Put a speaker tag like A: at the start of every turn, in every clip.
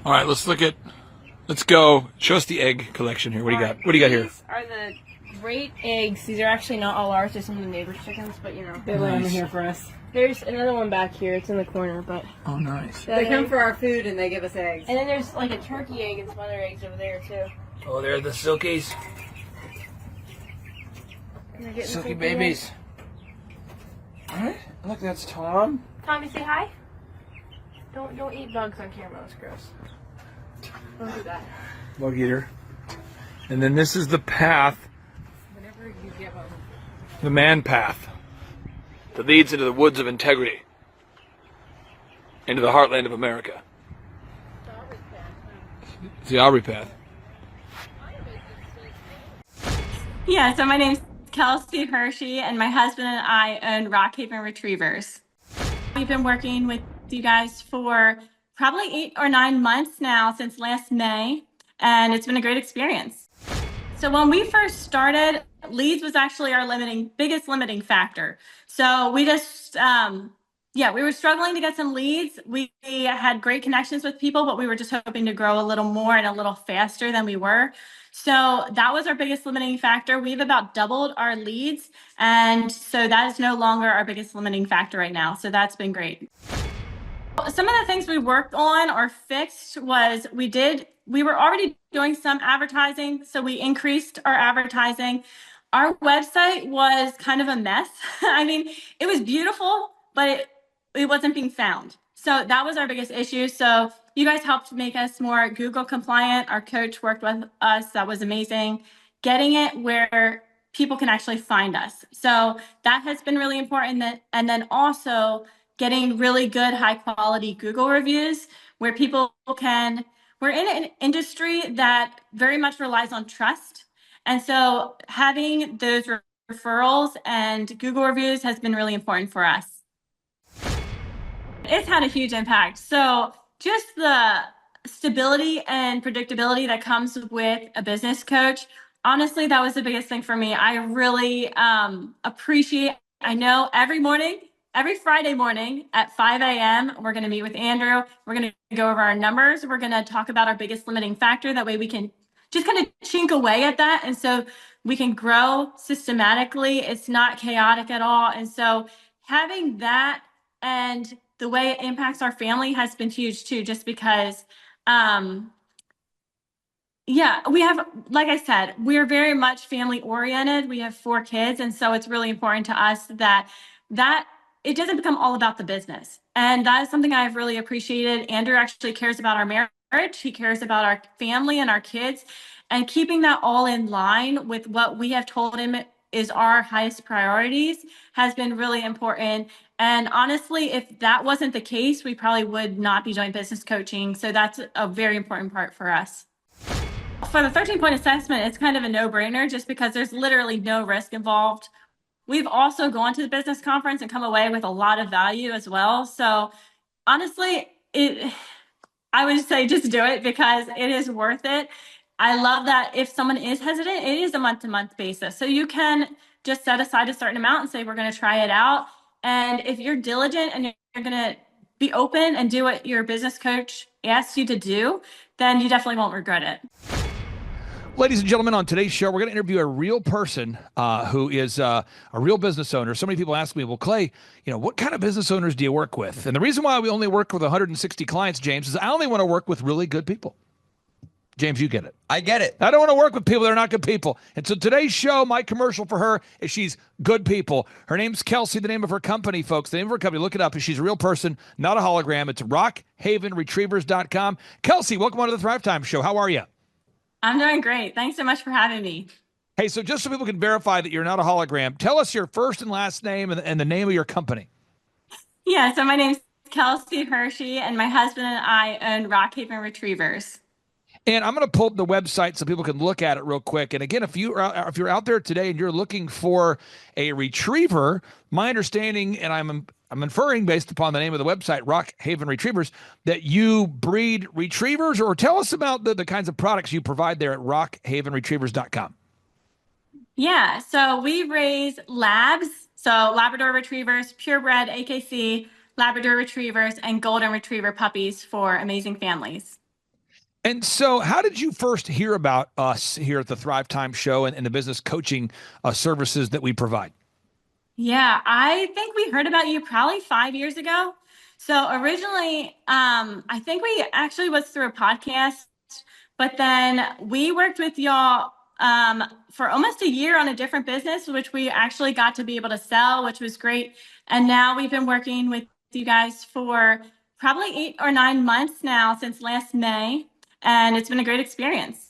A: All right, let's go. Show us the egg collection here. What do you got? What do you got here?
B: These are the great eggs. These are actually not all ours. They're some of the neighbors' chickens, but you know.
C: They lay them here for us.
B: There's another one back here. It's in the corner, but.
A: Oh, nice.
C: They come for our food and they give us eggs.
B: And then there's like a turkey egg and some other eggs over there too.
A: Oh, there are the silkies. Silky babies. All right. Look, that's Tom.
B: Tommy, say hi. Don't eat bugs on camera. It's gross. Don't do that.
A: Bug eater. And then this is the path.
C: Whenever you give them.
A: The man path that leads into the woods of integrity, into the heartland of America. It's the Aubrey path.
D: Yeah, so my name's Kelsey Hershey, and my husband and I own Rockhaven Retrievers. We've been working with you guys for probably 8 or 9 months now, since last May, and it's been a great experience. So when we first started, leads was actually our biggest limiting factor. So we just, we were struggling to get some leads. We had great connections with people, but we were just hoping to grow a little more and a little faster than we were. So that was our biggest limiting factor. We've about doubled our leads, and so that is no longer our biggest limiting factor right now. So that's been great. Some of the things we worked on or fixed was we were already doing some advertising, so we increased our advertising. Our website was kind of a mess. I mean, it was beautiful, but it wasn't being found. So that was our biggest issue. So you guys helped make us more Google compliant. Our coach worked with us. That was amazing. Getting it where people can actually find us. So that has been really important. And then also getting really good, high quality Google reviews where people we're in an industry that very much relies on trust. And so having those referrals and Google reviews has been really important for us. It's had a huge impact. So just the stability and predictability that comes with a business coach, honestly, that was the biggest thing for me. I really I know every Friday morning at 5 a.m., we're going to meet with Andrew. We're going to go over our numbers. We're going to talk about our biggest limiting factor. That way we can just kind of chink away at that. And so we can grow systematically. It's not chaotic at all. And so having that and the way it impacts our family has been huge too, just because, we have, like I said, we're very much family oriented. We have 4 kids. And so it's really important to us that it doesn't become all about the business. And that is something I've really appreciated. Andrew actually cares about our marriage. He cares about our family and our kids, and keeping that all in line with what we have told him is our highest priorities has been really important. And honestly, if that wasn't the case, we probably would not be doing business coaching. So that's a very important part for us. For the 13-point assessment, it's kind of a no-brainer just because there's literally no risk involved. We've also gone to the business conference and come away with a lot of value as well. So honestly, I would say just do it because it is worth it. I love that if someone is hesitant, it is a month-to-month basis. So you can just set aside a certain amount and say, we're going to try it out. And if you're diligent and you're going to be open and do what your business coach asks you to do, then you definitely won't regret it.
A: Ladies and gentlemen, on today's show, we're going to interview a real person who is a real business owner. So many people ask me, well, Clay, what kind of business owners do you work with? And the reason why we only work with 160 clients, James, is I only want to work with really good people. James, you get it.
E: I get it.
A: I don't want to work with people that are not good people. And so today's show, my commercial for her is she's good people. Her name's Kelsey, the name of her company, folks. The name of her company, look it up. She's a real person, not a hologram. It's rockhavenretrievers.com. Kelsey, welcome on to the Thrivetime show. How are you?
D: I'm doing great. Thanks so much for having me.
A: Hey, so just so people can verify that you're not a hologram, tell us your first and last name and the name of your company.
D: Yeah, so my name's Kelsey Hershey, and my husband and I own Rockhaven Retrievers.
A: And I'm going to pull up the website so people can look at it real quick. And again, if you're out there today and you're looking for a retriever, my understanding, and I'm inferring based upon the name of the website, Rockhaven Retrievers, that you breed retrievers, or tell us about the kinds of products you provide there at rockhavenretrievers.com.
D: Yeah, so we raise labs, so Labrador Retrievers, purebred AKC, Labrador Retrievers, and Golden Retriever puppies for amazing families.
A: And so, how did you first hear about us here at the Thrive Time Show and the business coaching services that we provide?
D: Yeah, I think we heard about you probably 5 years ago. So originally, I think we actually was through a podcast, but then we worked with y'all for almost a year on a different business, which we actually got to be able to sell, which was great. And now we've been working with you guys for probably 8 or 9 months now since last May, and it's been a great experience.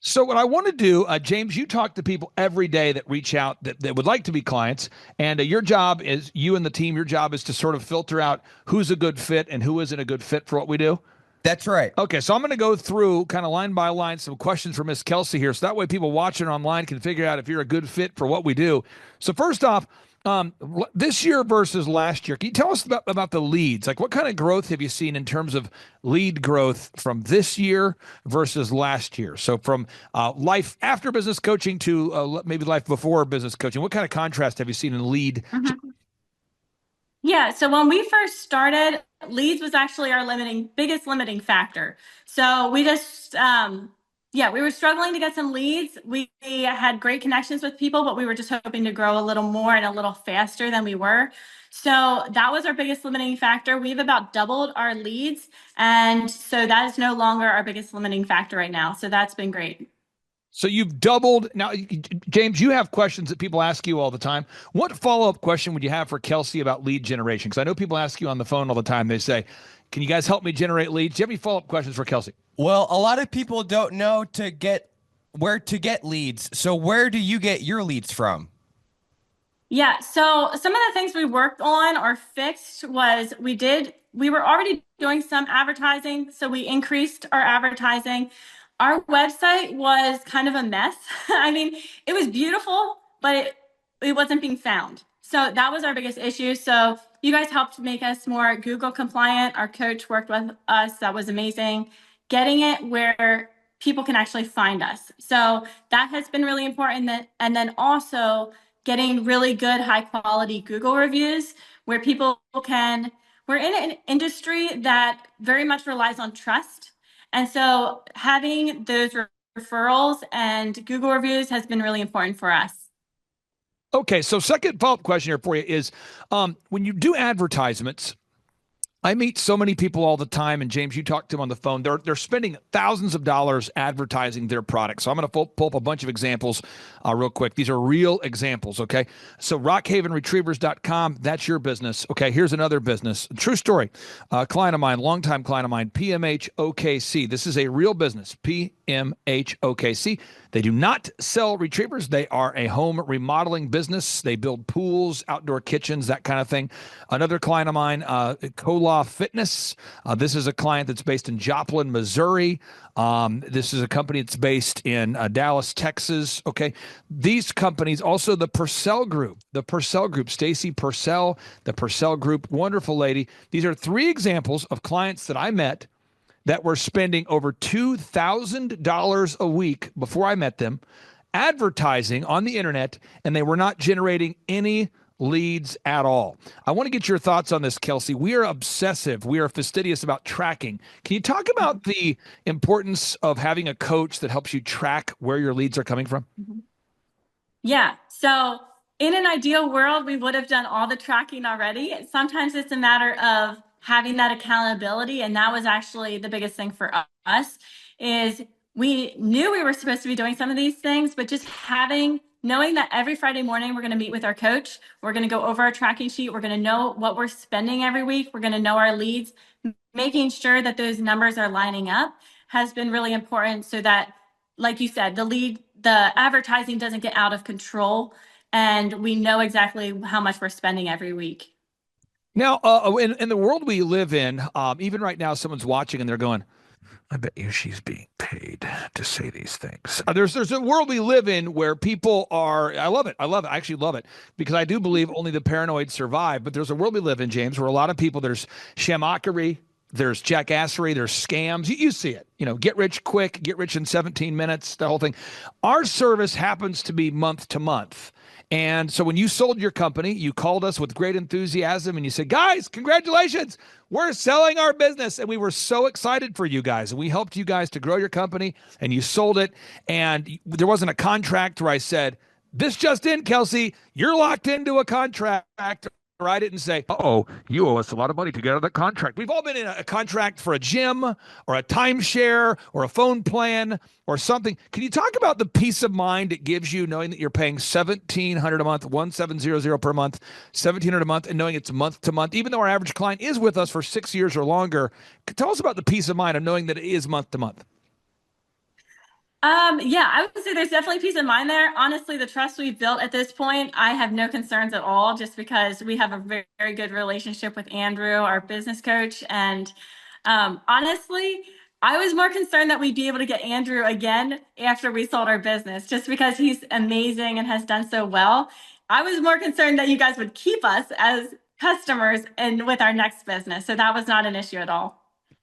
A: So, what I want to do, James, you talk to people every day that reach out that would like to be clients. And your job is, you and the team, your job is to sort of filter out who's a good fit and who isn't a good fit for what we do.
E: That's right.
A: Okay, so I'm going to go through kind of line by line some questions for Miss Kelsey here. So that way people watching online can figure out if you're a good fit for what we do. So, first off, this year versus last year, can you tell us about the leads? Like, what kind of growth have you seen in terms of lead growth from this year versus last year? So from life after business coaching to maybe life before business coaching, what kind of contrast have you seen in lead?
D: Yeah, so when we first started, leads was actually our biggest limiting factor. So we just, we were struggling to get some leads. We had great connections with people, but we were just hoping to grow a little more and a little faster than we were. So that was our biggest limiting factor. We've about doubled our leads, and so that is no longer our biggest limiting factor right now. So that's been great.
A: So you've doubled. Now, James, you have questions that people ask you all the time. What follow-up question would you have for Kelsey about lead generation? Because I know people ask you on the phone all the time. They say, can you guys help me generate leads? Do you have any follow-up questions for Kelsey?
E: Well, a lot of people don't know where to get leads. So where do you get your leads from?
D: Yeah, so some of the things we worked on or fixed was we were already doing some advertising, so we increased our advertising. Our website was kind of a mess. I mean, it was beautiful, but it wasn't being found. So that was our biggest issue. So you guys helped make us more Google compliant. Our coach worked with us. That was amazing. Getting it where people can actually find us. So that has been really important. And then also getting really good, high quality Google reviews where we're in an industry that very much relies on trust. And so having those referrals and Google reviews has been really important for us.
A: Okay, so second follow-up question here for you is, when you do advertisements, I meet so many people all the time, and James, you talk to them on the phone. They're spending thousands of dollars advertising their products. So I'm going to pull up a bunch of examples real quick. These are real examples, okay? So rockhavenretrievers.com, that's your business. Okay, here's another business. True story. Client of mine, longtime client of mine, PMH OKC. This is a real business, PMH OKC. They do not sell retrievers. They are a home remodeling business. They build pools, outdoor kitchens, that kind of thing. Another client of mine, Cola Fitness. This is a client that's based in Joplin, Missouri. This is a company that's based in Dallas, Texas. Okay. These companies, also the Purcell Group, Stacy Purcell, the Purcell Group, wonderful lady. These are three examples of clients that I met that were spending over $2,000 a week before I met them advertising on the internet, and they were not generating any leads at all. I want to get your thoughts on this, Kelsey. We are obsessive. We are fastidious about tracking. Can you talk about the importance of having a coach that helps you track where your leads are coming from?
D: Yeah. So in an ideal world, we would have done all the tracking already. Sometimes it's a matter of having that accountability. And that was actually the biggest thing for us is we knew we were supposed to be doing some of these things, but just knowing that every Friday morning, we're going to meet with our coach. We're going to go over our tracking sheet. We're going to know what we're spending every week. We're going to know our leads, making sure that those numbers are lining up has been really important so that, like you said, the advertising doesn't get out of control and we know exactly how much we're spending every week.
A: Now, in the world we live in, even right now, someone's watching and they're going, I bet you she's being paid to say these things. There's a world we live in where people are, I love it. I actually love it because I do believe only the paranoid survive. But there's a world we live in, James, where a lot of people, there's shamockery, there's jackassery, there's scams. You see it, get rich quick, get rich in 17 minutes, the whole thing. Our service happens to be month to month. And so when you sold your company, you called us with great enthusiasm and you said, guys, congratulations. We're selling our business. And we were so excited for you guys. And we helped you guys to grow your company and you sold it. And there wasn't a contract where I said, this just in, Kelsey, you're locked into a contract. Or I didn't say, uh-oh, you owe us a lot of money to get out of that contract. We've all been in a contract for a gym or a timeshare or a phone plan or something. Can you talk about the peace of mind it gives you knowing that you're paying $1,700 a month, 1,700 per month, $1,700 a month, and knowing it's month to month, even though our average client is with us for 6 years or longer? Tell us about the peace of mind of knowing that it is month to month.
D: Yeah, I would say there's definitely peace of mind there. Honestly, the trust we've built at this point, I have no concerns at all, just because we have a very, very good relationship with Andrew, our business coach. And honestly, I was more concerned that we'd be able to get Andrew again after we sold our business, just because he's amazing and has done so well. I was more concerned that you guys would keep us as customers and with our next business. So that was not an issue at all.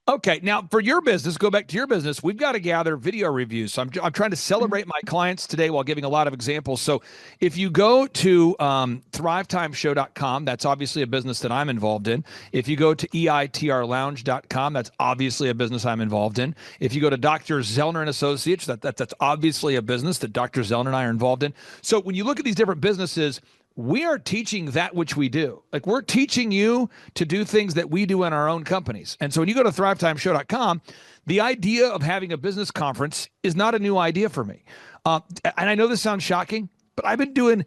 A: Okay, now for your business, go back to your business. We've got to gather video reviews. So I'm trying to celebrate my clients today while giving a lot of examples. So if you go to thrivetimeshow.com, that's obviously a business that I'm involved in. If you go to eitrlounge.com, that's obviously a business I'm involved in. If you go to Dr. Zellner and Associates, that's obviously a business that Dr. Zellner and I are involved in. So when you look at these different businesses, we are teaching that which we do. Like, we're teaching you to do things that we do in our own companies. And so when you go to thrivetimeshow.com, the idea of having a business conference is not a new idea for me. And I know this sounds shocking, but I've been doing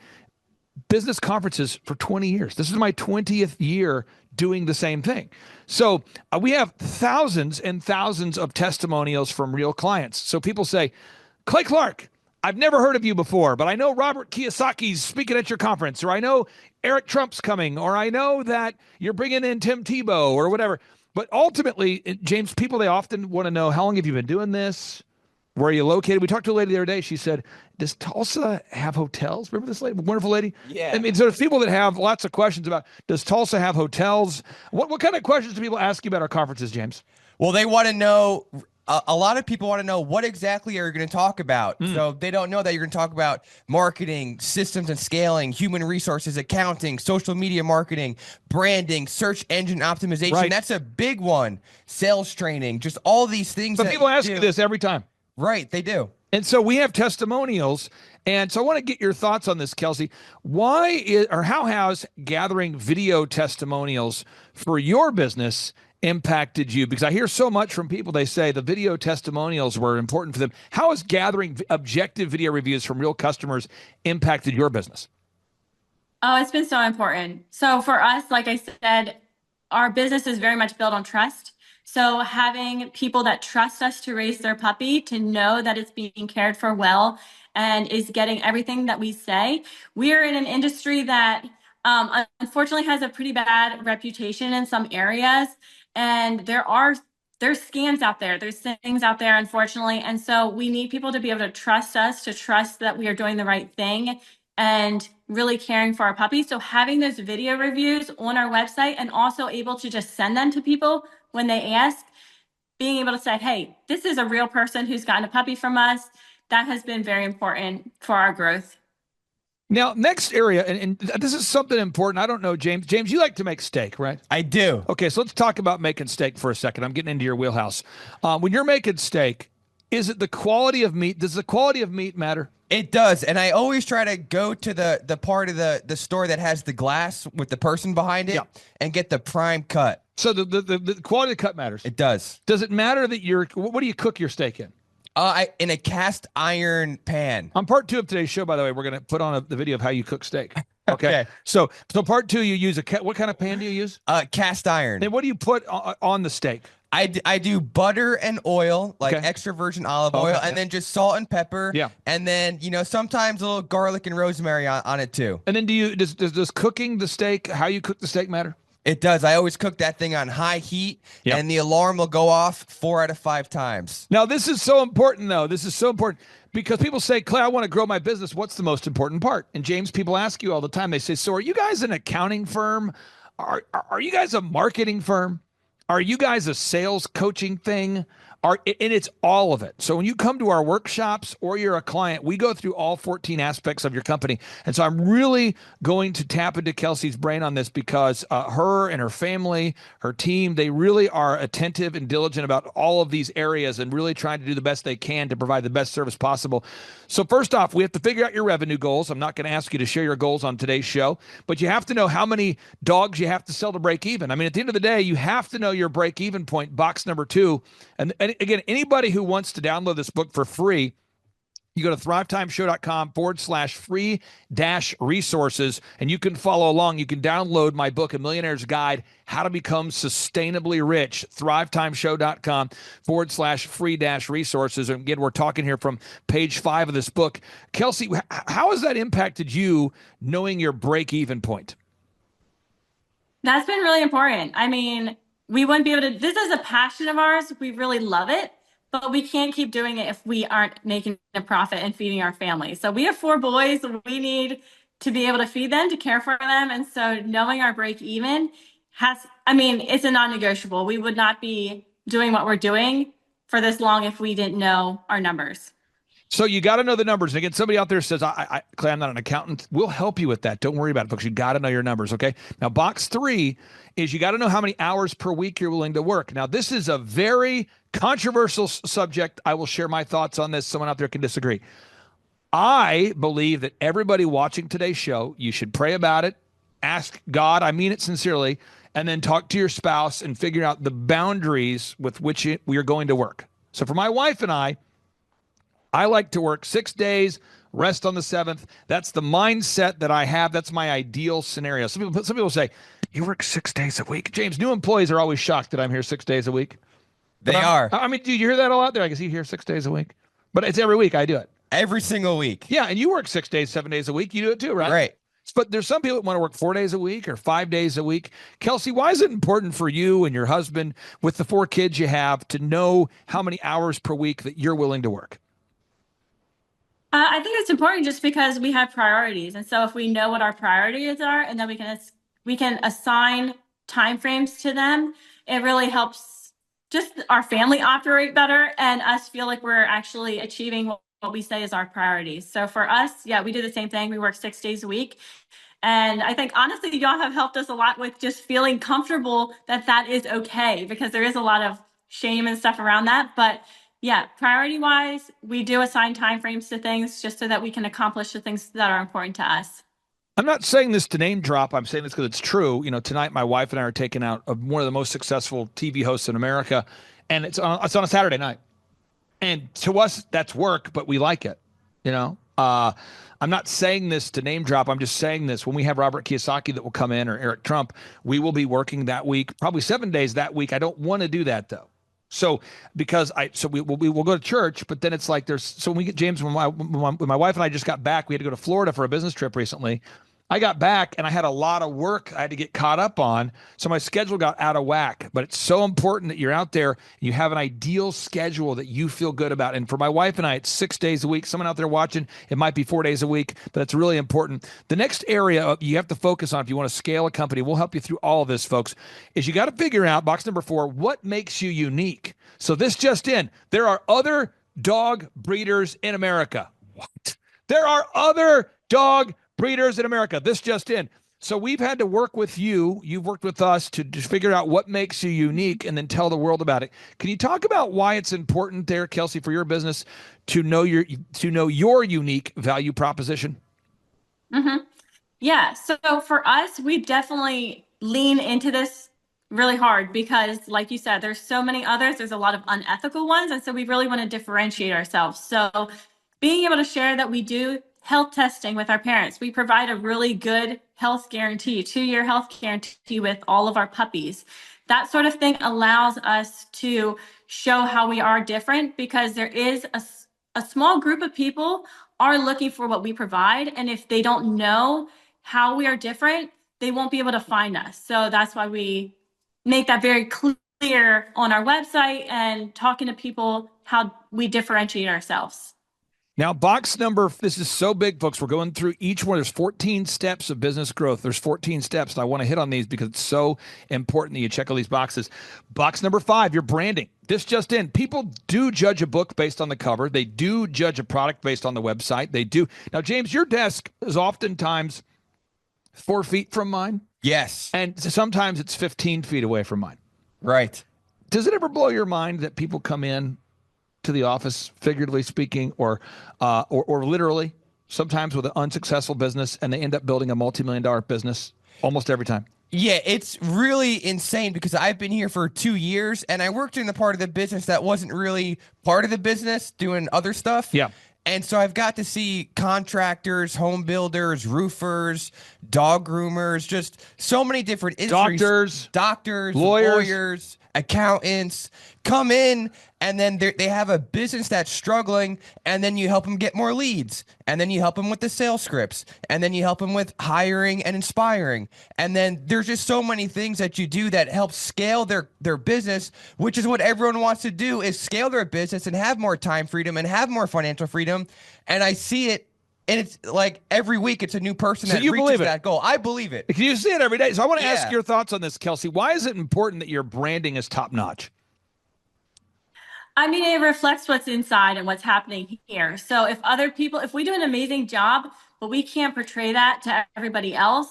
A: business conferences for 20 years. This is my 20th year doing the same thing. So we have thousands and thousands of testimonials from real clients. So people say, Clay Clark, I've never heard of you before, but I know Robert Kiyosaki's speaking at your conference, or I know Eric Trump's coming, or I know that you're bringing in Tim Tebow or whatever. But ultimately, James, people, they often want to know, how long have you been doing this? Where are you located? We talked to a lady the other day. She said, does Tulsa have hotels? Remember this lady, wonderful lady?
E: Yeah.
A: I mean, so there's people that have lots of questions about, does Tulsa have hotels? What kind of questions do people ask you about our conferences, James?
E: Well, they want to know. A lot of people want to know, what exactly are you going to talk about? So they don't know that you're going to talk about marketing, systems and scaling, human resources, accounting, social media marketing, branding, search engine optimization.
A: Right.
E: That's a big one. Sales training, just all these things.
A: But
E: that
A: people ask
E: do.
A: you this every time.
E: Right, they do.
A: And so we have testimonials. And so I want to get your thoughts on this, Kelsey. How has gathering video testimonials for your business impacted you? Because I hear so much from people, they say the video testimonials were important for them. How has gathering objective video reviews from real customers impacted your business?
D: Oh, it's been so important. So for us, like I said, our business is very much built on trust. So having people that trust us to raise their puppy, to know that it's being cared for well and is getting everything that we say. We are in an industry that unfortunately has a pretty bad reputation in some areas. And there's scams out there. There's things out there, unfortunately. And so we need people to be able to trust us, to trust that we are doing the right thing and really caring for our puppies. So having those video reviews on our website and also able to just send them to people when they ask, being able to say, hey, this is a real person who's gotten a puppy from us, that has been very important for our growth.
A: Now, next area, and this is something important. I don't know, James. James, you like to make steak, right?
E: I do.
A: Okay, so let's talk about making steak for a second. I'm getting into your wheelhouse. When you're making steak, is it the quality of meat? Does the quality of meat matter?
E: It does. And I always try to go to the part of the store that has the glass with the person behind it and get the prime cut.
A: So the quality of the cut matters.
E: It does.
A: Does it matter that what do you cook your steak in?
E: In a cast iron pan.
A: On part 2 of today's show, by the way, we're going to put on the video of how you cook steak. Okay.
E: Okay.
A: So part 2, you use what kind of pan do you use?
E: Cast iron.
A: Then what do you put on the steak?
E: I do butter and oil, like
A: Okay.
E: extra virgin olive oil, and then just salt and pepper.
A: Yeah.
E: And then, sometimes a little garlic and rosemary on it too.
A: And then does cooking the steak, how you cook the steak matter?
E: It does. I always cook that thing on high heat, and the alarm will go off 4 out of 5 times.
A: Now, this is so important, though. This is so important because people say, Clay, I want to grow my business. What's the most important part? And James, people ask you all the time. They say, so are you guys an accounting firm? Are you guys a marketing firm? Are you guys a sales coaching thing? And it's all of it. So when you come to our workshops or you're a client, we go through all 14 aspects of your company. And so I'm really going to tap into Kelsey's brain on this because her and her family, her team, they really are attentive and diligent about all of these areas and really trying to do the best they can to provide the best service possible. So first off, we have to figure out your revenue goals. I'm not going to ask you to share your goals on today's show, but you have to know how many dogs you have to sell to break even. I mean, at the end of the day, you have to know your break even point, box number 2. And again, anybody who wants to download this book for free, you go to thrivetimeshow.com/free resources, and you can follow along. You can download my book, A Millionaire's Guide, How to Become Sustainably Rich, thrivetimeshow.com/free resources. And again, we're talking here from page 5 of this book. Kelsey, how has that impacted you knowing your break-even point?
D: That's been really important. I mean, we wouldn't be able to, this is a passion of ours. We really love it, but we can't keep doing it if we aren't making a profit and feeding our family. So we have 4 boys. We need to be able to feed them, to care for them. And so knowing our break even it's a non-negotiable. We would not be doing what we're doing for this long if we didn't know our numbers.
A: So you got to know the numbers. And again, somebody out there says, Clay, I'm not an accountant. We'll help you with that. Don't worry about it, folks. You got to know your numbers, okay? Now, box 3 is you got to know how many hours per week you're willing to work. Now, this is a very controversial subject. I will share my thoughts on this. Someone out there can disagree. I believe that everybody watching today's show, you should pray about it, ask God, I mean it sincerely, and then talk to your spouse and figure out the boundaries with which we are going to work. So for my wife and I like to work 6 days, rest on the 7th. That's the mindset that I have. That's my ideal scenario. Some people say, you work 6 days a week. James, new employees are always shocked that I'm here 6 days a week.
E: They are.
A: I mean, do you hear that a lot there? I guess you hear 6 days a week. But it's every week I do it.
E: Every single week.
A: Yeah, and you work 6 days, 7 days a week. You do it too, right?
E: Right.
A: But there's some people that want to work 4 days a week or 5 days a week. Kelsey, why is it important for you and your husband with the 4 kids you have to know how many hours per week that you're willing to work?
D: I think it's important just because we have priorities. And so if we know what our priorities are and then we can assign timeframes to them, it really helps just our family operate better and us feel like we're actually achieving what we say is our priorities. So for us, yeah, we do the same thing. We work 6 days a week. And I think honestly, y'all have helped us a lot with just feeling comfortable that that is okay, because there is a lot of shame and stuff around that. But yeah, priority wise, we do assign timeframes to things just so that we can accomplish the things that are important to us.
A: I'm not saying this to name drop. I'm saying this because it's true. You know, tonight my wife and I are taking out one of the most successful TV hosts in America, and it's on a Saturday night. And to us, that's work, but we like it. You know, I'm not saying this to name drop. I'm just saying this. When we have Robert Kiyosaki that will come in, or Eric Trump, we will be working that week, probably 7 days that week. I don't want to do that though. So because we will go to church, but then it's like when we get James, when my wife and I just got back, we had to go to Florida for a business trip recently. I got back and I had a lot of work I had to get caught up on. So my schedule got out of whack, but it's so important that you're out there and you have an ideal schedule that you feel good about. And for my wife and I, it's 6 days a week. Someone out there watching, it might be 4 days a week, but it's really important. The next area you have to focus on if you want to scale a company, we'll help you through all of this, folks, is you got to figure out, box number 4, what makes you unique. So this just in, there are other dog breeders in America. What? There are other dog breeders in America. This just in. So we've had to work with you. You've worked with us to figure out what makes you unique and then tell the world about it. Can you talk about why it's important there, Kelsey, for your business to know your unique value proposition?
D: Mm-hmm. Yeah. So for us, we definitely lean into this really hard because, like you said, there's so many others. There's a lot of unethical ones. And so we really want to differentiate ourselves. So being able to share that we do health testing with our parents. We provide a really good health guarantee, 2-year health guarantee with all of our puppies. That sort of thing allows us to show how we are different because there is a small group of people are looking for what we provide. And if they don't know how we are different, they won't be able to find us. So that's why we make that very clear on our website and talking to people how we differentiate ourselves.
A: Now, this is so big, folks. We're going through each one. There's 14 steps of business growth. There's 14 steps. And I want to hit on these because it's so important that you check all these boxes. Box number 5, your branding. This just in. People do judge a book based on the cover. They do judge a product based on the website. They do. Now, James, your desk is oftentimes 4 feet from mine.
E: Yes.
A: And sometimes it's 15 feet away from mine.
E: Right.
A: Does it ever blow your mind that people come in to the office, figuratively speaking, or literally, sometimes with an unsuccessful business, and they end up building a multi-million-dollar business almost every time?
E: Yeah, it's really insane because I've been here for 2 years and I worked in the part of the business that wasn't really part of the business, doing other stuff.
A: Yeah.
E: And so I've got to see contractors, home builders, roofers, dog groomers, just so many different industries. Doctors, lawyers, accountants come in, and then they have a business that's struggling, and then you help them get more leads, and then you help them with the sales scripts, and then you help them with hiring and inspiring. And then there's just so many things that you do that help scale their business, which is what everyone wants to do, is scale their business and have more time freedom and have more financial freedom. And I see it. And it's like every week it's a new person that reaches that goal. I believe it.
A: You see it every day. So I want to ask your thoughts on this, Kelsey. Why is it important that your branding is top notch?
D: I mean, it reflects what's inside and what's happening here. So if we do an amazing job, but we can't portray that to everybody else,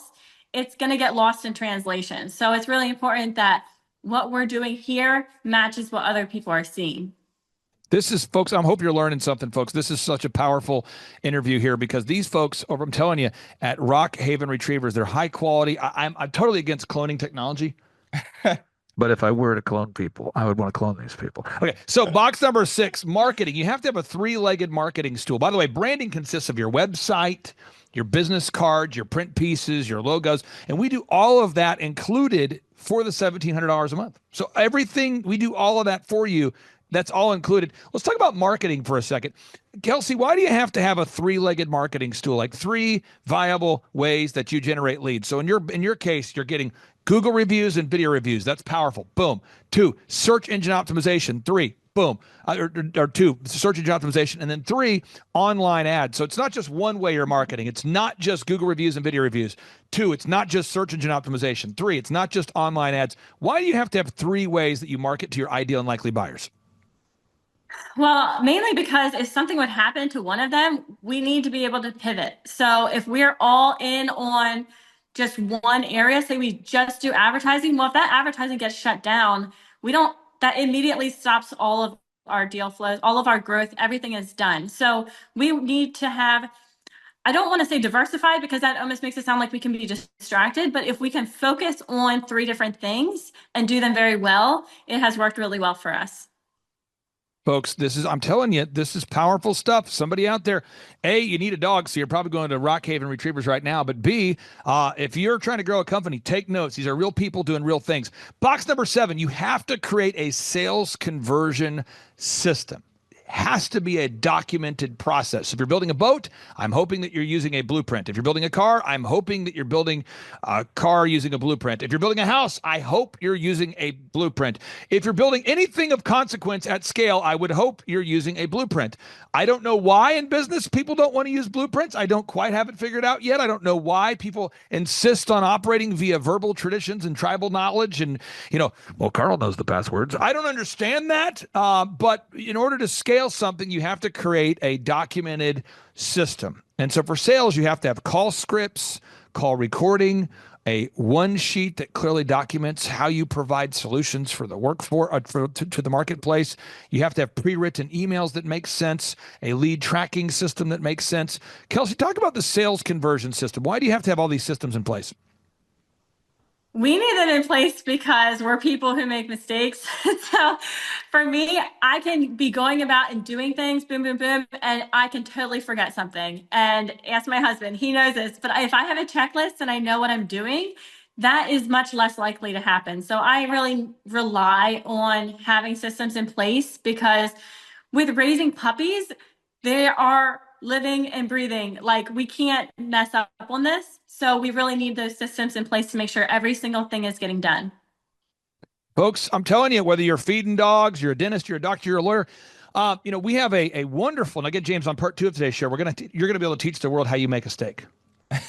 D: it's going to get lost in translation. So it's really important that what we're doing here matches what other people are seeing.
A: This is, folks, I hope you're learning something, folks. This is such a powerful interview here because these folks, I'm telling you, at Rock Haven Retrievers, they're high quality. I'm totally against cloning technology. But if I were to clone people, I would want to clone these people. Okay, so box number 6, marketing. You have to have a 3-legged marketing stool. By the way, branding consists of your website, your business cards, your print pieces, your logos, and we do all of that included for the $1,700 a month. So everything, we do all of that for you. That's all included. Let's talk about marketing for a second. Kelsey, why do you have to have a 3-legged marketing stool, like 3 viable ways that you generate leads? So in your case, you're getting Google reviews and video reviews. That's powerful. Boom. 2, search engine optimization. 3, boom. Or 2, search engine optimization. And then 3, online ads. So it's not just one way you're marketing. It's not just Google reviews and video reviews. 2, it's not just search engine optimization. 3, it's not just online ads. Why do you have to have 3 ways that you market to your ideal and likely buyers?
D: Well, mainly because if something would happen to one of them, we need to be able to pivot. So if we're all in on just one area, say we just do advertising, well, if that advertising gets shut down, that immediately stops all of our deal flows, all of our growth, everything is done. So we need to have, I don't want to say diversified because that almost makes it sound like we can be distracted, but if we can focus on 3 different things and do them very well, it has worked really well for us.
A: Folks, I'm telling you, this is powerful stuff. Somebody out there, A, you need a dog, so you're probably going to Rock Haven Retrievers right now. But B, if you're trying to grow a company, take notes. These are real people doing real things. Box number 7, you have to create a sales conversion system. Has to be a documented process. If you're building a boat, I'm hoping that you're using a blueprint. If you're building a car, I'm hoping that you're building a car using a blueprint. If you're building a house, I hope you're using a blueprint. If you're building anything of consequence at scale, I would hope you're using a blueprint. I don't know why in business people don't want to use blueprints. I don't quite have it figured out yet. I don't know why people insist on operating via verbal traditions and tribal knowledge and, well, Carl knows the passwords. I don't understand that, but in order to scale something, you have to create a documented system. And so for sales, you have to have call scripts, call recording, a one sheet that clearly documents how you provide solutions for the workforce, to the marketplace. You have to have pre-written emails that make sense, a lead tracking system that makes sense. Kelsey, talk about the sales conversion system. Why do you have to have all these systems in place?
D: We need it in place because we're people who make mistakes. So for me, I can be going about and doing things, boom, boom, boom, and I can totally forget something. And ask my husband, he knows this, but if I have a checklist and I know what I'm doing, that is much less likely to happen. So I really rely on having systems in place because with raising puppies, they are living and breathing. Like, we can't mess up on this. So we really need those systems in place to make sure every single thing is getting done.
A: Folks, I'm telling you, whether you're feeding dogs, you're a dentist, you're a doctor, you're a lawyer, We have a wonderful, and again, James, on part 2 of today's show, you're going to be able to teach the world how you make a steak.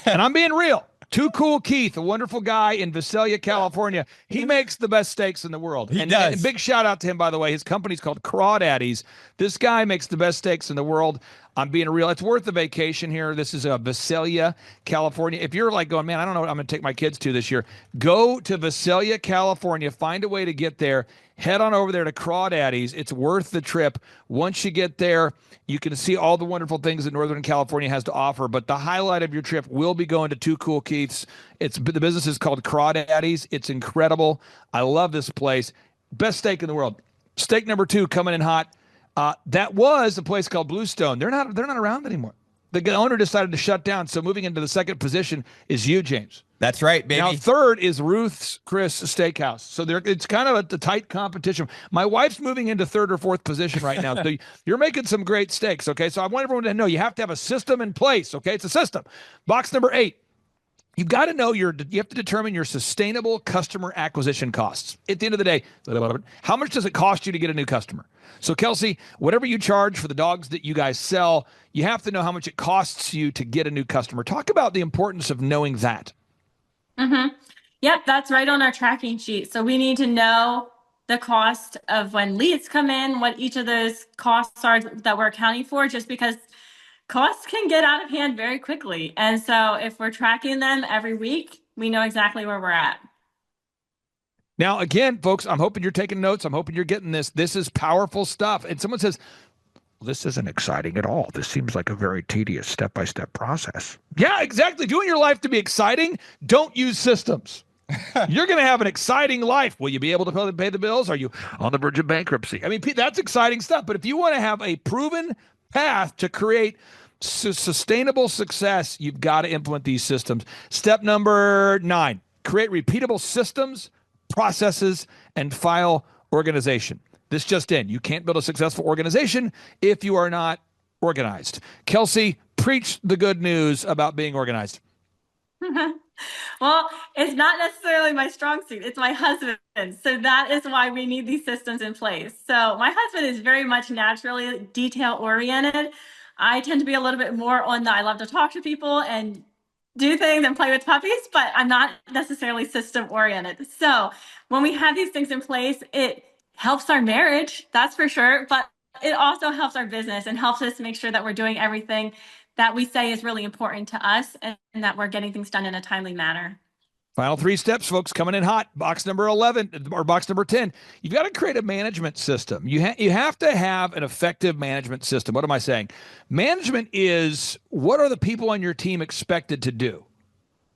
A: And I'm being real. Too Cool Keith, a wonderful guy in Visalia, California. He makes the best steaks in the world.
E: He does.
A: And big shout out to him, by the way. His company's called Crawdaddies. This guy makes the best steaks in the world. I'm being real. It's worth a vacation here. This is Visalia, California. If you're like going, man, I don't know what I'm going to take my kids to this year, go to Visalia, California. Find a way to get there. Head on over there to Crawdaddies. It's worth the trip. Once you get there, you can see all the wonderful things that Northern California has to offer. But the highlight of your trip will be going to Too Cool Keith's. The business is called Crawdaddies. It's incredible. I love this place. Best steak in the world. Steak number 2 coming in hot. That was a place called Bluestone. They're not around anymore. The owner decided to shut down. So moving into the second position is you, James.
E: That's right, baby.
A: Now, third is Ruth's Chris Steakhouse. So it's kind of a tight competition. My wife's moving into third or fourth position right now. So you're making some great steaks, okay? So I want everyone to know you have to have a system in place, okay? It's a system. Box number 8. You've got to know you have to determine your sustainable customer acquisition costs. At the end of the day, how much does it cost you to get a new customer? So Kelsey, whatever you charge for the dogs that you guys sell, you have to know how much it costs you to get a new customer. Talk about the importance of knowing that.
D: Mm-hmm. Yep, that's right on our tracking sheet. So we need to know the cost of when leads come in, what each of those costs are that we're accounting for, just because costs can get out of hand very quickly. And so if we're tracking them every week, we know exactly where we're at.
A: Now, again, folks, I'm hoping you're taking notes. I'm hoping you're getting this. This is powerful stuff. And someone says, this isn't exciting at all. This seems like a very tedious step-by-step process. Yeah, exactly. If you want your life to be exciting, don't use systems. You're going to have an exciting life. Will you be able to pay the bills? Are you on the verge of bankruptcy? I mean, that's exciting stuff. But if you want to have a proven path to create sustainable success, you've got to implement these systems. Step number 9, create repeatable systems, processes, and file organization. This just in. You can't build a successful organization if you are not organized. Kelsey, preach the good news about being organized.
D: Well, it's not necessarily my strong suit. It's my husband. So that is why we need these systems in place. So my husband is very much naturally detail oriented. I tend to be a little bit more on I love to talk to people and do things and play with puppies, but I'm not necessarily system oriented. So when we have these things in place, it helps our marriage, that's for sure, but it also helps our business and helps us make sure that we're doing everything that we say is really important to us and that we're getting things done in a timely manner.
A: Final 3 steps, folks, coming in hot. Box number 11 or box number 10. You've got to create a management system. You have to have an effective management system. What am I saying? Management is, what are the people on your team expected to do?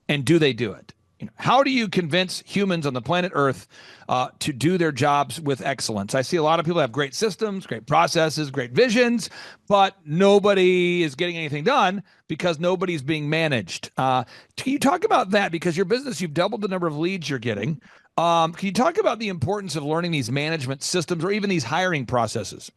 A: And do they do it? How do you convince humans on the planet Earth to do their jobs with excellence? I see a lot of people have great systems, great processes, great visions, but nobody is getting anything done because nobody's being managed. Can you talk about that? Because your business, you've doubled the number of leads you're getting. Can you talk about the importance of learning these management systems or even these hiring processes?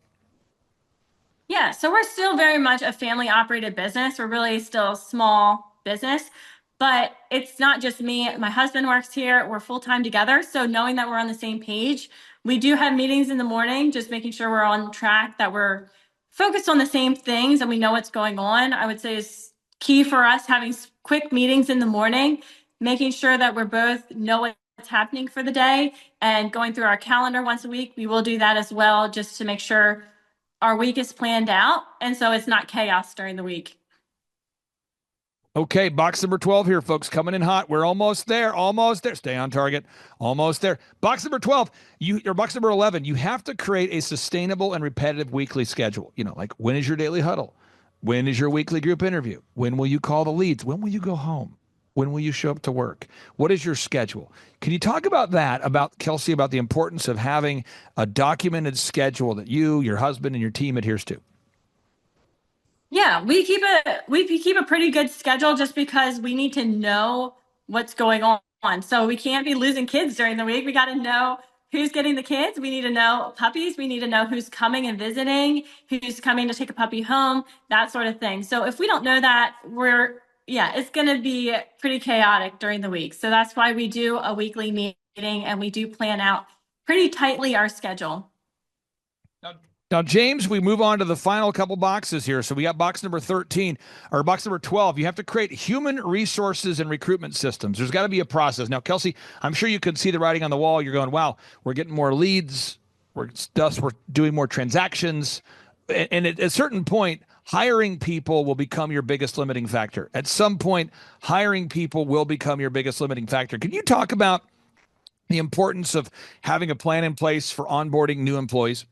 D: Yeah, so we're still very much a family operated business. We're really still a small business. But it's not just me. My husband works here. We're full-time together. So knowing that we're on the same page, we do have meetings in the morning, just making sure we're on track, that we're focused on the same things and we know what's going on. I would say is key for us, having quick meetings in the morning, making sure that we're both know what's happening for the day and going through our calendar once a week. We will do that as well, just to make sure our week is planned out. And so it's not chaos during the week.
A: Okay, box number 12 here, folks, coming in hot. We're almost there, almost there. Stay on target, almost there. Box number 12, or box number 11, you have to create a sustainable and repetitive weekly schedule. Like, when is your daily huddle? When is your weekly group interview? When will you call the leads? When will you go home? When will you show up to work? What is your schedule? Can you talk about that, Kelsey, about the importance of having a documented schedule that you, your husband, and your team adheres to?
D: Yeah, we keep a pretty good schedule just because we need to know what's going on. So we can't be losing kids during the week. We got to know who's getting the kids. We need to know puppies. We need to know who's coming and visiting, who's coming to take a puppy home, that sort of thing. So if we don't know that, it's going to be pretty chaotic during the week. So that's why we do a weekly meeting and we do plan out pretty tightly our schedule.
A: Now, Now, James, we move on to the final couple boxes here. So we got box number 13 or box number 12. You have to create human resources and recruitment systems. There's got to be a process. Now, Kelsey, I'm sure you can see the writing on the wall. You're going, wow, we're getting more leads. We're doing more transactions. And at a certain point, hiring people will become your biggest limiting factor. At some point, hiring people will become your biggest limiting factor. Can you talk about the importance of having a plan in place for onboarding new employees?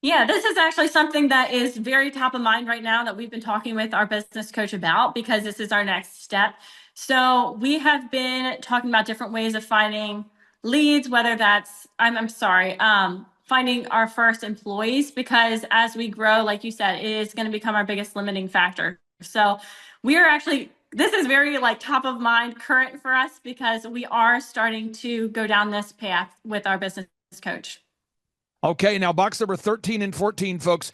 D: Yeah, this is actually something that is very top of mind right now that we've been talking with our business coach about because this is our next step. So we have been talking about different ways of finding leads, whether that's, I'm sorry, finding our first employees, because as we grow, like you said, it is going to become our biggest limiting factor. So we are actually, this is very like top of mind current for us because we are starting to go down this path with our business coach.
A: Okay, now box number 13 and 14, folks,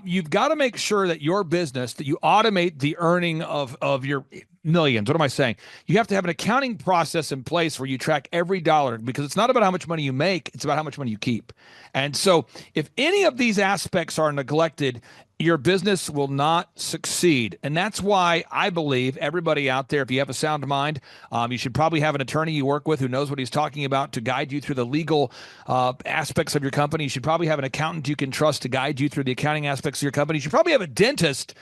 A: you've got to make sure that your business, that you automate the earning of your millions. What am I saying? You have to have an accounting process in place where you track every dollar because it's not about how much money you make, it's about how much money you keep. And so if any of these aspects are neglected, your business will not succeed. And that's why I believe everybody out there, if you have a sound mind, you should probably have an attorney you work with who knows what he's talking about to guide you through the legal aspects of your company. You should probably have an accountant you can trust to guide you through the accounting aspects of your company. You should probably have a dentist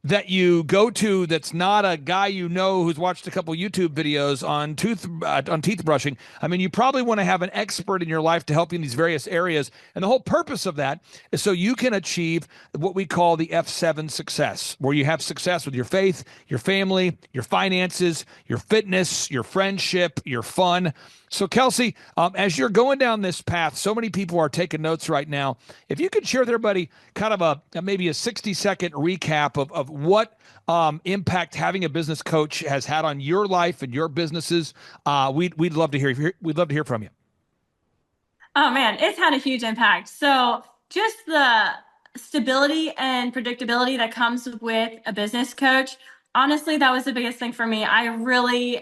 A: that you go to that's not a guy you know who's watched a couple YouTube videos on teeth brushing. I mean, you probably want to have an expert in your life to help you in these various areas. And the whole purpose of that is so you can achieve what we call the F7 success, where you have success with your faith, your family, your finances, your fitness, your friendship, your fun. So, Kelsey, as you're going down this path, so many people are taking notes right now. If you could share with everybody kind of maybe a 60-second recap of what impact having a business coach has had on your life and your businesses, we'd love to hear. We'd love to hear from you.
D: Oh man, it's had a huge impact. So just the stability and predictability that comes with a business coach, honestly, that was the biggest thing for me. I really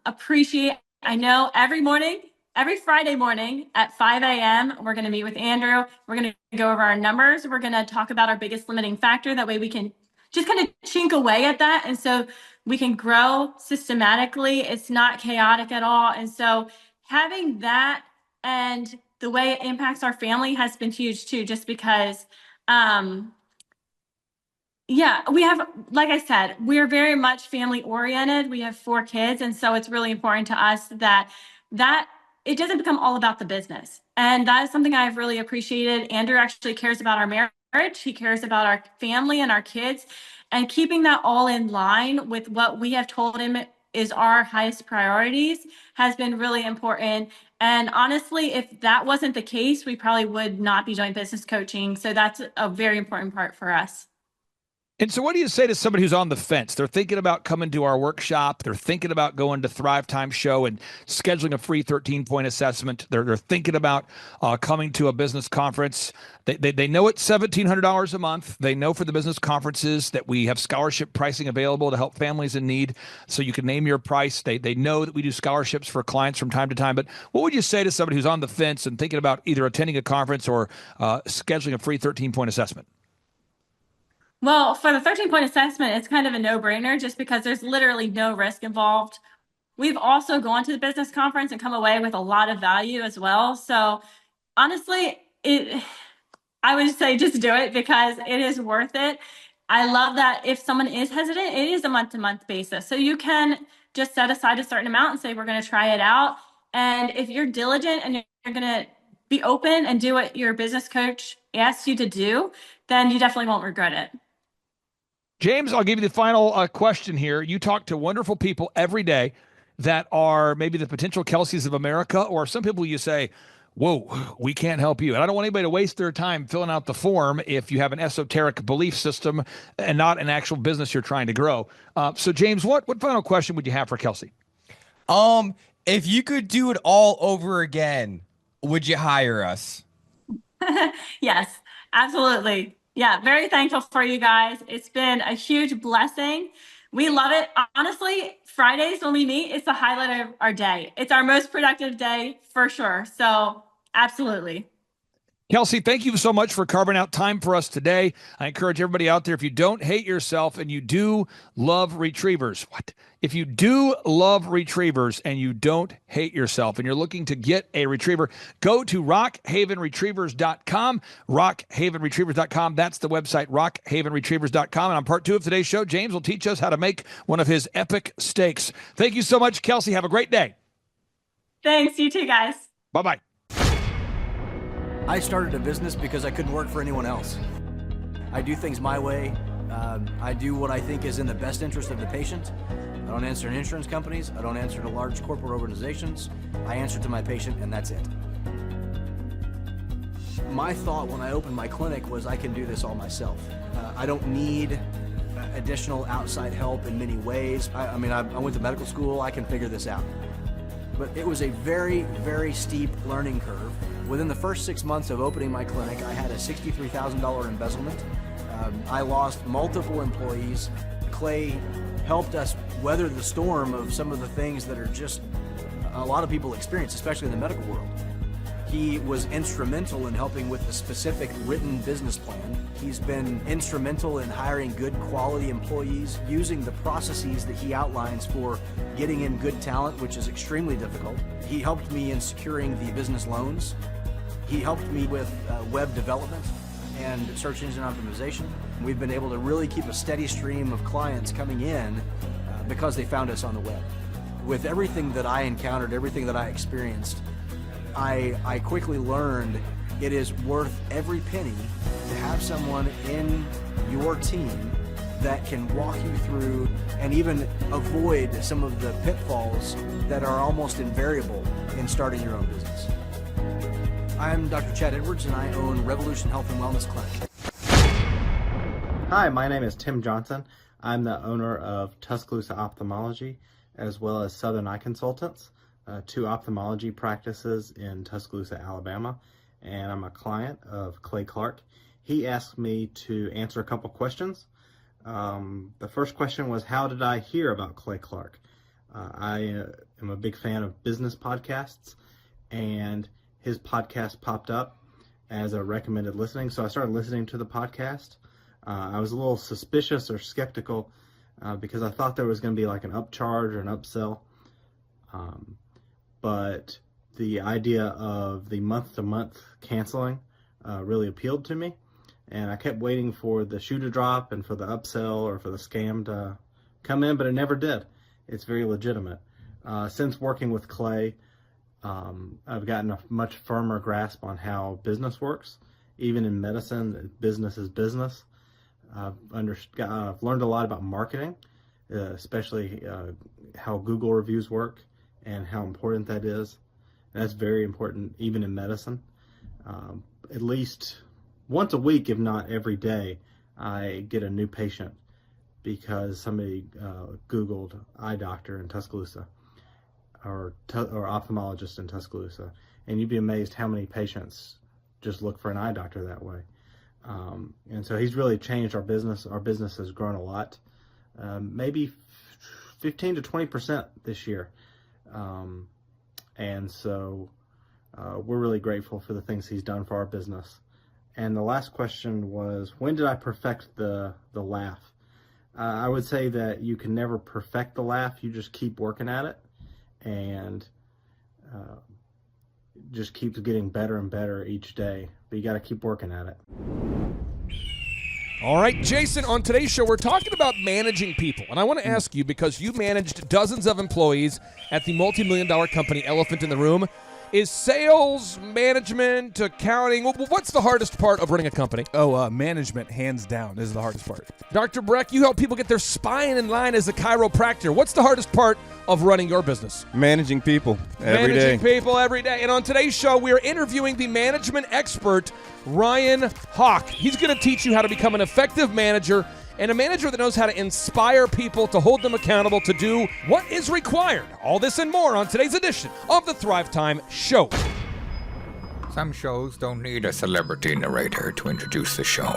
D: appreciate, I know every morning, every Friday morning at 5 a.m., we're going to meet with Andrew. We're going to go over our numbers. We're going to talk about our biggest limiting factor. That way we can just kind of chink away at that. And so we can grow systematically. It's not chaotic at all. And so having that and the way it impacts our family has been huge too, just because yeah, we have, like I said, we're very much family oriented. We have 4 kids. And so it's really important to us that it doesn't become all about the business. And that is something I've really appreciated. Andrew actually cares about our marriage. He cares about our family and our kids, and keeping that all in line with what we have told him is our highest priorities has been really important. And honestly, if that wasn't the case, we probably would not be doing business coaching. So that's a very important part for us.
A: And so what do you say to somebody who's on the fence? They're thinking about coming to our workshop. They're thinking about going to Thrivetime show and scheduling a free 13-point assessment. They're thinking about coming to a business conference. They know it's $1,700 a month. They know for the business conferences that we have scholarship pricing available to help families in need. So you can name your price. They know that we do scholarships for clients from time to time. But what would you say to somebody who's on the fence and thinking about either attending a conference or scheduling a free 13-point assessment?
D: Well, for the 13-point assessment, it's kind of a no-brainer just because there's literally no risk involved. We've also gone to the business conference and come away with a lot of value as well. So honestly, I would say just do it because it is worth it. I love that if someone is hesitant, it is a month-to-month basis. So you can just set aside a certain amount and say, we're going to try it out. And if you're diligent and you're going to be open and do what your business coach asks you to do, then you definitely won't regret it.
A: James, I'll give you the final question here. You talk to wonderful people every day that are maybe the potential Kelseys of America, or some people you say, whoa, we can't help you. And I don't want anybody to waste their time filling out the form if you have an esoteric belief system and not an actual business you're trying to grow. So, James, what final question would you have for Kelsey?
E: If you could do it all over again, would you hire us?
D: Yes, absolutely. Yeah, very thankful for you guys. It's been a huge blessing. We love it. Honestly, Fridays when we meet, it's the highlight of our day. It's our most productive day for sure. So, absolutely.
A: Kelsey, thank you so much for carving out time for us today. I encourage everybody out there, if you don't hate yourself and you do love retrievers, if you do love retrievers and you don't hate yourself and you're looking to get a retriever, go to rockhavenretrievers.com, rockhavenretrievers.com. That's the website, rockhavenretrievers.com. And on part 2 of today's show, James will teach us how to make one of his epic steaks. Thank you so much, Kelsey. Have a great day.
D: Thanks. You too, guys.
A: Bye-bye.
F: I started a business because I couldn't work for anyone else. I do things my way. I do what I think is in the best interest of the patient. I don't answer to insurance companies. I don't answer to large corporate organizations. I answer to my patient, and that's it. My thought when I opened my clinic was I can do this all myself. I don't need additional outside help in many ways. I went to medical school. I can figure this out. But it was a very, very steep learning curve. Within the first 6 months of opening my clinic, I had a $63,000 embezzlement. I lost multiple employees. Clay helped us weather the storm of some of the things that are just a lot of people experience, especially in the medical world. He was instrumental in helping with the specific written business plan. He's been instrumental in hiring good quality employees, using the processes that he outlines for getting in good talent, which is extremely difficult. He helped me in securing the business loans. He helped me with web development and search engine optimization. We've been able to really keep a steady stream of clients coming in because they found us on the web. With everything that I encountered, everything that I experienced, I quickly learned it is worth every penny to have someone in your team that can walk you through and even avoid some of the pitfalls that are almost invariable in starting your own business. I'm Dr. Chad Edwards, and I own Revolution Health and Wellness Clinic.
G: Hi, my name is Tim Johnson. I'm the owner of Tuscaloosa Ophthalmology as well as Southern Eye Consultants, 2 ophthalmology practices in Tuscaloosa, Alabama, and I'm a client of Clay Clark. He asked me to answer a couple questions. The first question was, how did I hear about Clay Clark? I am a big fan of business podcasts, and his podcast popped up as a recommended listening, so I started listening to the podcast. I was a little suspicious or skeptical because I thought there was going to be like an upcharge or an upsell. But the idea of the month-to-month canceling really appealed to me. And I kept waiting for the shoe to drop and for the upsell or for the scam to come in, but it never did. It's very legitimate. Since working with Clay, I've gotten a much firmer grasp on how business works. Even in medicine, business is business. I've learned a lot about marketing, especially how Google reviews work and how important that is. And that's very important even in medicine. At least once a week, if not every day, I get a new patient because somebody Googled eye doctor in Tuscaloosa or ophthalmologist in Tuscaloosa. And you'd be amazed how many patients just look for an eye doctor that way. And so he's really changed our business. Our business has grown a lot, maybe 15 to 20% this year. And so we're really grateful for the things he's done for our business. And the last question was, when did I perfect the laugh? I would say that you can never perfect the laugh. You just keep working at it, and just keeps getting better and better each day. But you got to keep working at it.
A: All right, Jason, on today's show, we're talking about managing people. And I want to ask you, because you managed dozens of employees at the multi-million-dollar company Elephant in the Room, is sales, management, accounting, what's the hardest part of running a company?
H: Management, hands down, is the hardest part.
A: Dr. Breck, you help people get their spine in line as a chiropractor. What's the hardest part of running your business?
H: Managing people every day.
A: Managing people every day. And on today's show, we are interviewing the management expert, Ryan Hawk. He's going to teach you how to become an effective manager and a manager that knows how to inspire people, to hold them accountable, to do what is required. All this and more on today's edition of the Thrivetime Show.
I: Some shows don't need a celebrity narrator to introduce the show,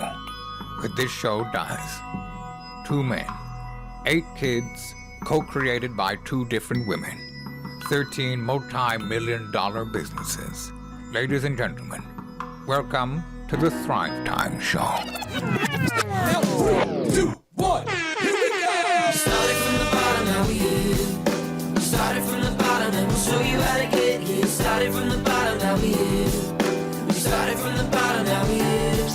I: but this show does. 2 men, 8 kids, co-created by 2 different women, 13 multi-million-dollar businesses. Ladies and gentlemen, Welcome to the Thrivetime Show.
J: Now, 3, 2, 1, here we go! Started from the bottom, now we here. Started from the bottom, and we'll show you how to get here. Started from the bottom, now we here. We started from the bottom, now we here.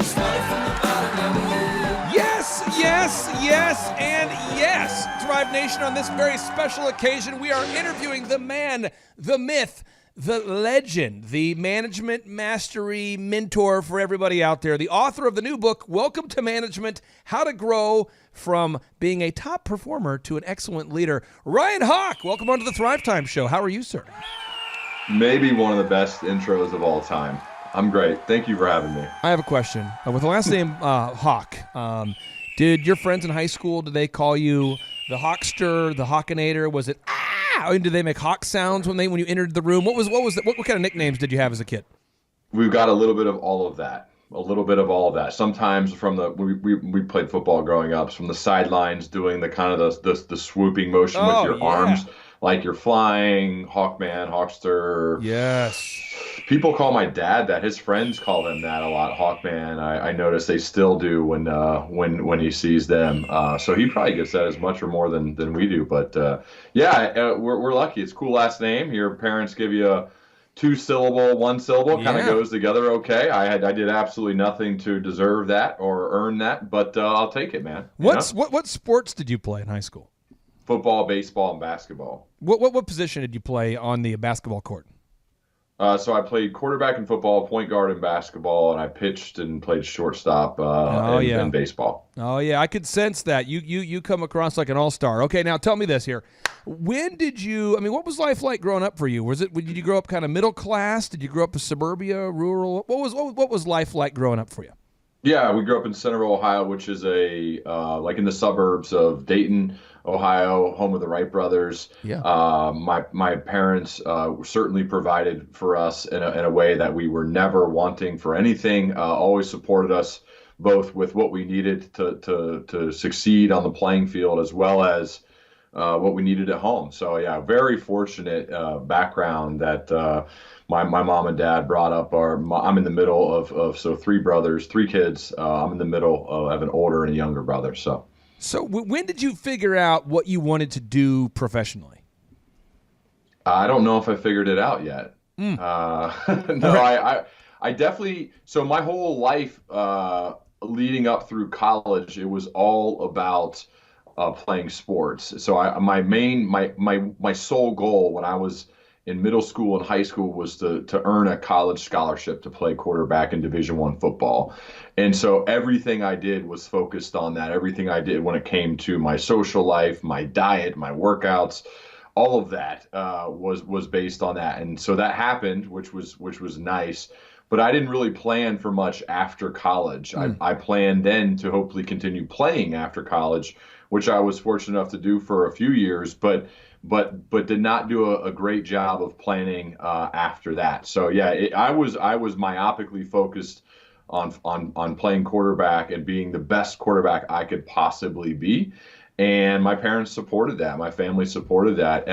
J: Started from the bottom, now we here.
A: Yes, yes, yes, and yes. Thrive Nation, on this very special occasion, we are interviewing the man, the myth, the legend, the management mastery mentor for everybody out there, the author of the new book, Welcome to Management, How to Grow from Being a Top Performer to an Excellent Leader. Ryan Hawk, welcome onto the Thrivetime Show. How are you, sir?
K: Maybe one of the best intros of all time. I'm great. Thank you for having me.
A: I have a question. With the last name Hawk, did your friends in high school, did they call you the Hawkster, the Hawkinator? Was it and did they make hawk sounds when you entered the room? What kind of nicknames did you have as a kid?
K: We've got a little bit of all of that. Sometimes from we played football growing up, from the sidelines doing the kind of the swooping motion with your arms, like you're flying, Hawkman, Hawkster.
A: Yes.
K: People call my dad that. His friends call him that a lot, Hawkman. I notice they still do when he sees them. So he probably gets that as much or more than we do. But we're lucky. It's a cool last name. Your parents give you a 2-syllable, 1-syllable, kind of goes together okay. I did absolutely nothing to deserve that or earn that, but I'll take it, man.
A: What sports did you play in high school?
K: Football, baseball, and basketball.
A: What position did you play on the basketball court?
K: So I played quarterback in football, point guard in basketball, and I pitched and played shortstop in baseball.
A: Oh yeah, I could sense that. You come across like an all-star. Okay, now tell me this here. When did you? I mean, what was life like growing up for you? Did you grow up kind of middle class? Did you grow up in suburbia, rural? What was life like growing up for you?
K: Yeah, we grew up in Centerville, Ohio, which is like in the suburbs of Dayton, Ohio, home of the Wright brothers.
A: Yeah.
K: My parents certainly provided for us in a way that we were never wanting for anything. Always supported us both with what we needed to succeed on the playing field as well as what we needed at home. So yeah, very fortunate background that my mom and dad brought up. I'm in the middle of 3 brothers, 3 kids. I'm in the middle. I have an older and a younger brother. So
A: when did you figure out what you wanted to do professionally?
K: I don't know if I figured it out yet. No, I definitely. So my whole life leading up through college, it was all about playing sports. So my sole goal when I was in middle school and high school was to earn a college scholarship to play quarterback in Division I football. And so everything I did was focused on that. Everything I did when it came to my social life, my diet, my workouts, all of that was based on that. And so that happened, which was nice. But I didn't really plan for much after college. I planned then to hopefully continue playing after college, which I was fortunate enough to do for a few years, but did not do a great job of planning after that. So yeah, I was myopically focused on playing quarterback and being the best quarterback I could possibly be. And my parents supported that. My family supported that,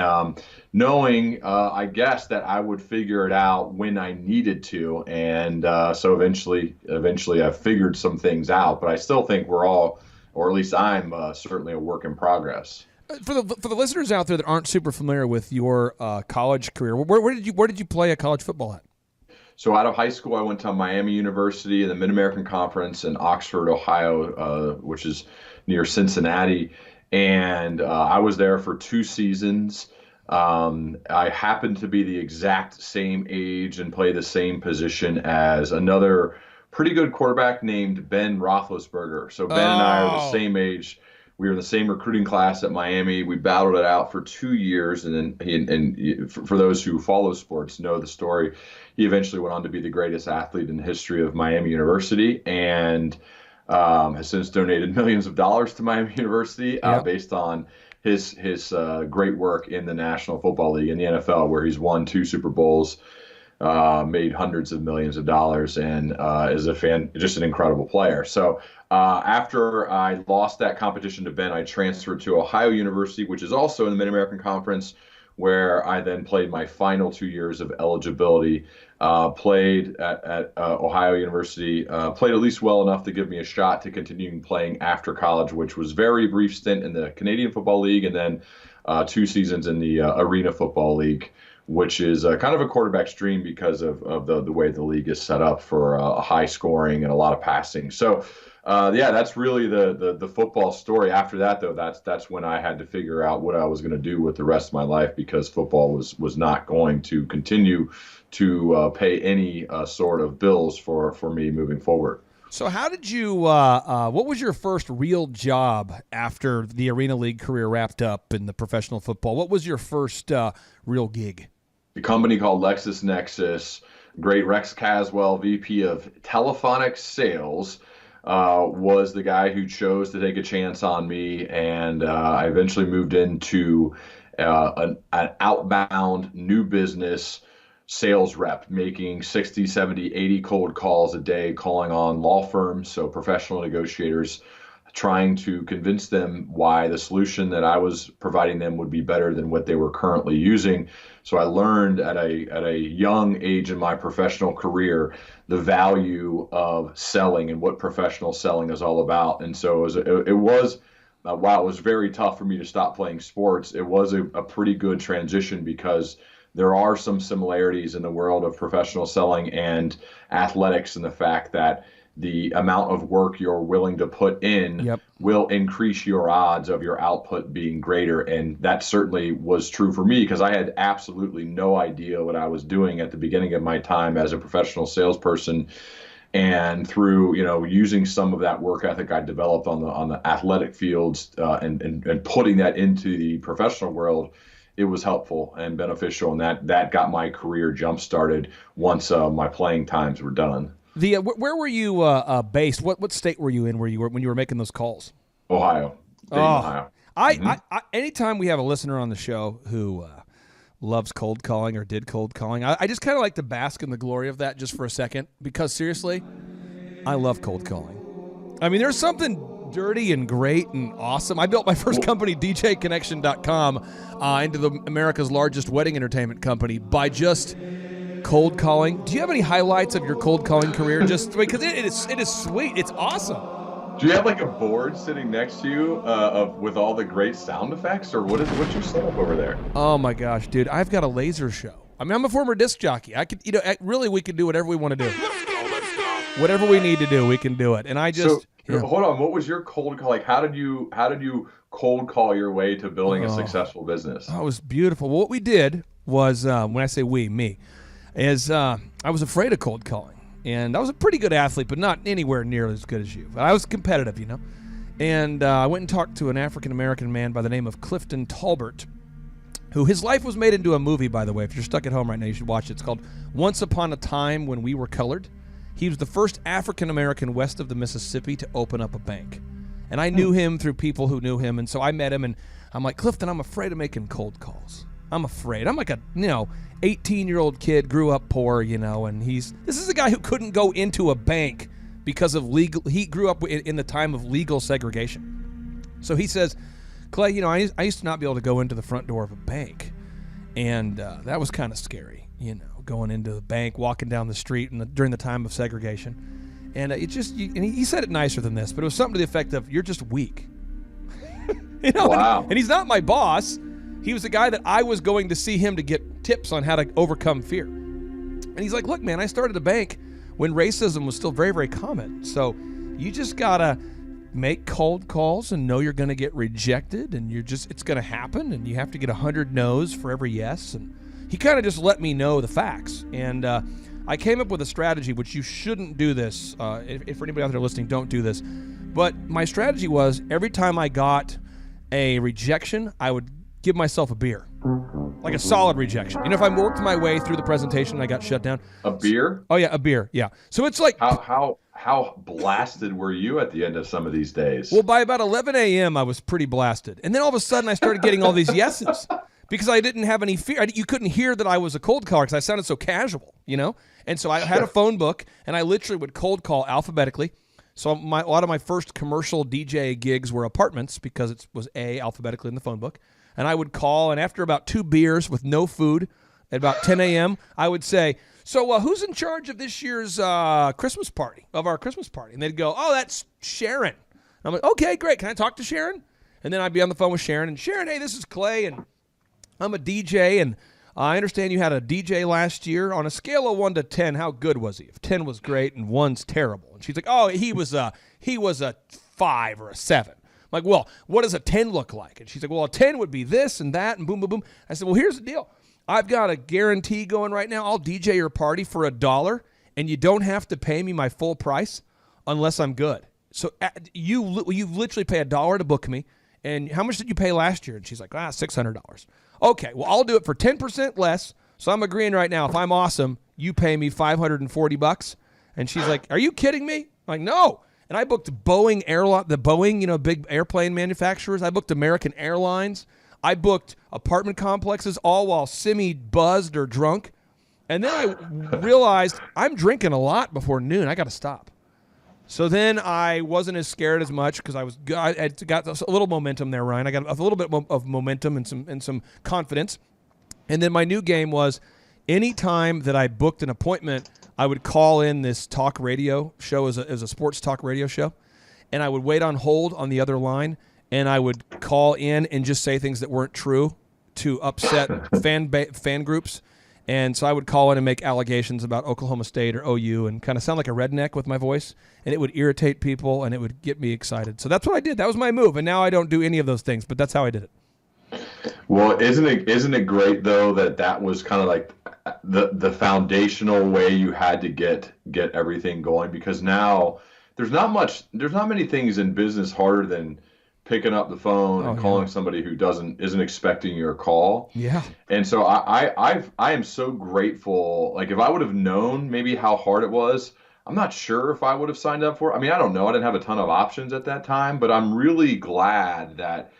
K: knowing, I guess, that I would figure it out when I needed to. And so eventually I figured some things out. But I still think we're all, or at least I'm certainly a work in progress.
A: For the listeners out there that aren't super familiar with your college career, where did you play college football at?
K: So out of high school, I went to Miami University in the Mid-American Conference in Oxford, Ohio, which is near Cincinnati. And I was there for 2 seasons. I happened to be the exact same age and play the same position as another pretty good quarterback named Ben Roethlisberger. So Ben and I are the same age. We were in the same recruiting class at Miami. We battled it out for 2 years, and then for those who follow sports know the story. He eventually went on to be the greatest athlete in the history of Miami University, and has since donated millions of dollars to Miami University based on his great work in the National Football League in the NFL, where he's won 2 Super Bowls, made hundreds of millions of dollars, and is just an incredible player. So after I lost that competition to Ben, I transferred to Ohio University, which is also in the Mid-American Conference, where I then played my final 2 years of eligibility played at Ohio University, played at least well enough to give me a shot to continuing playing after college, which was very brief stint in the Canadian Football League, and then 2 seasons in the Arena Football League, which is kind of a quarterback's dream because of the way the league is set up for high scoring and a lot of passing. So, yeah, that's really the football story. After that, though, that's when I had to figure out what I was going to do with the rest of my life, because football was not going to continue to pay any sort of bills for me moving forward.
A: So how did you, what was your first real job after the Arena League career wrapped up in the professional football? What was your first real gig?
K: A company called LexisNexis, great Rex Caswell, VP of Telephonic Sales, was the guy who chose to take a chance on me, and I eventually moved into an outbound new business sales rep, making 60, 70, 80 cold calls a day, calling on law firms, so professional negotiators, trying to convince them why the solution that I was providing them would be better than what they were currently using. So I learned at a young age in my professional career the value of selling and what professional selling is all about. And so it was while it was very tough for me to stop playing sports, it was a pretty good transition, because there are some similarities in the world of professional selling and athletics, and the fact that the amount of work you're willing to put in will increase your odds of your output being greater. And that certainly was true for me, because I had absolutely no idea what I was doing at the beginning of my time as a professional salesperson. And through, using some of that work ethic I developed on the athletic fields and putting that into the professional world, it was helpful and beneficial. And that got my career jump started once my playing times were done.
A: Where were you based? What state were you in when you were making those calls?
K: Ohio. Ohio.
A: I anytime we have a listener on the show who loves cold calling or did cold calling, I just kind of like to bask in the glory of that just for a second, because seriously, I love cold calling. I mean, there's something dirty and great and awesome. I built my first company, DJConnection.com, into America's largest wedding entertainment company by just cold calling. Do you have any highlights of your cold calling career? Just because it is sweet. It's awesome.
K: Do you have like a board sitting next to you with all the great sound effects, or what's your setup over there?
A: Oh my gosh, dude! I've got a laser show. I mean, I'm a former disc jockey. I could, really, we can do whatever we want to do. Let's go. Whatever we need to do, we can do it. And I just
K: hold on. What was your cold call? Like, how did you cold call your way to building a successful business?
A: Oh, it was beautiful. Well, what we did was, when I say we, me, is I was afraid of cold calling. And I was a pretty good athlete, but not anywhere near as good as you. But I was competitive, And I went and talked to an African-American man by the name of Clifton Talbert, who his life was made into a movie, by the way. If you're stuck at home right now, you should watch it. It's called Once Upon a Time When We Were Colored. He was the first African-American west of the Mississippi to open up a bank. And I knew him through people who knew him. And so I met him, and I'm like, Clifton, I'm afraid of making cold calls. I'm afraid. I'm like a, 18-year-old kid, grew up poor, and this is a guy who couldn't go into a bank because of he grew up in the time of legal segregation. So he says, Clay, I used to not be able to go into the front door of a bank. And that was kind of scary, going into the bank, walking down the street during the time of segregation. And he said it nicer than this, but it was something to the effect of, you're just weak.
K: Wow.
A: And he's not my boss. He was the guy that I was going to see him to get tips on how to overcome fear. And he's like, look, man, I started a bank when racism was still very, very common. So you just got to make cold calls and know you're going to get rejected, and it's going to happen, and you have to get 100 no's for every yes. And he kind of just let me know the facts. And I came up with a strategy, which you shouldn't do this. If for anybody out there listening, don't do this. But my strategy was, every time I got a rejection, I would give myself a beer, like a solid rejection. If I worked my way through the presentation and I got shut down.
K: A beer?
A: Oh yeah, a beer. Yeah. So it's like
K: how blasted were you at the end of some of these days?
A: Well, by about 11 a.m. I was pretty blasted, and then all of a sudden I started getting all these yeses because I didn't have any fear. You couldn't hear that I was a cold caller because I sounded so casual, And so I had a phone book, and I literally would cold call alphabetically. So a lot of my first commercial DJ gigs were apartments because it was alphabetically in the phone book. And I would call, and after about 2 beers with no food, at about 10 a.m., I would say, So who's in charge of this year's Christmas party, of our Christmas party? And they'd go, oh, that's Sharon. I'm like, okay, great. Can I talk to Sharon? And then I'd be on the phone with Sharon. And Sharon, hey, this is Clay, and I'm a DJ, and I understand you had a DJ last year. On a scale of 1 to 10, how good was he? If 10 was great and 1's terrible. And she's like, oh, he was a 5 or a 7. I'm like, well, what does a 10 look like? And she's like, well, a 10 would be this and that and boom, boom, boom. I said, well, here's the deal. I've got a guarantee going right now. I'll DJ your party for $1, and you don't have to pay me my full price unless I'm good. So you literally pay $1 to book me. And how much did you pay last year? And she's like, $600. Okay, well, I'll do it for 10% less. So I'm agreeing right now. If I'm awesome, you pay me $540. And she's like, are you kidding me? I'm like, no. And I booked Boeing the Boeing, big airplane manufacturers. I booked American Airlines. I booked apartment complexes, all while semi-buzzed or drunk. And then I realized I'm drinking a lot before noon. I got to stop. So then I wasn't as scared as much because I got a little momentum there, Ryan. I got a little bit of momentum and some confidence. And then my new game was any time that I booked an appointment, I would call in this talk radio show as a sports talk radio show, and I would wait on hold on the other line, and I would call in and just say things that weren't true to upset fan groups. And so I would call in and make allegations about Oklahoma State or OU and kind of sound like a redneck with my voice, and it would irritate people, and it would get me excited. So that's what I did. That was my move, and now I don't do any of those things, but that's how I did it.
K: Well, isn't it great though that was kind of like the foundational way you had to get everything going, because now there's not many things in business harder than picking up the phone and calling somebody who isn't expecting your call.
A: Yeah.
K: And so I am so grateful. Like, if I would have known maybe how hard it was, I'm not sure if I would have signed up for it. I mean, I don't know. I didn't have a ton of options at that time, but I'm really glad that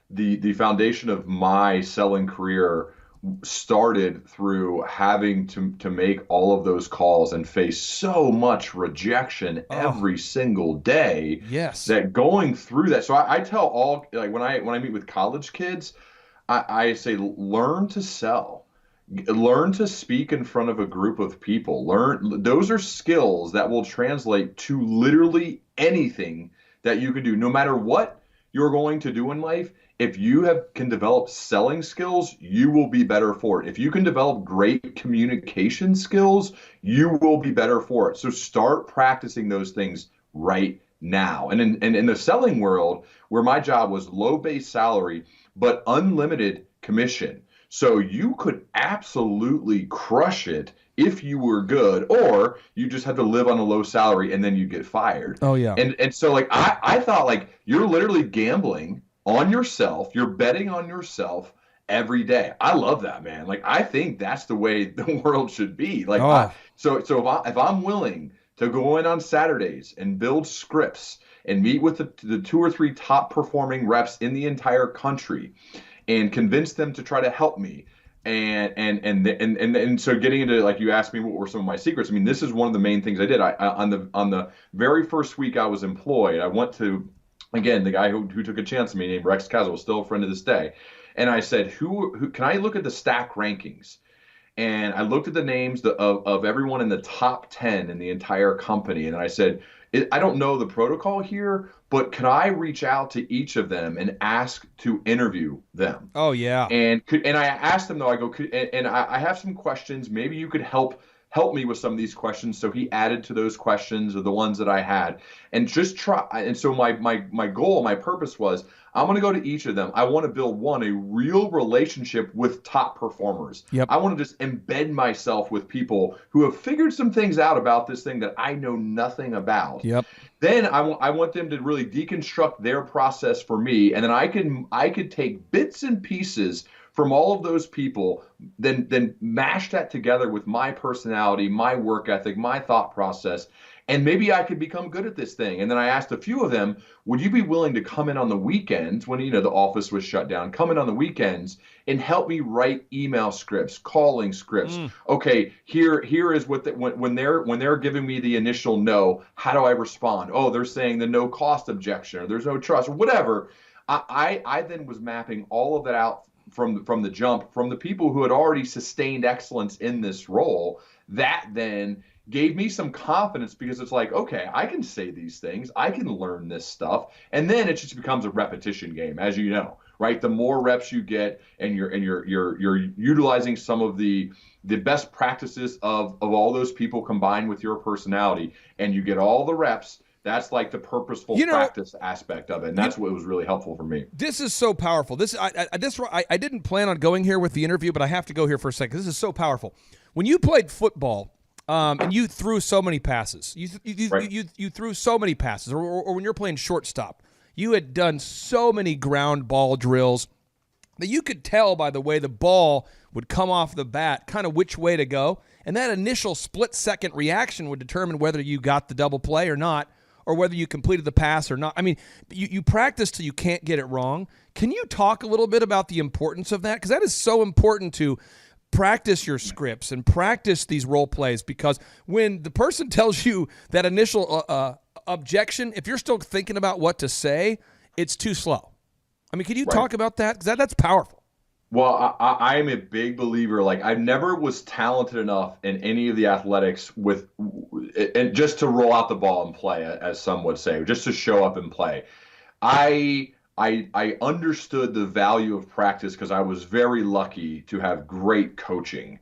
K: the foundation of my selling career started through having to make all of those calls and face so much rejection every single day.
A: Yes.
K: That going through that. So I tell all, like, when I meet with college kids, I say, learn to sell. Learn to speak in front of a group of people. Those are skills that will translate to literally anything that you can do, no matter what you're going to do in life. If you can develop selling skills, you will be better for it. If you can develop great communication skills, you will be better for it. So start practicing those things right now. And in the selling world, where my job was low base salary, but unlimited commission. So you could absolutely crush it if you were good, or you just had to live on a low salary and then you get fired.
A: Oh, yeah.
K: And so, like, I thought, like, you're literally gambling on yourself. You're betting on yourself every day. I love that, man. Like, I think that's the way the world should be. Like, so if I'm willing to go in on Saturdays and build scripts and meet with the 2 or 3 top performing reps in the entire country and convince them to try to help me. And so getting into, like, you asked me what were some of my secrets. I mean, this is one of the main things I did. On the very first week I was employed, I went to, again, the guy who took a chance on me, named Rex Caswell, still a friend to this day. And I said, who can I look at the stack rankings? And I looked at the names of everyone in the top 10 in the entire company. And I said, I don't know the protocol here, but can I reach out to each of them and ask to interview them?
A: Oh, yeah.
K: And I asked them, though, I go, I have some questions. Maybe you could help me with some of these questions. So he added to those questions, or the ones that I had, and just try. And so my goal, my purpose was, I'm going to go to each of them. I want to build a real relationship with top performers.
A: Yep.
K: I want to just embed myself with people who have figured some things out about this thing that I know nothing about.
A: Yep.
K: Then I want them to really deconstruct their process for me, and then I could take bits and pieces from all of those people, then mash that together with my personality, my work ethic, my thought process, and maybe I could become good at this thing. And then I asked a few of them, would you be willing to come in on the weekends when, the office was shut down, come in on the weekends and help me write email scripts, calling scripts. Okay, here is what when they're giving me the initial no, how do I respond? Oh, they're saying the no cost objection, or there's no trust, or whatever. I then was mapping all of that out from the jump from the people who had already sustained excellence in this role. That then gave me some confidence because it's like, okay, I can say these things, I can learn this stuff, and then it just becomes a repetition game, as you know, right? The more reps you get, and you're utilizing some of the best practices of all those people combined with your personality, and you get all the reps. That's like the purposeful practice aspect of it, and that's what was really helpful for me.
A: This is so powerful. I didn't plan on going here with the interview, but I have to go here for a second. This is so powerful. When you played football, and you threw so many passes, you threw so many passes, or when you're playing shortstop, you had done so many ground ball drills that you could tell by the way the ball would come off the bat kind of which way to go, and that initial split-second reaction would determine whether you got the double play or not, or whether you completed the pass or not. I mean, you practice till you can't get it wrong. Can you talk a little bit about the importance of that? Because that is so important to practice your scripts and practice these role plays, because when the person tells you that initial objection, if you're still thinking about what to say, it's too slow. I mean, can you talk about that? Because that's powerful.
K: Well, I am a big believer. Like, I never was talented enough in any of the athletics and just to roll out the ball and play, as some would say, just to show up and play. I understood the value of practice because I was very lucky to have great coaching.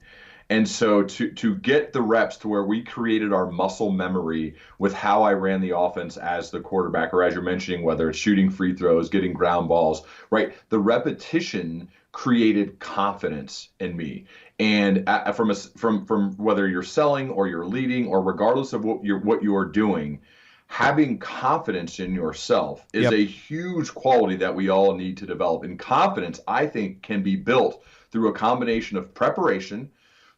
K: And so to get the reps to where we created our muscle memory with how I ran the offense as the quarterback, or as you're mentioning, whether it's shooting free throws, getting ground balls, right? The repetition created confidence in me. And from whether you're selling or you're leading, or regardless of what you're doing, having confidence in yourself is a huge quality that we all need to develop. And confidence, I think, can be built through a combination of preparation,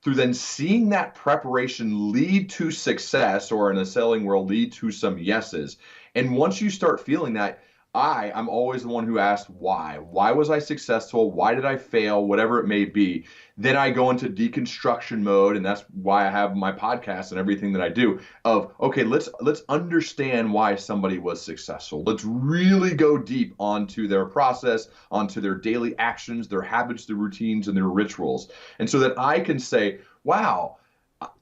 K: through then seeing that preparation lead to success, or in a selling world, lead to some yeses. And once you start feeling that, I'm always the one who asks why. Why was I successful? Why did I fail? Whatever it may be. Then I go into deconstruction mode, and that's why I have my podcast and everything that I do. Of okay, let's understand why somebody was successful. Let's really go deep onto their process, onto their daily actions, their habits, their routines, and their rituals, and so that I can say, wow,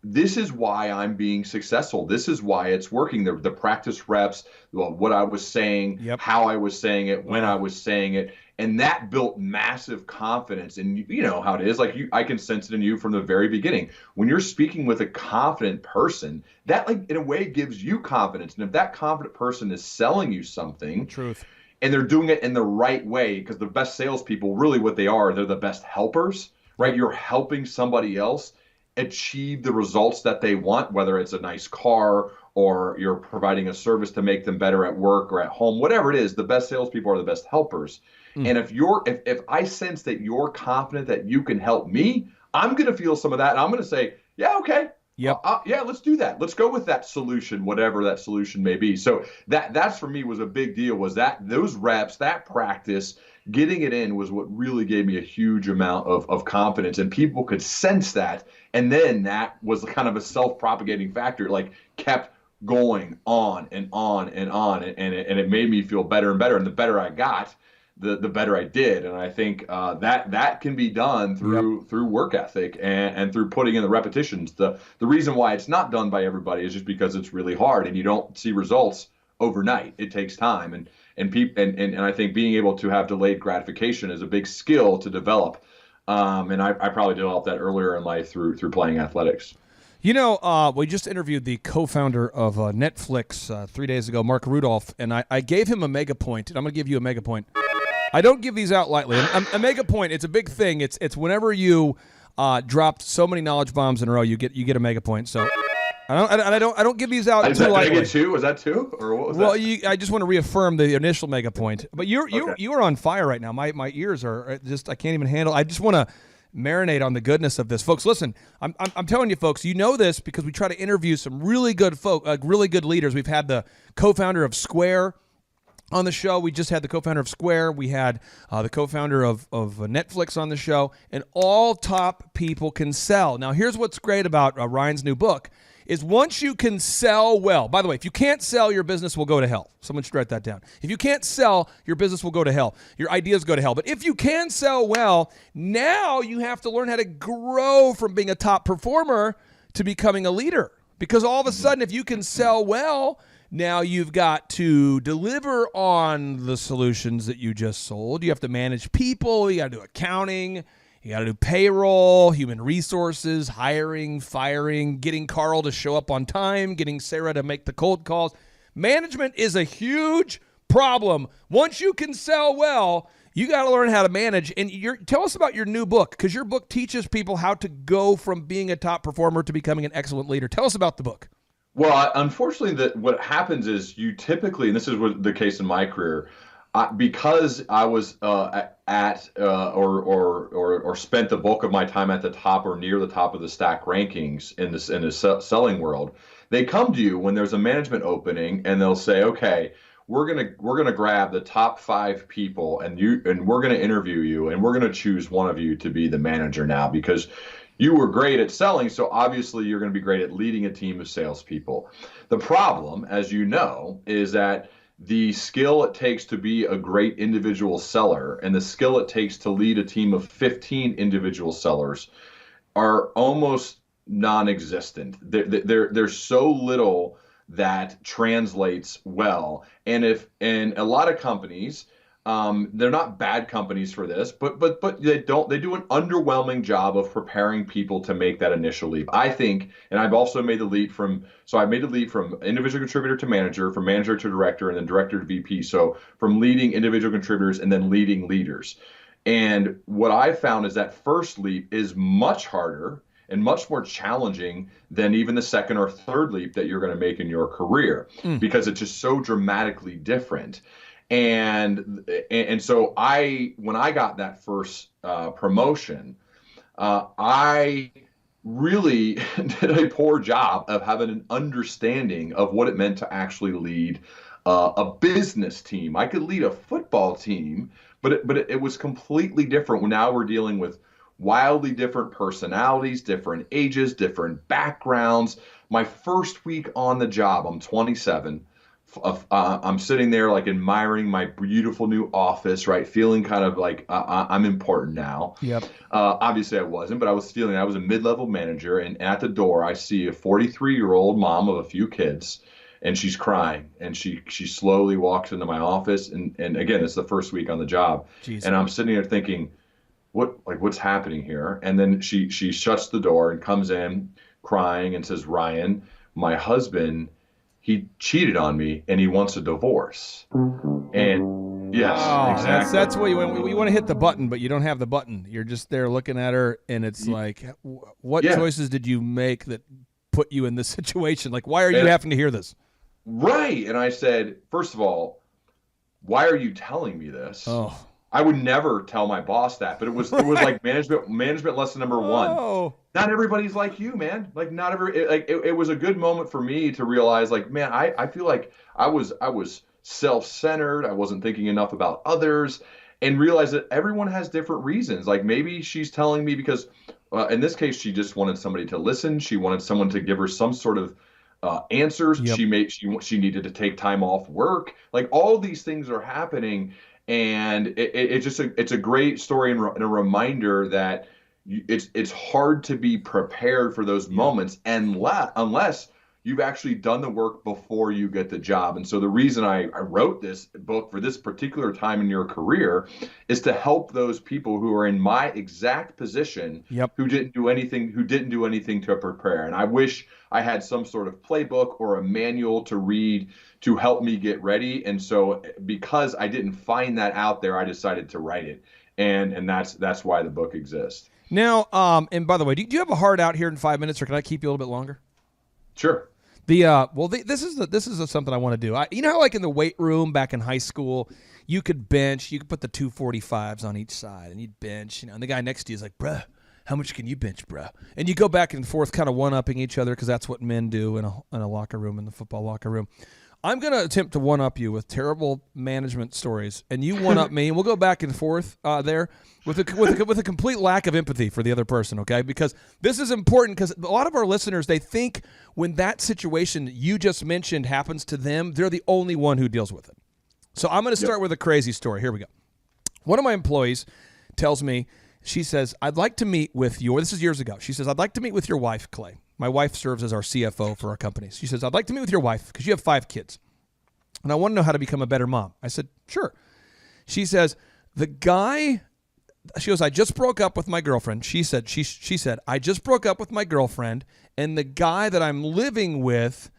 K: this is why I'm being successful. This is why it's working. The practice reps, what I was saying, how I was saying it, when I was saying it. And that built massive confidence. And you know how it is. Like, I can sense it in you from the very beginning. When you're speaking with a confident person, that, like, in a way gives you confidence. And if that confident person is selling you something, and they're doing it in the right way, because the best salespeople, really what they are, they're the best helpers, right? You're helping somebody else achieve the results that they want, whether it's a nice car or you're providing a service to make them better at work or at home, whatever it is. The best salespeople are the best helpers. And if I sense that you're confident that you can help me, I'm going to feel some of that, and I'm going to say, yeah, okay. Yeah, let's do that. Let's go with that solution, whatever that solution may be. So that's for me was a big deal, was that those reps, that practice, getting it in was what really gave me a huge amount of confidence, and people could sense that. And then that was kind of a self-propagating factor, like kept going on and on and on. And it made me feel better and better. And the better I got, the better I did. And I think that can be done through work ethic and through putting in the repetitions. The reason why it's not done by everybody is just because it's really hard, and you don't see results overnight. It takes time, and I think being able to have delayed gratification is a big skill to develop. And I probably developed that earlier in life through playing athletics.
A: You know, we just interviewed the co-founder of Netflix 3 days ago, Mark Rudolph, and I gave him a mega point, and I'm going to give you a mega point. I don't give these out lightly. A mega point, it's a big thing. It's whenever you dropped so many knowledge bombs in a row, you get a mega point. So I don't give these out too lightly.
K: Did I get two? Was that two, or what was that?
A: Well, I just want to reaffirm the initial mega point. But you are on fire right now. My ears are just, I can't even handle. I just want to marinate on the goodness of this, folks. Listen, I'm telling you, folks. You know this because we try to interview some really good really good leaders. We've had the co-founder of Square on the show. We just had the co-founder of Square. We had the co-founder of Netflix on the show, and all top people can sell. Now, here's what's great about Ryan's new book is once you can sell well. By the way, if you can't sell, your business will go to hell. Someone should write that down. If you can't sell, your business will go to hell. Your ideas go to hell. But if you can sell well, now you have to learn how to grow from being a top performer to becoming a leader. Because all of a sudden, if you can sell well, now you've got to deliver on the solutions that you just sold. You have to manage people. You got to do accounting. You got to do payroll, human resources, hiring, firing, getting Carl to show up on time, getting Sarah to make the cold calls. Management is a huge problem. Once you can sell well, you got to learn how to manage. And tell us about your new book, because your book teaches people how to go from being a top performer to becoming an excellent leader. Tell us about the book.
K: Well, unfortunately, what happens is you typically, and this is the case in my career, because I was or spent the bulk of my time at the top or near the top of the stack rankings in the selling world, they come to you when there's a management opening and they'll say, okay, we're gonna grab the top 5 people and we're gonna interview you and we're gonna choose one of you to be the manager now because you were great at selling, so obviously you're going to be great at leading a team of salespeople. The problem, as you know, is that the skill it takes to be a great individual seller and the skill it takes to lead a team of 15 individual sellers are almost non-existent. There's so little that translates well. And a lot of companies, they're not bad companies for this, but they do an underwhelming job of preparing people to make that initial leap. I think, and I've also made the leap from individual contributor to manager, from manager to director, and then director to VP. So from leading individual contributors and then leading leaders. And what I found is that first leap is much harder and much more challenging than even the second or third leap that you're going to make in your career because it's just so dramatically different. And so when I got that first promotion, I really did a poor job of having an understanding of what it meant to actually lead a business team. I could lead a football team, but it was completely different. Now we're dealing with wildly different personalities, different ages, different backgrounds. My first week on the job, I'm 27. I'm sitting there like admiring my beautiful new office, right? Feeling kind of like I'm important now.
A: Yep.
K: Obviously I wasn't, but I was feeling I was a mid-level manager. And at the door, I see a 43-year-old mom of a few kids, and she's crying. And she slowly walks into my office. And again, it's the first week on the job. Jeez. And I'm sitting there thinking, what's happening here? And then she shuts the door and comes in crying and says, Ryan, my husband, he cheated on me and he wants a divorce. And yes, exactly.
A: That's what you want to hit the button, but you don't have the button. You're just there looking at her, and it's like, what choices did you make that put you in this situation? Like, why are you having to hear this?
K: Right. And I said, first of all, why are you telling me this?
A: Oh.
K: I would never tell my boss that, but it was like management lesson number 1.
A: Oh.
K: Not everybody's like you, man. Like it was a good moment for me to realize, like, man, I feel like I was self-centered. I wasn't thinking enough about others, and realize that everyone has different reasons. Like maybe she's telling me because in this case, she just wanted somebody to listen. She wanted someone to give her some sort of answers. Yep. She needed to take time off work. Like all these things are happening. And it's a great story and a reminder that it's hard to be prepared for those moments unless you've actually done the work before you get the job. And so the reason I wrote this book for this particular time in your career is to help those people who are in my exact position, who didn't do anything to prepare. And I wish I had some sort of playbook or a manual to read to help me get ready. And so because I didn't find that out there, I decided to write it. And that's why the book exists.
A: Now, and by the way, do you have a hard out here in 5 minutes, or can I keep you a little bit longer?
K: Sure.
A: This is something I want to do. You know how like in the weight room back in high school, you could put the 245s on each side and you'd bench, and the guy next to you is like, bruh, how much can you bench, bruh? And you go back and forth kind of one-upping each other because that's what men do in a locker room, in the football locker room. I'm going to attempt to one-up you with terrible management stories, and you one-up me, and we'll go back and forth there with a complete lack of empathy for the other person, okay? Because this is important because a lot of our listeners, they think when that situation you just mentioned happens to them, they're the only one who deals with it. So I'm going to start with a crazy story. Here we go. One of my employees tells me, she says, I'd like to meet with you, this is years ago. She says, I'd like to meet with your wife, Clay. My wife serves as our CFO for our company. She says, I'd like to meet with your wife because you have 5 kids. And I want to know how to become a better mom. I said, sure. She says, she goes, I just broke up with my girlfriend. She said, I just broke up with my girlfriend, and the guy that I'm living with,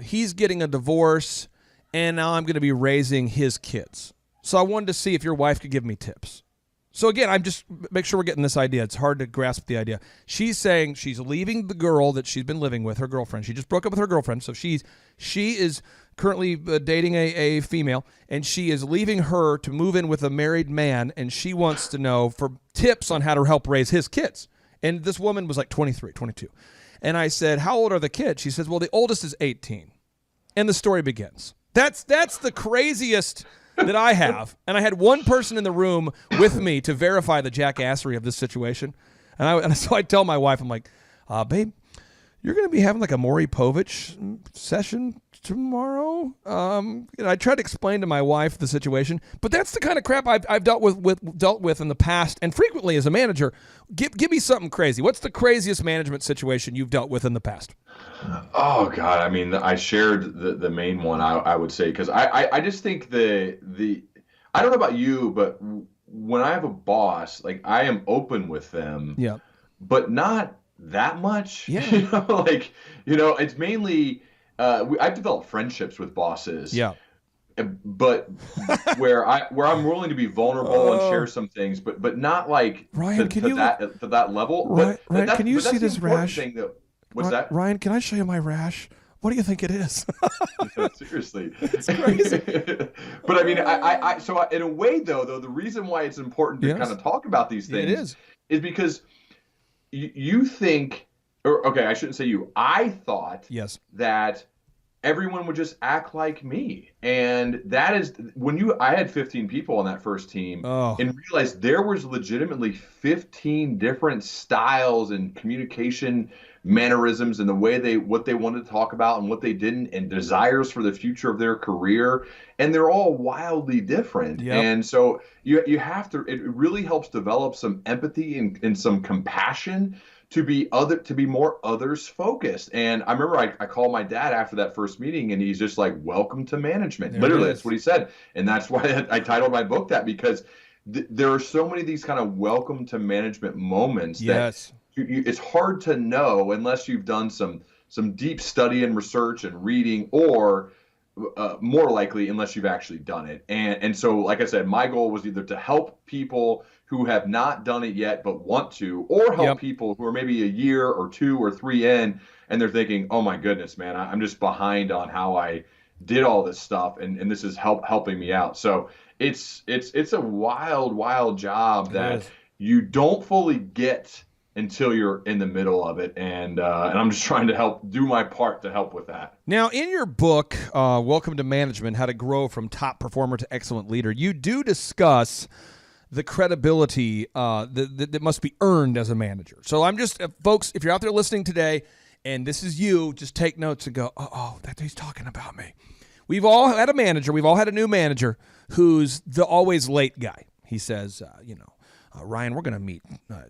A: he's getting a divorce, and now I'm going to be raising his kids. So I wanted to see if your wife could give me tips. So again, I'm just make sure we're getting this idea. It's hard to grasp the idea. She's saying she's leaving the girl that she's been living with, her girlfriend. She just broke up with her girlfriend, so she is currently dating a female, and she is leaving her to move in with a married man, and she wants to know for tips on how to help raise his kids. And this woman was like 23, 22. And I said, how old are the kids? She says, well, the oldest is 18. And the story begins. That's the craziest that I have. And I had one person in the room with me to verify the jackassery of this situation. And so I tell my wife, I'm like, babe, you're going to be having like a Maury Povich session tomorrow. I tried to explain to my wife the situation, but that's the kind of crap I've dealt with in the past and frequently as a manager. Give me something crazy. What's the craziest management situation you've dealt with in the past?
K: Oh God, I mean, I shared the main one. I would say because I just think the I don't know about you, but when I have a boss, like I am open with them,
A: yeah,
K: but not that much.
A: Yeah,
K: it's mainly I've developed friendships with bosses.
A: Yeah.
K: But where I'm willing to be vulnerable and share some things, but not like
A: Ryan,
K: to that level.
A: Ryan, can you see this rash?
K: What's that?
A: Ryan, can I show you my rash? What do you think it is?
K: Seriously,
A: it's crazy.
K: But I mean, so in a way, though, the reason why it's important to kind of talk about these things is because you think, or okay, I shouldn't say you. I thought that everyone would just act like me, and that is when I had 15 people on that first team, and realized there was legitimately 15 different styles and communication mannerisms and the way what they wanted to talk about and what they didn't, and desires for the future of their career, and they're all wildly different. And so you have to, it really helps develop some empathy and some compassion to be more others focused. And I remember I called my dad after that first meeting, and he's just like, welcome to management. Literally, that's what he said. And that's why I titled my book that, because there are so many of these kind of welcome to management moments that it's hard to know unless you've done some deep study and research and reading, or more likely unless you've actually done it. And so, like I said, my goal was either to help people who have not done it yet but want to, or help people who are maybe a year or 2 or 3 in, and they're thinking, oh my goodness, man, I'm just behind on how I did all this stuff, and this is helping me out. So it's a wild job that you don't fully get until you're in the middle of it, and I'm just trying to do my part to help with that.
A: Now, in your book, Welcome to Management, How to Grow from Top Performer to Excellent Leader, you do discuss the credibility that must be earned as a manager. So I'm just, folks, if you're out there listening today, and this is you, just take notes and go, he's talking about me. We've all had a manager, we've all had a new manager who's the always late guy. He says, Ryan, we're going to meet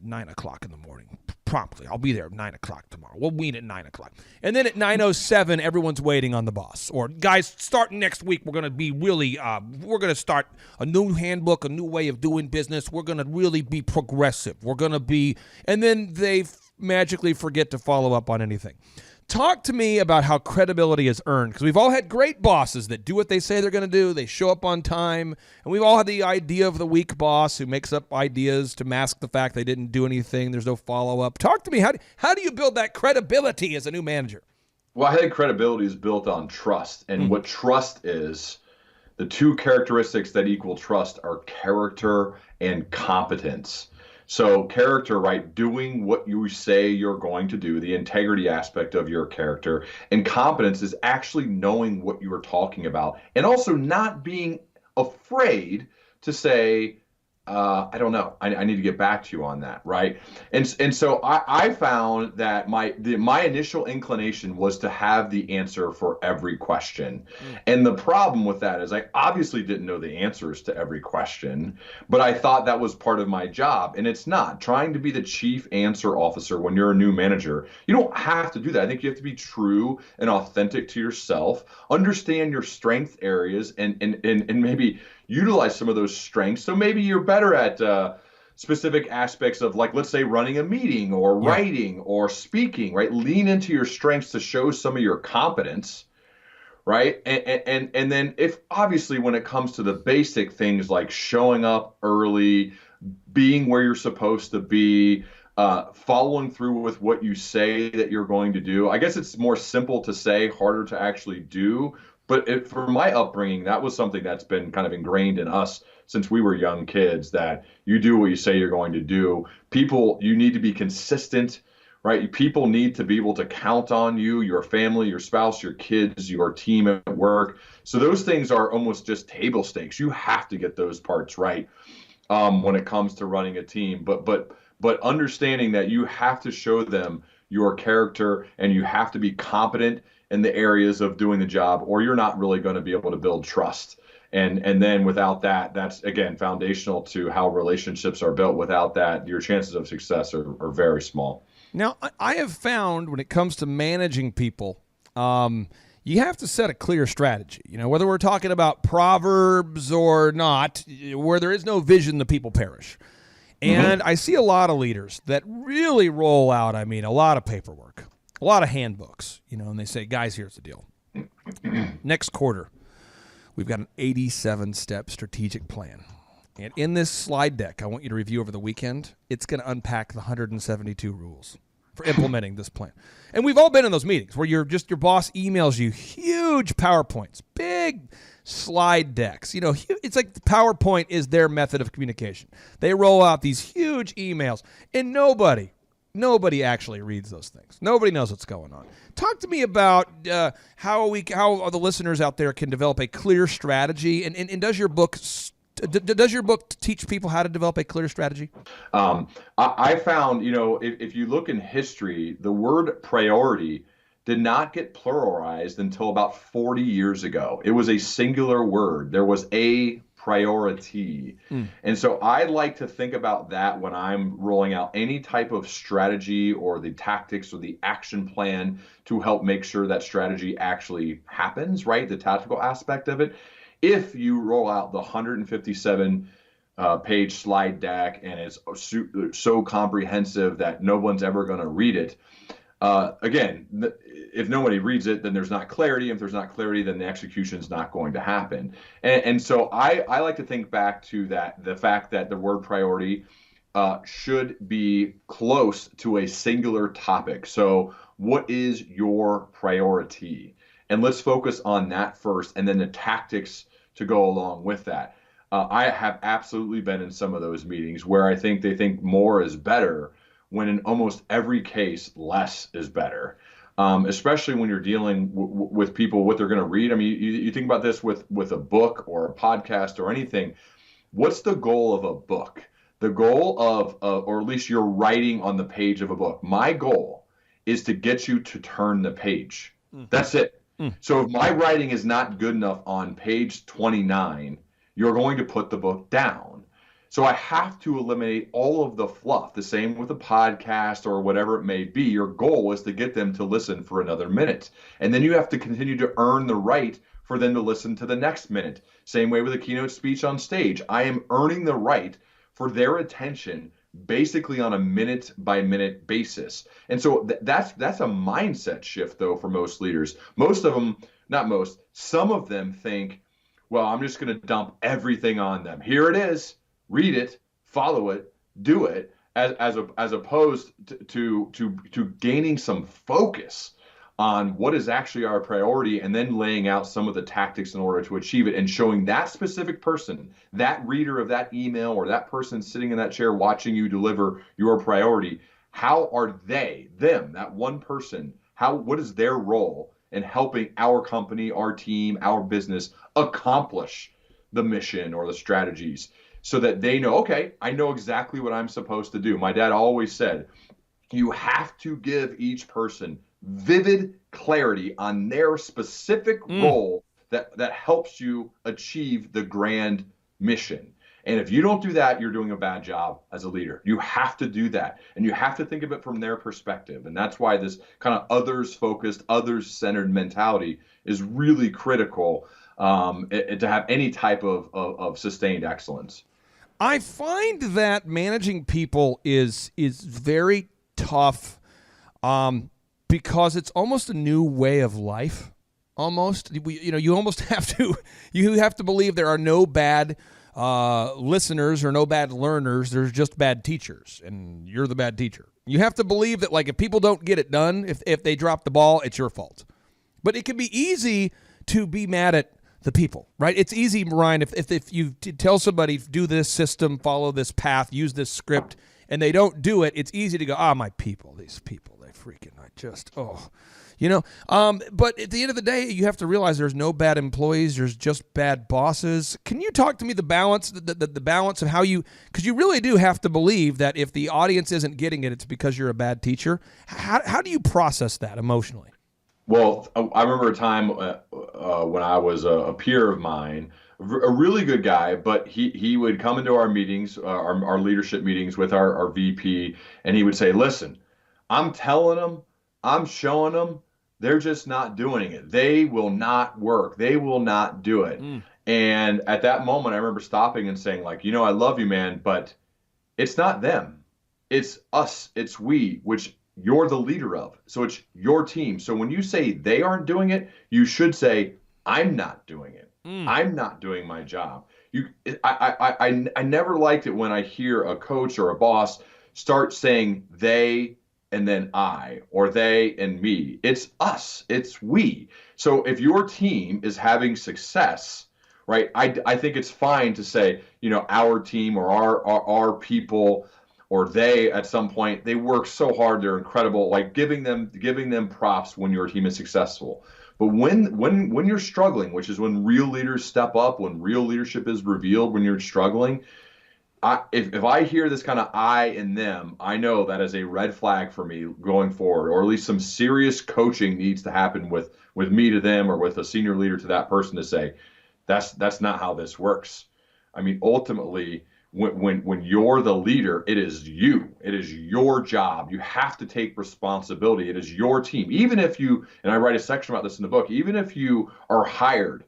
A: 9 o'clock in the morning promptly. I'll be there at 9 o'clock tomorrow. We'll meet at 9 o'clock. And then at 9:07, everyone's waiting on the boss. Or, guys, starting next week, we're going to be really, we're going to start a new handbook, a new way of doing business. We're going to really be progressive. We're going to be, and then they magically forget to follow up on anything. Talk to me about how credibility is earned, because we've all had great bosses that do what they say they're going to do. They show up on time, and we've all had the idea of the weak boss who makes up ideas to mask the fact they didn't do anything. There's no follow-up. Talk to me. How do you build that credibility as a new manager?
K: Well, I think credibility is built on trust, and what trust is, the 2 characteristics that equal trust are character and competence. So character, right? Doing what you say you're going to do, the integrity aspect of your character, and competence is actually knowing what you are talking about, and also not being afraid to say, I don't know. I need to get back to you on that, right? And so I found that my initial inclination was to have the answer for every question. And the problem with that is I obviously didn't know the answers to every question, but I thought that was part of my job. And it's not. Trying to be the chief answer officer when you're a new manager, you don't have to do that. I think you have to be true and authentic to yourself, understand your strength areas, and maybe utilize some of those strengths. So maybe you're better at specific aspects of, like, let's say running a meeting or writing or speaking, right? Lean into your strengths to show some of your competence, right? And then if obviously when it comes to the basic things like showing up early, being where you're supposed to be, following through with what you say that you're going to do. I guess it's more simple to say, harder to actually do. But for my upbringing, that was something that's been kind of ingrained in us since we were young kids, that you do what you say you're going to do. People, you need to be consistent, right? People need to be able to count on you, your family, your spouse, your kids, your team at work. So those things are almost just table stakes. You have to get those parts right when it comes to running a team. But understanding that you have to show them your character and you have to be competent in the areas of doing the job, or you're not really going to be able to build trust. And then without that, that's, again, foundational to how relationships are built. Without that, your chances of success are very small.
A: Now, I have found when it comes to managing people, you have to set a clear strategy. You know, whether we're talking about Proverbs or not, where there is no vision, the people perish. And I see a lot of leaders that really roll out, a lot of paperwork, a lot of handbooks, and they say, guys, here's the deal. Next quarter, we've got an 87-step strategic plan. And in this slide deck I want you to review over the weekend, it's going to unpack the 172 rules for implementing this plan. And we've all been in those meetings where your boss emails you huge PowerPoints, big slide decks. It's like the PowerPoint is their method of communication. They roll out these huge emails, and nobody actually reads those things. Nobody knows what's going on. Talk to me about how the listeners out there can develop a clear strategy. And does your book teach people how to develop a clear strategy?
K: I found, if you look in history, the word priority did not get pluralized until about 40 years ago. It was a singular word. There was a priority. And so I like to think about that when I'm rolling out any type of strategy or the tactics or the action plan to help make sure that strategy actually happens, right? The tactical aspect of it. If you roll out the 157 page slide deck and it's so comprehensive that no one's ever going to read it, again, if nobody reads it, then there's not clarity. If there's not clarity, then the execution is not going to happen. And so I like to think back to the fact that the word priority should be close to a singular topic. So what is your priority? And let's focus on that first, and then the tactics to go along with that. I have absolutely been in some of those meetings where I think they think more is better, when in almost every case, less is better. Especially when you're dealing with people, what they're going to read. You think about this with a book or a podcast or anything. What's the goal of a book? The goal of, or at least you're writing on the page of a book. My goal is to get you to turn the page. That's it. So if my writing is not good enough on page 29, you're going to put the book down. So I have to eliminate all of the fluff. The same with a podcast or whatever it may be. Your goal is to get them to listen for another minute. And then you have to continue to earn the right for them to listen to the next minute. Same way with a keynote speech on stage. I am earning the right for their attention basically on a minute by minute basis. And so that's a mindset shift, though, for most leaders. Most of them, not most, some of them think, well, I'm just going to dump everything on them. Here it is. Read it, follow it, do it, as opposed to gaining some focus on what is actually our priority, and then laying out some of the tactics in order to achieve it, and showing that specific person, that reader of that email, or that person sitting in that chair watching you deliver your priority, how are that one person, what is their role in helping our company, our team, our business accomplish the mission or the strategies, so that they know, okay, I know exactly what I'm supposed to do. My dad always said, you have to give each person vivid clarity on their specific role that helps you achieve the grand mission. And if you don't do that, you're doing a bad job as a leader. You have to do that. And you have to think of it from their perspective. And that's why this kind of others-focused, others-centered mentality is really critical to have any type of sustained excellence.
A: I find that managing people is very tough because it's almost a new way of life. Almost, you almost have to believe there are no bad listeners or no bad learners. There's just bad teachers, and you're the bad teacher. You have to believe that, like, if people don't get it done, if they drop the ball, it's your fault. But it can be easy to be mad at the people, right? It's easy, Ryan, if you tell somebody, do this system, follow this path, use this script, and they don't do it, it's easy to go, my people, these people, they freaking, but at the end of the day, you have to realize there's no bad employees, there's just bad bosses. Can you talk to me the balance of how because you really do have to believe that if the audience isn't getting it, it's because you're a bad teacher. How do you process that emotionally?
K: Well, I remember a time when I was a peer of mine, a really good guy, but he would come into our meetings, our leadership meetings with our VP, and he would say, listen, I'm telling them, I'm showing them, they're just not doing it. They will not work. They will not do it. And at that moment, I remember stopping and saying, like, I love you, man, but it's not them. It's us. It's we, which you're the leader of. So it's your team. So when you say they aren't doing it, you should say, I'm not doing it. I'm not doing my job. I never liked it when I hear a coach or a boss start saying they and then I, or they and me. It's us. It's we. So if your team is having success, right, I think it's fine to say, our team or our people, or they at some point, they work so hard, they're incredible, like giving them props when your team is successful. But when you're struggling, which is when real leaders step up, when real leadership is revealed, when you're struggling, if I hear this kind of I and them, I know that is a red flag for me going forward, or at least some serious coaching needs to happen with me to them, or with a senior leader to that person, to say, that's not how this works. I mean, ultimately, when you're the leader, it is you. It is your job. You have to take responsibility. It is your team. Even if you, and I write a section about this in the book, even if you are hired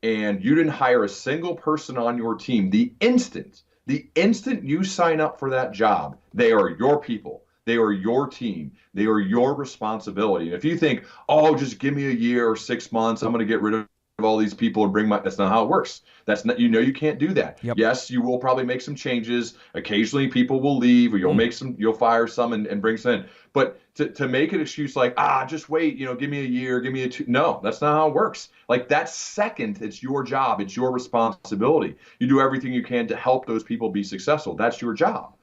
K: and you didn't hire a single person on your team, the instant you sign up for that job, they are your people. They are your team. They are your responsibility. And if you think, just give me a year or 6 months, I'm going to get rid of all these people and that's not how it works. That's not, you can't do that.
A: Yep.
K: Yes, you will probably make some changes. Occasionally people will leave, or you'll fire some and bring some in. But to make an excuse like, just wait, give me a year, give me a 2. No, that's not how it works. Like, that second, it's your job. It's your responsibility. You do everything you can to help those people be successful. That's your job.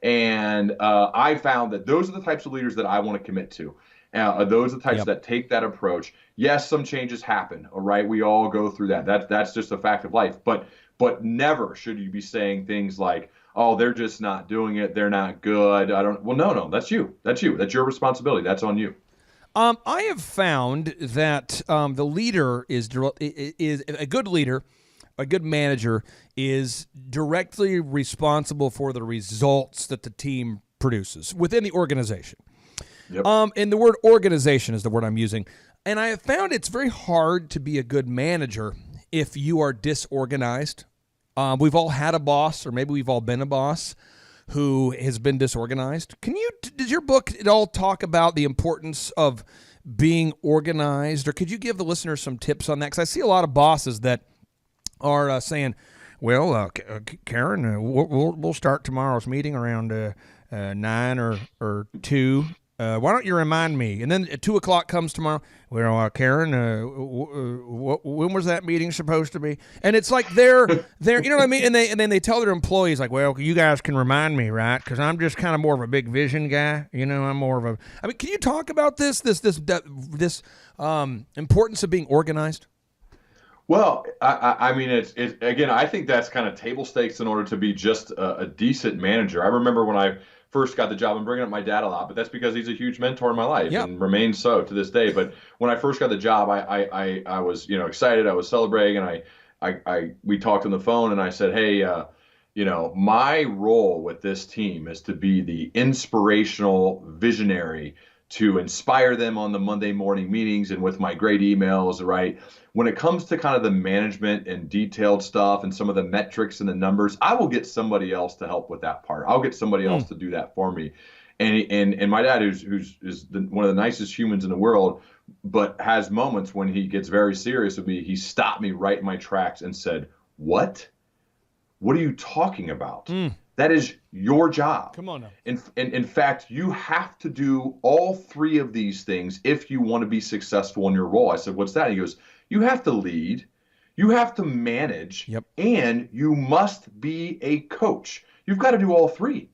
K: And I found that those are the types of leaders that I want to commit to. Those are the types that take that approach. Yes, some changes happen. All right, we all go through that. That's just a fact of life. But never should you be saying things like, they're just not doing it. They're not good. No, that's you. That's your responsibility. That's on you.
A: I have found that the leader is a good leader. A good manager is directly responsible for the results that the team produces within the organization.
K: Yep.
A: And the word organization is the word I'm using. And I have found it's very hard to be a good manager if you are disorganized. We've all had a boss, or maybe we've all been a boss who has been disorganized. Does your book at all talk about the importance of being organized, or could you give the listeners some tips on that? Because I see a lot of bosses that are saying, well, Karen, we'll start tomorrow's meeting around 9 or 2. Why don't you remind me? And then at 2:00 comes tomorrow. Well, Karen, when was that meeting supposed to be? And it's like they're you know what I mean? And then they tell their employees like, well, you guys can remind me, right? Because I'm just kind of more of a big vision guy. You know, I'm more of a. I mean, can you talk about this importance of being organized?
K: Well, I mean, it's again, I think that's kind of table stakes in order to be just a decent manager. I remember when I first got the job, I'm bringing up my dad a lot, but that's because he's a huge mentor in my life and remains so to this day. But when I first got the job, I was, excited. I was celebrating, and we talked on the phone, and I said, hey, my role with this team is to be the inspirational visionary to inspire them on the Monday morning meetings and with my great emails, right? When it comes to kind of the management and detailed stuff and some of the metrics and the numbers, I will get somebody else to help with that part. I'll get somebody else to do that for me. And my dad, who's one of the nicest humans in the world, but has moments when he gets very serious with me, he stopped me right in my tracks and said, "What? What are you talking about? That is your job.
A: Come on now.
K: In fact, you have to do all three of these things if you want to be successful in your role." I said, "What's that?" He goes, "You have to lead, you have to manage, and you must be a coach. You've got to do all three.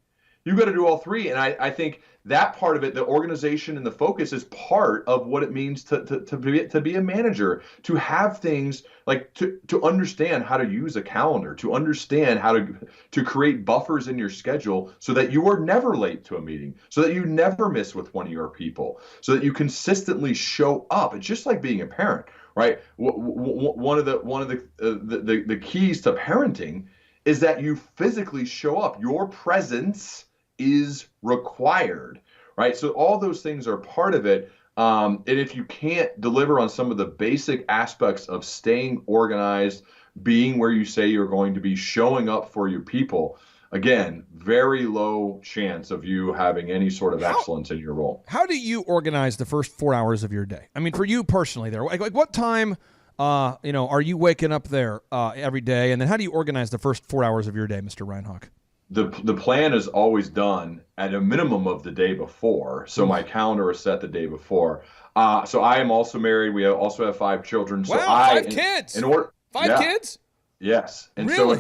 K: You've got to do all three." And I think that part of it, the organization and the focus, is part of what it means to be a manager, to have things like to understand how to use a calendar, to understand how to create buffers in your schedule so that you are never late to a meeting, so that you never miss with one of your people, so that you consistently show up. It's just like being a parent, right? One of the keys to parenting is that you physically show up. Your presence is required, right? So all those things are part of it. And if you can't deliver on some of the basic aspects of staying organized, being where you say you're going to be, showing up for your people, again, very low chance of you having any sort of excellence in your role.
A: How do you organize the first 4 hours of your day? I mean, for you personally there, like what time, are you waking up there every day? And then how do you organize the first 4 hours of your day, Mr. Reinhawk?
K: The plan is always done at a minimum of the day before. So my calendar is set the day before. So I am also married. We also have 5 children. So
A: wow, 5 kids. Five kids?
K: Yes. And
A: really?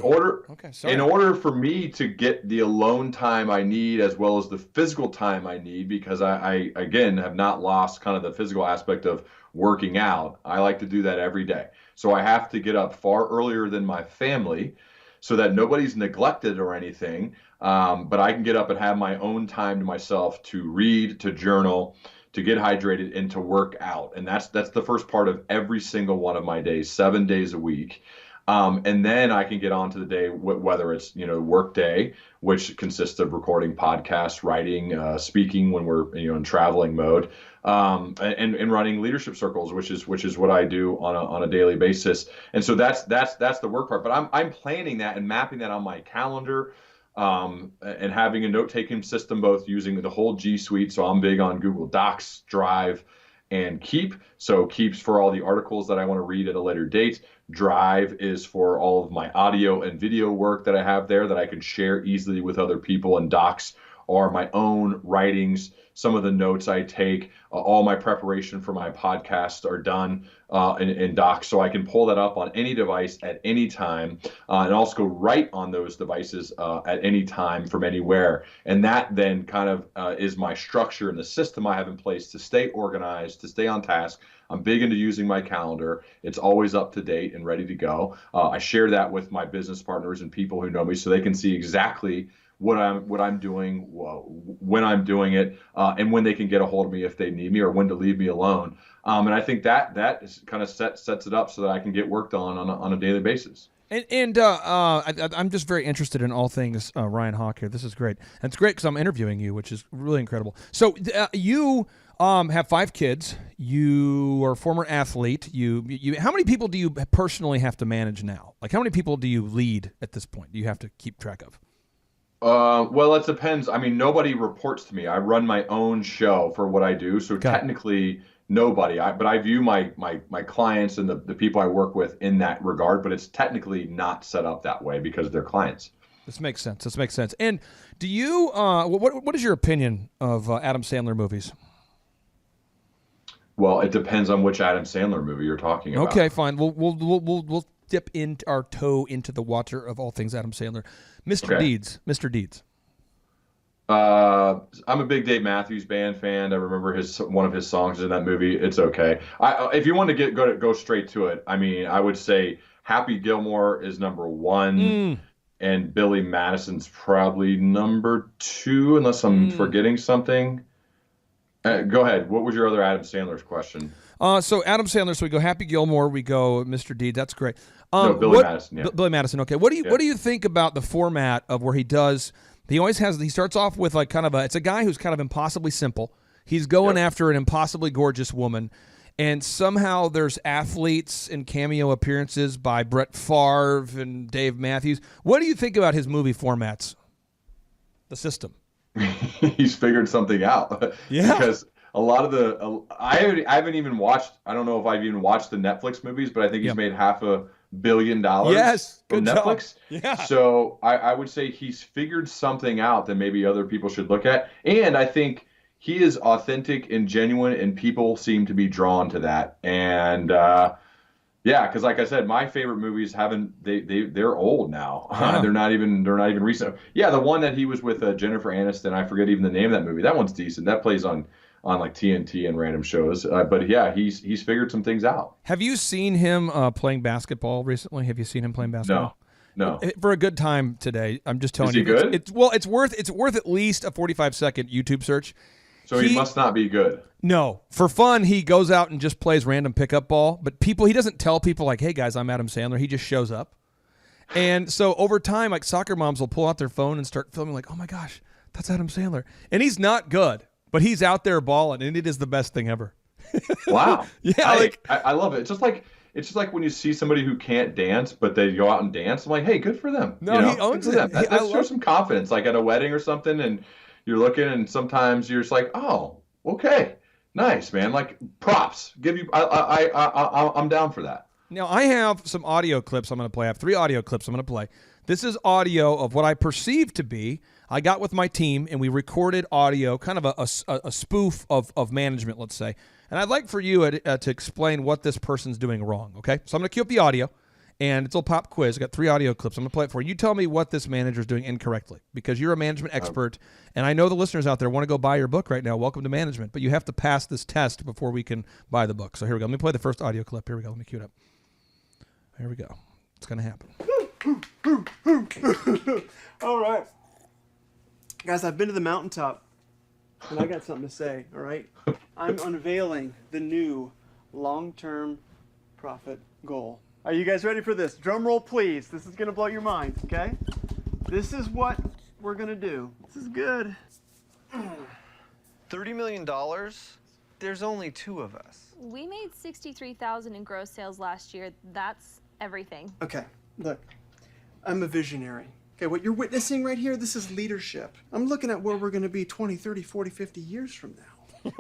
K: So in order for me to get the alone time I need, as well as the physical time I need, because I again have not lost kind of the physical aspect of working out, I like to do that every day. So I have to get up far earlier than my family, so that nobody's neglected or anything, but I can get up and have my own time to myself to read, to journal, to get hydrated, and to work out. And that's the first part of every single one of my days, 7 days a week. And then I can get on to the day, whether it's, work day, which consists of recording podcasts, writing, speaking when we're, in traveling mode, and running leadership circles, which is what I do on a daily basis. And so that's the work part, but I'm planning that and mapping that on my calendar, and having a note-taking system, both using the whole G Suite. So I'm big on Google Docs, Drive, and Keep. So Keep's for all the articles that I want to read at a later date. Drive is for all of my audio and video work that I have there that I can share easily with other people, and Docs are my own writings, some of the notes I take, all my preparation for my podcast are done in Docs, so I can pull that up on any device at any time, and also go right on those devices at any time from anywhere. And that then kind of is my structure and the system I have in place to stay organized, to stay on task. I'm big into using my calendar. It's always up to date and ready to go. I share that with my business partners and people who know me, so they can see exactly what I'm doing, when I'm doing it, and when they can get a hold of me if they need me, or when to leave me alone. And I think that is kind of sets it up so that I can get work done on a daily basis.
A: And I'm just very interested in all things Ryan Hawk here. This is great. And it's great because I'm interviewing you, which is really incredible. So you have 5 kids. You are a former athlete. You how many people do you personally have to manage now? Like, how many people do you lead at this point? Do you have to keep track of?
K: Well, it depends. I mean, nobody reports to me. I run my own show for what I do. So technically nobody, but I view my clients and the people I work with in that regard, but it's technically not set up that way because they're clients.
A: This makes sense. This makes sense. And do you? What is your opinion of Adam Sandler movies?
K: Well, it depends on which Adam Sandler movie you're talking about.
A: Okay, fine. We'll dip our toe into the water of all things Adam Sandler. Mr. Deeds. Mr. Deeds.
K: I'm a big Dave Matthews Band fan. I remember one of his songs in that movie. It's okay. If you want to go straight to it, I mean, I would say Happy Gilmore is number 1, and Billy Madison's probably number 2, unless I'm forgetting something. Go ahead. What was your other Adam Sandler's question?
A: So Adam Sandler. So we go Happy Gilmore. We go Mr. Deeds. That's great.
K: No, Billy Madison. Yeah.
A: Billy Madison. Okay. What do you think about the format of where he does? He starts off with like kind of it's a guy who's kind of impossibly simple. He's going after an impossibly gorgeous woman, and somehow there's athletes and cameo appearances by Brett Favre and Dave Matthews. What do you think about his movie formats? The system.
K: He's figured something out.
A: Yeah.
K: Because a lot of I haven't even watched. I don't know if I've even watched the Netflix movies, but I think he's made $500 million.
A: Yes,
K: from
A: good
K: Netflix.
A: Job. Yeah.
K: So I would say he's figured something out that maybe other people should look at, and I think he is authentic and genuine, and people seem to be drawn to that. And because like I said, my favorite movies they're old now. They're not even recent. Yeah, the one that he was with Jennifer Aniston, I forget even the name of that movie. That one's decent. That plays on like TNT and random shows. But yeah, he's figured some things out.
A: Have you seen him playing basketball recently? Have you seen him playing basketball?
K: No.
A: For a good time today. I'm just telling you.
K: Is he good?
A: It's worth at least a 45-second YouTube search.
K: So he must not be good.
A: No. For fun, he goes out and just plays random pickup ball. But he doesn't tell people like, hey guys, I'm Adam Sandler. He just shows up. And so over time, like soccer moms will pull out their phone and start filming like, oh my gosh, that's Adam Sandler. And he's not good, but he's out there balling, and it is the best thing ever.
K: Wow.
A: Yeah.
K: I love it. It's just like when you see somebody who can't dance, but they go out and dance. I'm like, hey, good for them.
A: No, he owns it.
K: That shows some confidence, like at a wedding or something, and you're looking, and sometimes you're just like, oh, okay, nice, man. Like props. I'm down for that.
A: Now I have some audio clips I'm going to play. I have 3 audio clips I'm going to play. This is audio of what I perceive to be. I got with my team and we recorded audio, kind of a spoof of management, let's say. And I'd like for you to explain what this person's doing wrong. Okay, so I'm going to cue up the audio. And it's a pop quiz. I got 3 audio clips. I'm going to play it for you. You tell me what this manager is doing incorrectly, because you're a management expert, and I know the listeners out there want to go buy your book right now. Welcome to management, but you have to pass this test before we can buy the book. So here we go. Let me play the first audio clip. Here we go. Let me cue it up. Here we go. It's going to
L: happen. All right. Guys, I've been to the mountaintop, and I got something to say, all right? I'm unveiling the new long-term profit goal. Are you guys ready for this? Drum roll, please. This is going to blow your mind, okay? This is what we're going to do. This is good.
M: $30 million? There's only 2 of us.
N: We made $63,000 in gross sales last year. That's everything.
L: Okay, look, I'm a visionary. Okay, what you're witnessing right here, this is leadership. I'm looking at where we're going to be 20, 30, 40, 50 years from now.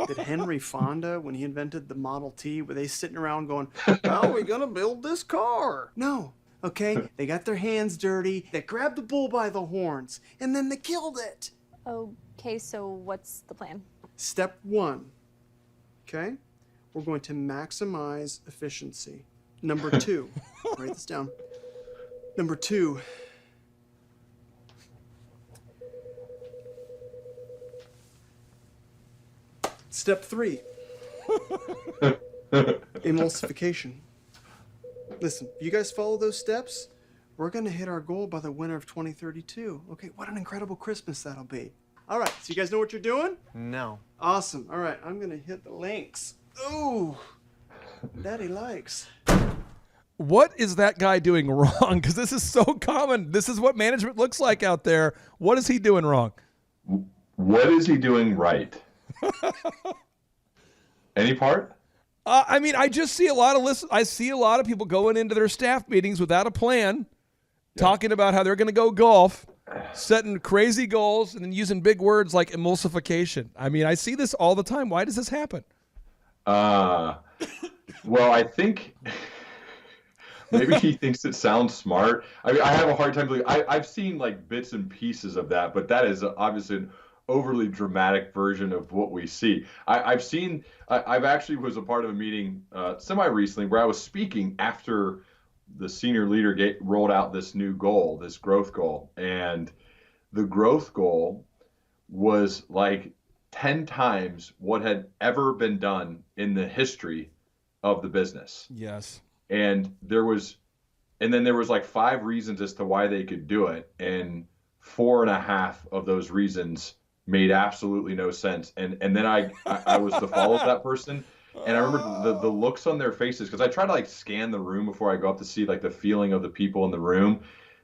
L: Did Henry Fonda, when he invented the Model T, were they sitting around going, how are we going to build this car? No. Okay, they got their hands dirty, they grabbed the bull by the horns, and then they killed it.
N: Okay, so what's the plan?
L: Step 1, okay? We're going to maximize efficiency. Number 2, write this down. Number 2, Step 3, emulsification. Listen, if you guys follow those steps, we're going to hit our goal by the winter of 2032. Okay, what an incredible Christmas that'll be. All right, so you guys know what you're doing?
M: No.
L: Awesome. All right, I'm going to hit the links. Ooh, Daddy likes.
A: What is that guy doing wrong? Because this is so common. This is what management looks like out there. What is he doing wrong?
K: What is he doing right? Any part?
A: I mean, I just see a lot of people going into their staff meetings without a plan, talking about how they're going to go golf, setting crazy goals, and then using big words like emulsification. I mean, I see this all the time. Why does this happen?
K: Well, I think Maybe he thinks it sounds smart. I mean, I have a hard time believing. I've seen like bits and pieces of that, but that is obviously an overly dramatic version of what we see. I've seen. I've actually was a part of a meeting semi recently where I was speaking after the senior leader rolled out this new goal, this growth goal, and the growth goal was like 10 times what had ever been done in the history of the business.
H: Yes.
K: And then there was like 5 reasons as to why they could do it, and 4.5 of those reasons made absolutely no sense. And then I was to follow that person, and I remember the looks on their faces, because I try to like scan the room before I go up to see like the feeling of the people in the room.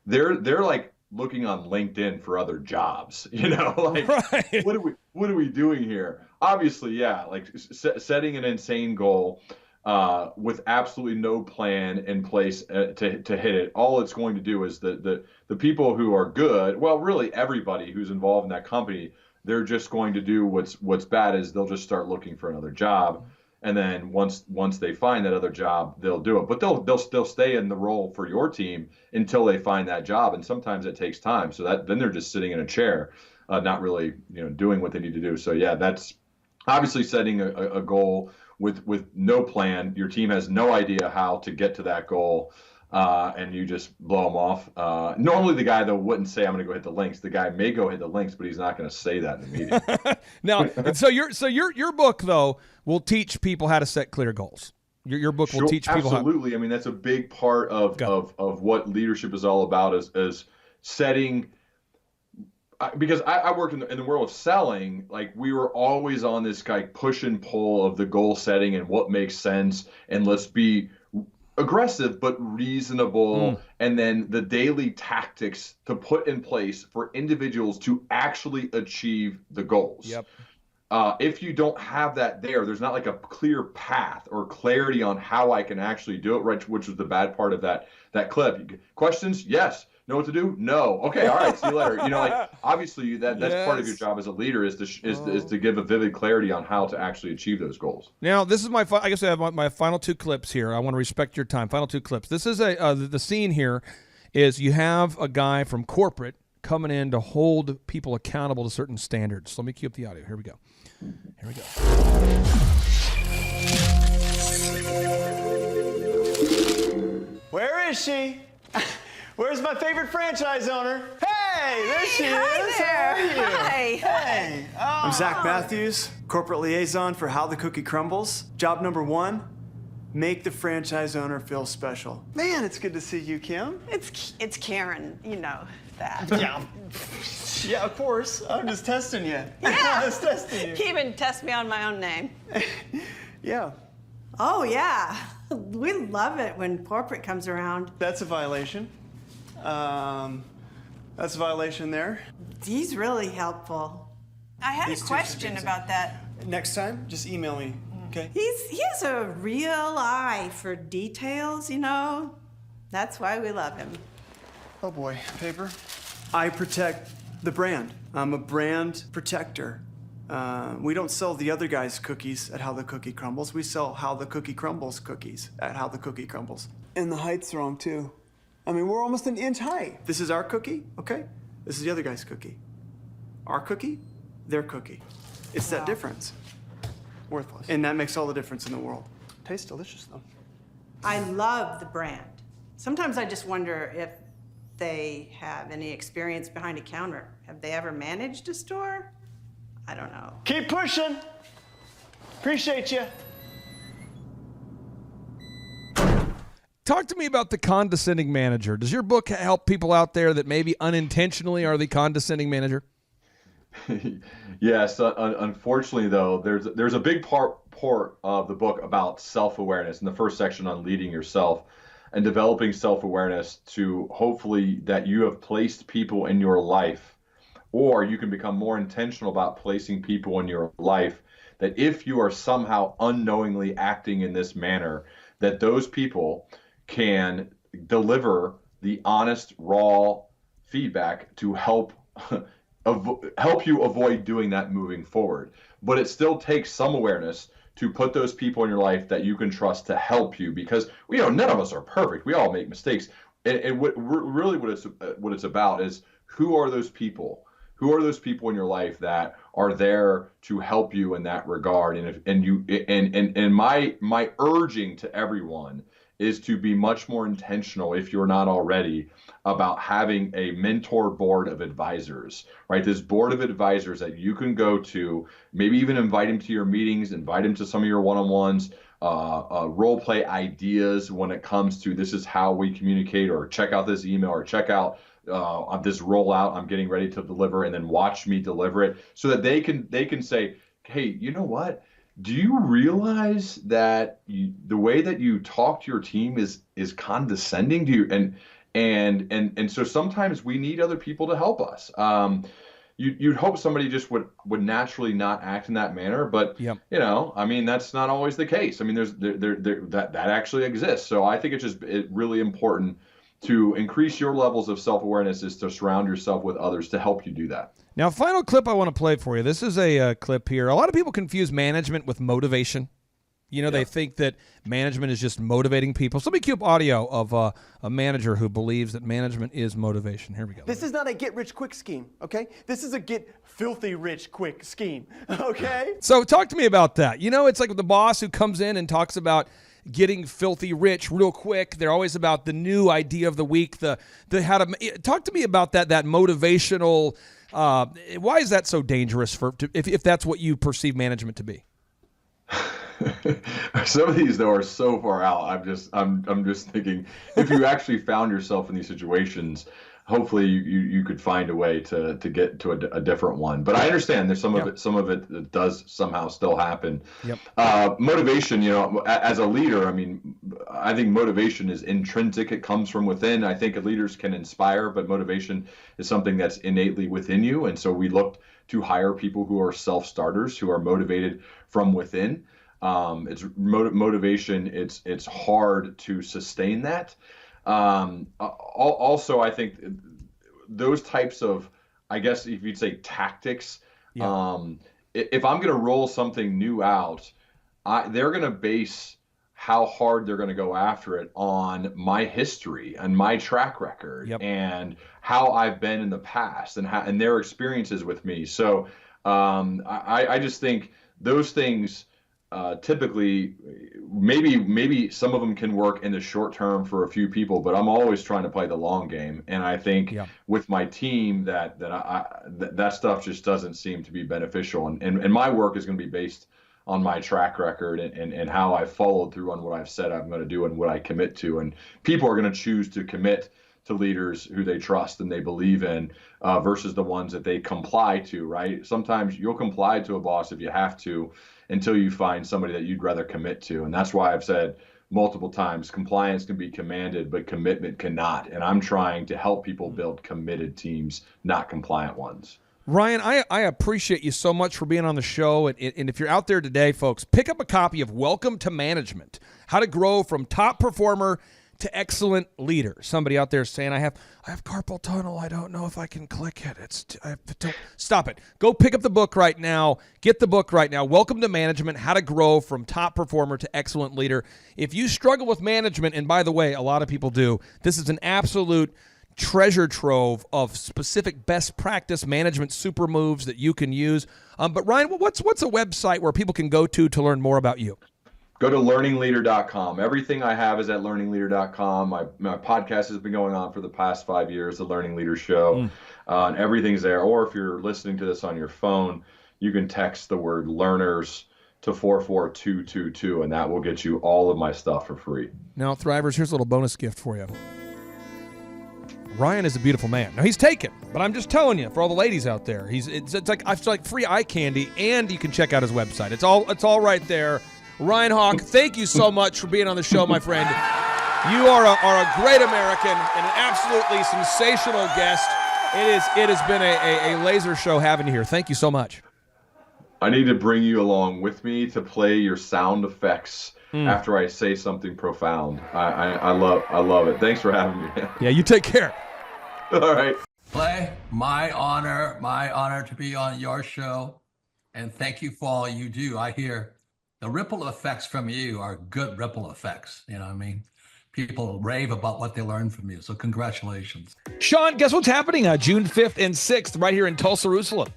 K: They're like looking on LinkedIn for other jobs, like
H: right.
K: what are we doing here? Obviously, yeah, like setting an insane goal with absolutely no plan in place to hit it. All it's going to do is the people who are good, well, really everybody who's involved in that company, they're just going to do what's bad is they'll just start looking for another job. And then once they find that other job, they'll do it. But they'll still stay in the role for your team until they find that job. And sometimes it takes time. So then they're just sitting in a chair, not really doing what they need to do. So yeah, that's obviously setting a goal with no plan. Your team has no idea how to get to that goal. And you just blow them off. Normally the guy, though, wouldn't say, I'm going to go hit the links. The guy may go hit the links, but he's not going to say that in the meeting.
A: Now, so your book, though, will teach people how to set clear goals. Your book will teach people
K: absolutely. I mean, that's a big part of what leadership is all about is setting. Because I worked in the world of selling, like we were always on this push and pull of the goal setting and what makes sense, and let's be aggressive but reasonable, and then the daily tactics to put in place for individuals to actually achieve the goals.
A: Yep.
K: If you don't have that there's not like a clear path or clarity on how I can actually do it, right? Which was the bad part of that clip. Questions? Yes. Know what to do? No. Okay. All right. See you later. Like obviously that's part of your job as a leader is to give a vivid clarity on how to actually achieve those goals.
A: Now this is I guess I have my final 2 clips here. I want to respect your time. Final 2 clips. This is the scene here is you have a guy from corporate coming in to hold people accountable to certain standards. So let me cue up the audio. Here we go.
L: Where is she? Where's my favorite franchise owner? Hey, there she is.
C: There.
L: How are you?
C: Hi.
L: Hey. I'm Zach Matthews, corporate liaison for How the Cookie Crumbles. Job number 1, make the franchise owner feel special. Man, it's good to see you, Kim.
C: It's Karen, you know that.
L: Yeah. Yeah, of course. I'm just testing you.
C: Yeah.
L: I was testing you.
C: You even test me on my own name.
L: Yeah.
O: Oh, yeah. We love it when corporate comes around.
L: That's a violation. That's a violation there.
O: He's really helpful. I had
L: These
O: a
L: two
O: question
L: things.
O: about that.
L: Next time, just email me, okay?
O: He has a real eye for details, That's why we love him.
L: Oh boy, paper. I protect the brand. I'm a brand protector. We don't sell the other guy's cookies at How the Cookie Crumbles. We sell How the Cookie Crumbles cookies at How the Cookie Crumbles. And the height's wrong too. I mean, we're almost an inch high. This is our cookie, okay? This is the other guy's cookie. Our cookie, their cookie. It's that difference. Worthless. And that makes all the difference in the world. Tastes delicious though.
O: I love the brand. Sometimes I just wonder if they have any experience behind a counter. Have they ever managed a store? I don't know.
L: Keep pushing. Appreciate you.
A: Talk to me about the condescending manager. Does your book help people out there that maybe unintentionally are the condescending manager?
K: Yes, unfortunately though, there's a big part of the book about self-awareness in the first section on leading yourself and developing self-awareness to hopefully that you have placed people in your life, or you can become more intentional about placing people in your life, that if you are somehow unknowingly acting in this manner, that those people can deliver the honest, raw feedback to help you avoid doing that moving forward. But it still takes some awareness to put those people in your life that you can trust to help you, because none of us are perfect. We all make mistakes. And what it's about is, who are those people? Who are those people in your life that are there to help you in that regard? And my urging to everyone is to be much more intentional, if you're not already, about having a mentor board of advisors, right? This board of advisors that you can go to, maybe even invite them to your meetings, invite them to some of your one-on-ones, role play ideas when it comes to, this is how we communicate, or check out this email, or check out this rollout I'm getting ready to deliver, and then watch me deliver it, so that they can say, hey, you know what? Do you realize that the way that you talk to your team is condescending to you? And so sometimes we need other people to help us. You'd hope somebody just would naturally not act in that manner, but I mean, that's not always the case. I mean, that actually exists. So I think it's really important to increase your levels of self-awareness, is to surround yourself with others to help you do that.
A: Now, final clip I want to play for you. This is a clip here. A lot of people confuse management with motivation. They think that management is just motivating people. So let me cue up audio of a manager who believes that management is motivation. Here we go.
P: This is not a get-rich-quick scheme, okay? This is a get-filthy-rich-quick scheme, okay?
A: So talk to me about that. It's like the boss who comes in and talks about getting filthy rich real quick. They're always about the new idea of the week, the how to talk to me about that motivational. Why is that so dangerous if that's what you perceive management to be?
K: Some of these, though, are so far out. I'm just thinking, if you actually found yourself in these situations, hopefully you could find a way to get to a different one. But I understand there's some of it that does somehow still happen. Motivation, as a leader, I mean, I think motivation is intrinsic. It comes from within. I think leaders can inspire, but motivation is something that's innately within you. And so we look to hire people who are self-starters, who are motivated from within. It's motivation. It's hard to sustain that. Also, I think those types of, I guess if you'd say tactics, if I'm going to roll something new out, they're going to base how hard they're going to go after it on my history and my track record and how I've been in the past and their experiences with me. So I just think those things typically, maybe some of them can work in the short term for a few people, but I'm always trying to play the long game. And I think with my team that stuff just doesn't seem to be beneficial. And my work is going to be based on my track record and how I followed through on what I've said I'm going to do and what I commit to. And people are going to choose to commit to leaders who they trust and they believe in versus the ones that they comply to, right? Sometimes you'll comply to a boss if you have to, until you find somebody that you'd rather commit to. And that's why I've said multiple times, compliance can be commanded, but commitment cannot. And I'm trying to help people build committed teams, not compliant ones.
A: Ryan, I appreciate you so much for being on the show. And if you're out there today, folks, pick up a copy of Welcome to Management, How to Grow from Top Performer to Excellent Leader. Somebody out there saying, I have carpal tunnel. I don't know if I can click it. Stop it. Go pick up the book right now. Get the book right now. Welcome to Management, How to Grow from Top Performer to Excellent Leader. If you struggle with management, and by the way, a lot of people do, this is an absolute treasure trove of specific best practice management super moves that you can use. But Ryan, what's a website where people can go to learn more about you?
K: Go to learningleader.com. Everything I have is at learningleader.com. My podcast has been going on for the past 5 years, the Learning Leader Show, and everything's there. Or if you're listening to this on your phone, you can text the word learners to 44222, and that will get you all of my stuff for free.
A: Now, Thrivers, here's a little bonus gift for you. Ryan is a beautiful man. Now, he's taken, but I'm just telling you, for all the ladies out there, it's like free eye candy, and you can check out his website. It's all right there. Ryan Hawk, thank you so much for being on the show, my friend. You are a great American and an absolutely sensational guest. It has been a laser show having you here. Thank you so much.
K: I need to bring you along with me to play your sound effects after I say something profound. I love it. Thanks for having me.
A: Yeah, you take care.
K: All right.
Q: Clay, my honor to be on your show. And thank you for all you do. I hear the ripple effects from you are good ripple effects. You know what I mean? People rave about what they learned from you. So congratulations.
A: Sean, guess what's happening June 5th and 6th right here in Tulsa, Jerusalem?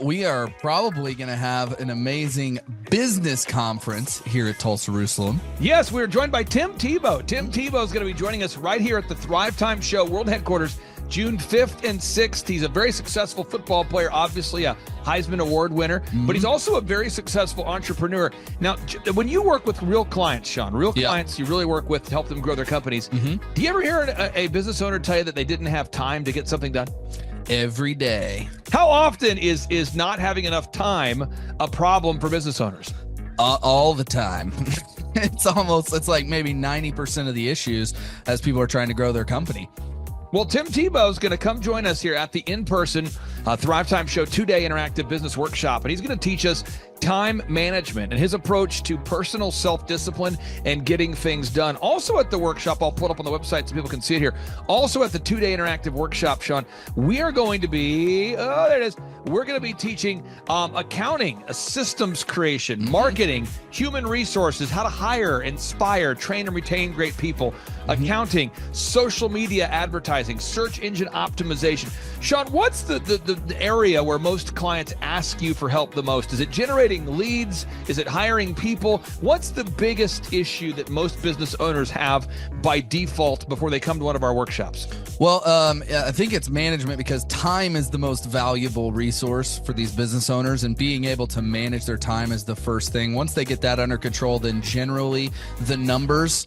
R: We are probably going to have an amazing business conference here at Tulsa, Jerusalem.
A: Yes, we're joined by Tim Tebow. Tim Tebow is going to be joining us right here at the Thrivetime Show World Headquarters, June 5th and 6th. He's a very successful football player, obviously a Heisman Award winner, but he's also a very successful entrepreneur. Now, when you work with real clients, Sean, real clients you really work with to help them grow their companies, do you ever hear a business owner tell you that they didn't have time to get something done?
R: Every day.
A: How often is not having enough time a problem for business owners?
R: All the time. It's like maybe 90% of the issues as people are trying to grow their company.
A: Well, Tim Tebow is going to come join us here at the in-person Thrivetime Show 2-day interactive business workshop, and he's going to teach us time management and his approach to personal self-discipline and getting things done. Also at the workshop, I'll put up on the website so people can see it here. Also at the 2-day interactive workshop, Sean, we are going to be, there it is. We're going to be teaching accounting, systems creation, marketing, human resources, how to hire, inspire, train, and retain great people, accounting, social media advertising, search engine optimization. Sean, what's the area where most clients ask you for help the most? Is it generating leads? Is it hiring people? What's the biggest issue that most business owners have by default before they come to one of our workshops?
R: Well, I think it's management, because time is the most valuable resource for these business owners, and being able to manage their time is the first thing. Once they get that under control, then generally the numbers,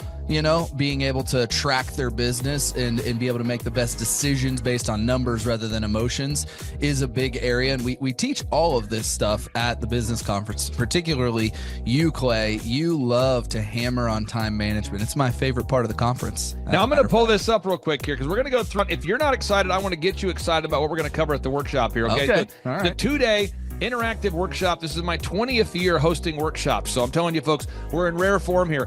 R: being able to track their business and be able to make the best decisions based on numbers rather than emotions is a big area. And we teach all of this stuff at the business conference, particularly you, Clay. You love to hammer on time management. It's my favorite part of the conference.
A: Now, I'm going to pull this up real quick here because we're going to go through. If you're not excited, I want to get you excited about what we're going to cover at the workshop here. Okay.
R: All right.
A: The 2-day interactive workshop. This is my 20th year hosting workshops. So I'm telling you, folks, we're in rare form here.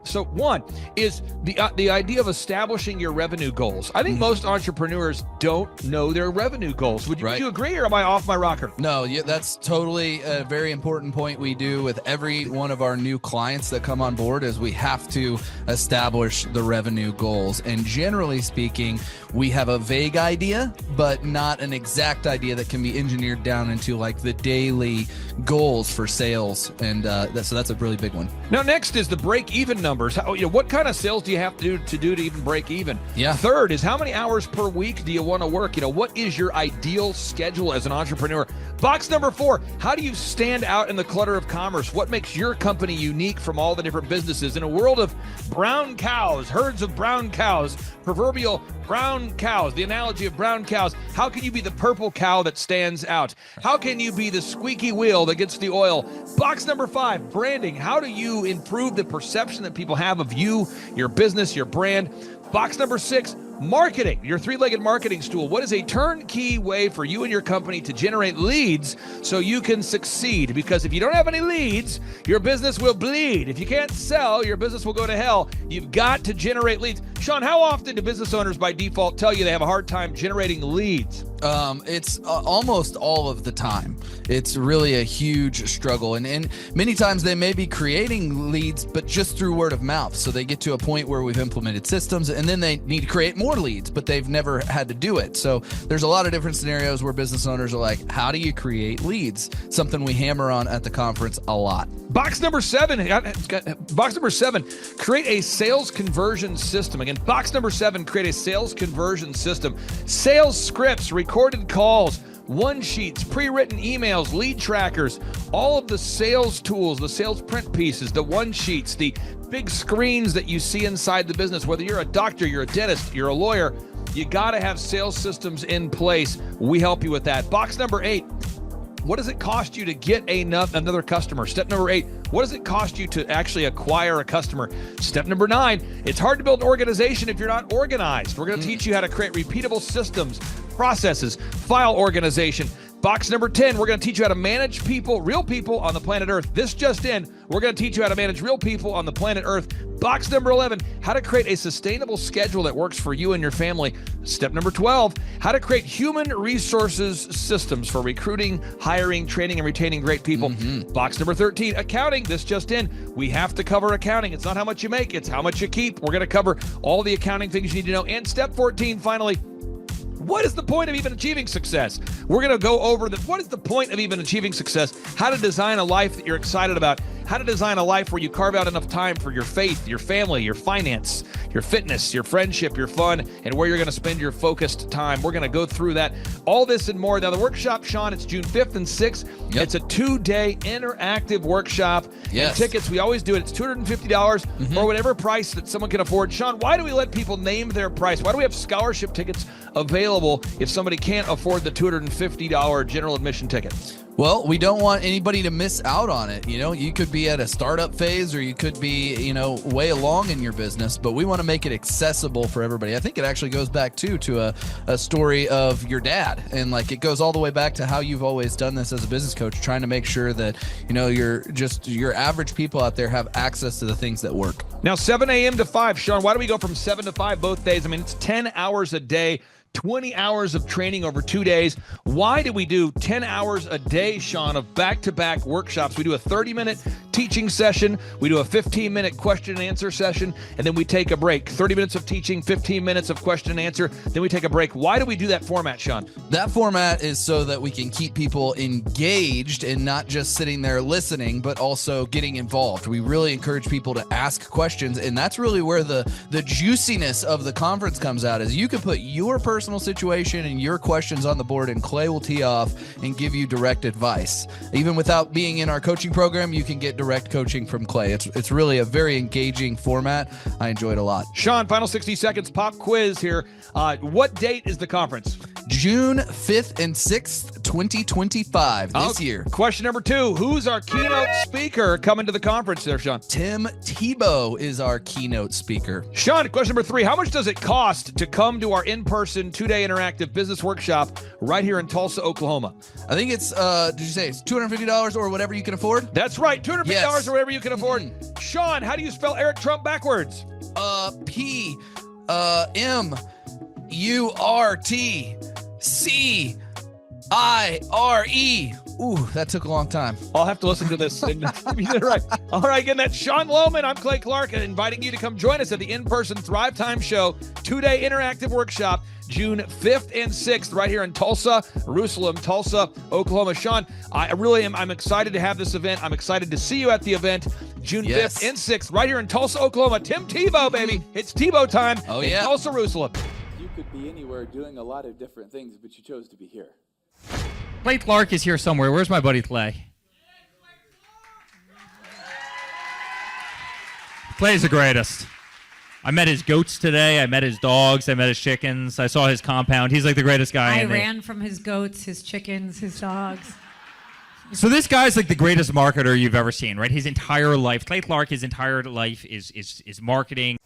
A: So one is the idea of establishing your revenue goals. I think most entrepreneurs don't know their revenue goals. Would you agree, or am I off my rocker?
R: No, that's totally a very important point we do with every one of our new clients that come on board, is we have to establish the revenue goals. And generally speaking, we have a vague idea, but not an exact idea that can be engineered down into like the daily goals for sales. And so that's a really big one.
A: Now, next is the break-even numbers. What kind of sales do you have to do to even break even?
R: Yeah.
A: Third is, how many hours per week do you want to work? What is your ideal schedule as an entrepreneur? Box number 4, how do you stand out in the clutter of commerce? What makes your company unique from all the different businesses? In a world of brown cows, herds of brown cows, proverbial brown cows, the analogy of brown cows, how can you be the purple cow that stands out? How can you be the squeaky wheel that gets the oil? Box number 5, branding. How do you improve the perception that people have of you, your business, your brand? Box number 6, marketing, your 3-legged marketing stool. What is a turnkey way for you and your company to generate leads so you can succeed? Because if you don't have any leads, your business will bleed. If you can't sell, your business will go to hell. You've got to generate leads. Sean, how often do business owners by default tell you they have a hard time generating leads?
R: It's almost all of the time. It's really a huge struggle. And many times they may be creating leads, but just through word of mouth. So they get to a point where we've implemented systems, and then they need to create more leads, but they've never had to do it. So there's a lot of different scenarios where business owners are like, how do you create leads? Something we hammer on at the conference a lot.
A: Box number 7, create a sales conversion system. Again, box number 7, create a sales conversion system. Sales scripts, recorded calls, one sheets, pre-written emails, lead trackers, all of the sales tools, the sales print pieces, the one sheets, the big screens that you see inside the business. Whether you're a doctor, you're a dentist, you're a lawyer, you got to have sales systems in place. We help you with that. Box number 8, what does it cost you to get another customer? Step number 8, what does it cost you to actually acquire a customer? Step number 9, it's hard to build an organization if you're not organized. We're going to teach you how to create repeatable systems, processes, file organization. Box number 10, we're going to teach you how to manage people, real people on the planet Earth. This just in, we're going to teach you how to manage real people on the planet Earth. Box number 11, how to create a sustainable schedule that works for you and your family. Step number 12, how to create human resources systems for recruiting, hiring, training, and retaining great people. Box number 13, accounting. This just in, we have to cover accounting. It's not how much you make, it's how much you keep. We're going to cover all the accounting things you need to know. And step 14, finally, what is the point of even achieving success? We're going to go over what is the point of even achieving success, how to design a life that you're excited about, how to design a life where you carve out enough time for your faith, your family, your finance, your fitness, your friendship, your fun, and where you're going to spend your focused time. We're going to go through that, all this and more. Now, the workshop, Sean, it's June 5th and 6th. Yep. It's a 2-day interactive workshop.
R: Yes.
A: And tickets, we always do it. It's $250 or whatever price that someone can afford. Sean, why do we let people name their price? Why do we have scholarship tickets available if somebody can't afford the $250 general admission ticket?
R: Well, we don't want anybody to miss out on it. You know, you could be at a startup phase or you could be, you know, way along in your business, but we want to make it accessible for everybody. I think it actually goes back to a story of your dad, and like it goes all the way back to how you've always done this as a business coach, trying to make sure that, you know, your average people out there have access to the things that work.
A: Now, 7 a.m. to 5, Sean, why do we go from 7 to 5 both days? I mean, it's 10 hours a day. 20 hours of training over 2 days. Why do we do 10 hours a day, Sean, of back-to-back workshops? We do a 30-minute teaching session. We do a 15-minute question and answer session, and then we take a break. 30 minutes of teaching, 15 minutes of question and answer, then we take a break. Why do we do that format, Sean?
R: That format is so that we can keep people engaged and not just sitting there listening, but also getting involved. We really encourage people to ask questions, and that's really where the juiciness of the conference comes out, is you can put your personal situation and your questions on the board, and Clay will tee off and give you direct advice. Even without being in our coaching program, you can get direct coaching from Clay. It's really a very engaging format. I enjoy it a lot.
A: Sean, final 60 seconds, pop quiz here. What date is the conference?
R: June 5th and 6th, 2025, this year.
A: Question number 2, who's our keynote speaker coming to the conference there, Sean?
R: Tim Tebow is our keynote speaker.
A: Sean, question number 3, how much does it cost to come to our in-person 2-day interactive business workshop right here in Tulsa, Oklahoma?
R: I think it's, did you say it's $250 or whatever you can afford?
A: That's right, $250 or whatever you can afford. Sean, how do you spell Eric Trump backwards?
R: P-M-U-R-T-C-I-R-E. Ooh, that took a long time.
A: I'll have to listen to this. And you did it right. All right, again, that's Sean Lohman. I'm Clay Clark, inviting you to come join us at the in-person Thrivetime Show 2-day interactive workshop, June 5th and 6th, right here in Tulsa, Oklahoma. Sean, I really am. I'm excited to have this event. I'm excited to see you at the event, June 5th and 6th, right here in Tulsa, Oklahoma. Tim Tebow, baby. It's Tebow time in Tulsa, Jerusalem.
S: You could be anywhere doing a lot of different things, but you chose to be here.
T: Clay Clark is here somewhere. Where's my buddy Clay? Clay's the greatest. I met his goats today. I met his dogs. I met his chickens. I saw his compound. He's like the greatest guy.
U: I ran from his goats, his chickens, his dogs.
T: So this guy's like the greatest marketer you've ever seen, right? His entire life, Clay Clark, his entire life is marketing.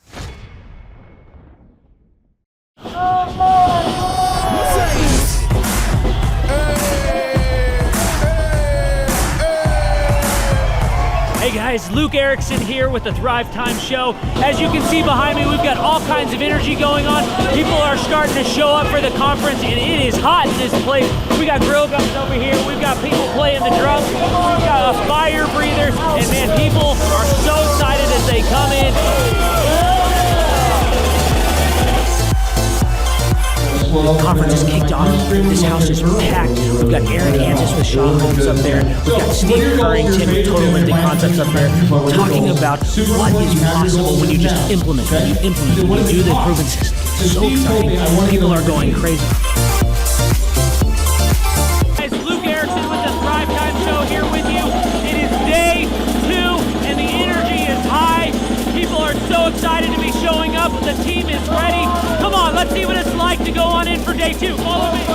V: Hey guys, Luke Erickson here with the Thrivetime Show. As you can see behind me, we've got all kinds of energy going on. People are starting to show up for the conference, and it is hot in this place. We got grill guns over here. We've got people playing the drums. We've got fire breathers, and man, people are so excited as they come in. The conference is kicked off. This house is packed. We've got Aaron Hansis with Shaw Holmes up there. We've got Steve Currington with Total Lifting Concepts up there talking about what is possible when you just implement, when you do the proven system. It's so exciting. People are going crazy. Guys, Luke Erickson with the Thrivetime Show here with you. It is day 2 and the energy is high. People are so excited to be showing up. The team is ready. Come on, let's see what it's like to go on in for day 2. Follow me.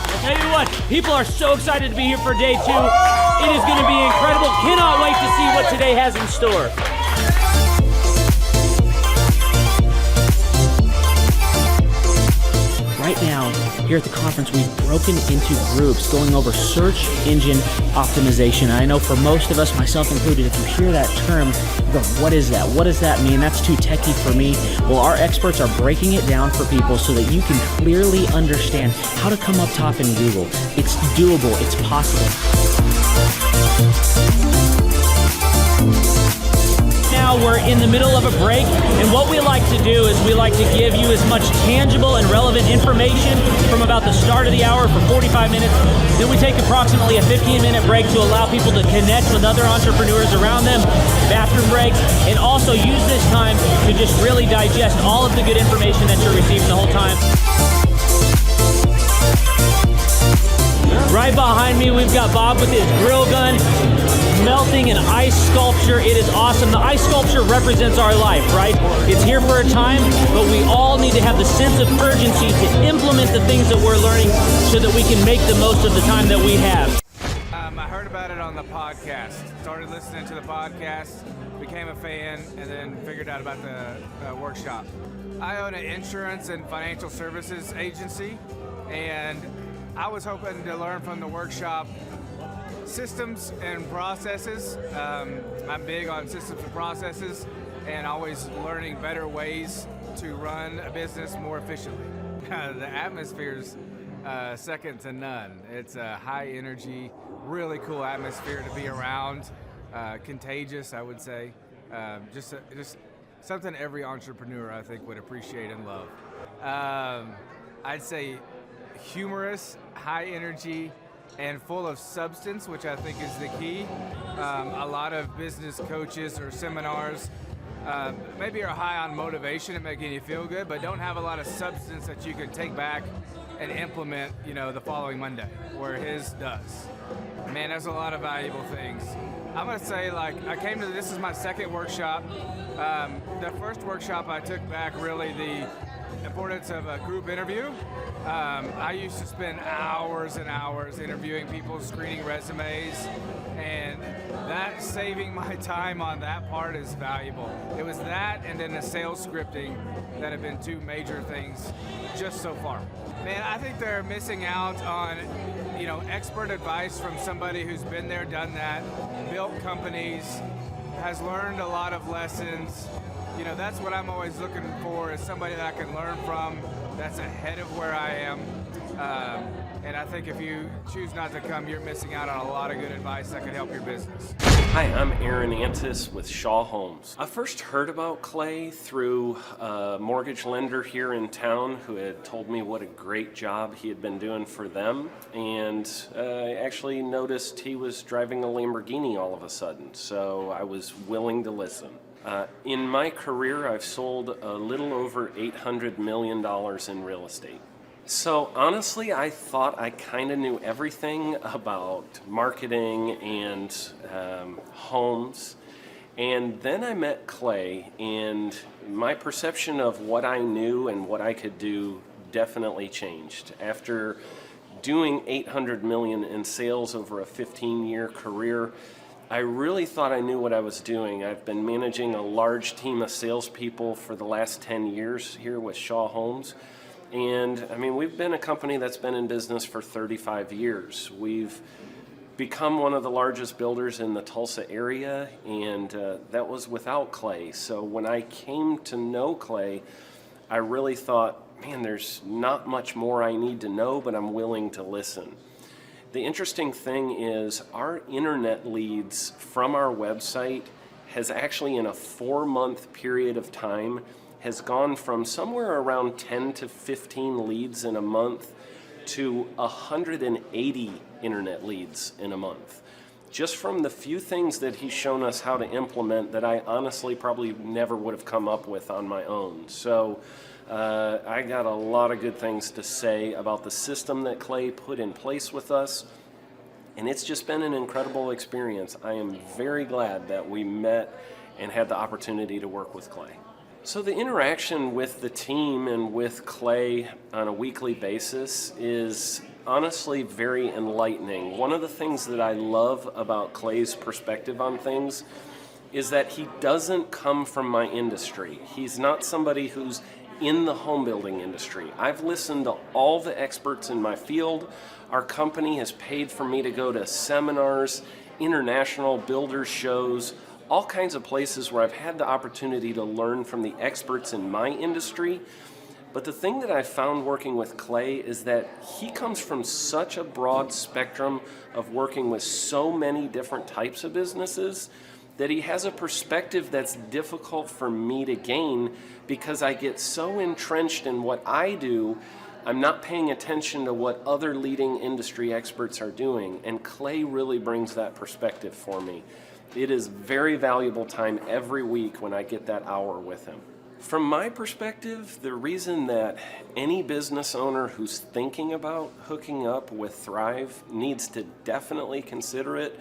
V: I'll tell you what, people are so excited to be here for day 2. It is going to be incredible. Cannot wait to see what today has in store. here at the conference, we've broken into groups going over search engine optimization. And I know for most of us, myself included, if you hear that term, you go, what is that? What does that mean? That's too techie for me. Well, our experts are breaking it down for people so that you can clearly understand how to come up top in Google. It's doable. It's possible. Now we're in the middle of a break, and what we like to do is we like to give you as much tangible and relevant information from about the start of the hour for 45 minutes. Then we take approximately a 15-minute break to allow people to connect with other entrepreneurs around them, bathroom breaks, and also use this time to just really digest all of the good information that you're receiving the whole time. Right behind me, we've got Bob with his grill gun, melting an ice sculpture. It is awesome. The ice sculpture represents our life, right? It's here for a time, but we all need to have the sense of urgency to implement the things that we're learning so that we can make the most of the time that we have.
B: I heard about it on the podcast. Started listening to the podcast, became a fan, and then figured out about the workshop. I own an insurance and financial services agency, and I was hoping to learn from the workshop systems and processes. I'm big on systems and processes and always learning better ways to run a business more efficiently. The atmosphere's second to none. It's a high energy, really cool atmosphere to be around. Contagious, I would say. Just something every entrepreneur, I think, would appreciate and love. I'd say humorous, high energy, and full of substance, which I think is the key. A lot of business coaches or seminars maybe are high on motivation and making you feel good, but don't have a lot of substance that you can take back and implement, the following Monday, where his does. Man, there's a lot of valuable things. I'm gonna say, this is my second workshop. The first workshop I took back really the importance of a group interview. I used to spend hours and hours interviewing people, screening resumes, and that saving my time on that part is valuable. It was that and then the sales scripting that have been two major things just so far. Man, I think they're missing out on, expert advice from somebody who's been there, done that, built companies, has learned a lot of lessons. That's what I'm always looking for, is somebody that I can learn from that's ahead of where I am. And I think if you choose not to come, you're missing out on a lot of good advice that could help your business.
E: Hi, I'm Aaron Antis with Shaw Homes. I first heard about Clay through a mortgage lender here in town who had told me what a great job he had been doing for them, and I actually noticed he was driving a Lamborghini all of a sudden, so I was willing to listen. In my career, I've sold a little over $800 million in real estate. So honestly, I thought I kind of knew everything about marketing and homes. And then I met Clay, and my perception of what I knew and what I could do definitely changed. After doing $800 million in sales over a 15-year career, I really thought I knew what I was doing. I've been managing a large team of salespeople for the last 10 years here with Shaw Homes. And we've been a company that's been in business for 35 years. We've become one of the largest builders in the Tulsa area, and that was without Clay. So when I came to know Clay, I really thought, man, there's not much more I need to know, but I'm willing to listen. The interesting thing is our internet leads from our website has actually, in a 4-month period of time, has gone from somewhere around 10 to 15 leads in a month to 180 internet leads in a month. Just from the few things that he's shown us how to implement that I honestly probably never would have come up with on my own. So I got a lot of good things to say about the system that Clay put in place with us, and it's just been an incredible experience. I am very glad that we met and had the opportunity to work with Clay. So the interaction with the team and with Clay on a weekly basis is honestly very enlightening. One of the things that I love about Clay's perspective on things is that he doesn't come from my industry. He's not somebody who's in the home building industry. I've listened to all the experts in my field. Our company has paid for me to go to seminars, international builders shows, all kinds of places where I've had the opportunity to learn from the experts in my industry. But the thing that I found working with Clay is that he comes from such a broad spectrum of working with so many different types of businesses that he has a perspective that's difficult for me to gain because I get so entrenched in what I do, I'm not paying attention to what other leading industry experts are doing. And Clay really brings that perspective for me. It is very valuable time every week when I get that hour with him. From my perspective, the reason that any business owner who's thinking about hooking up with Thrive needs to definitely consider it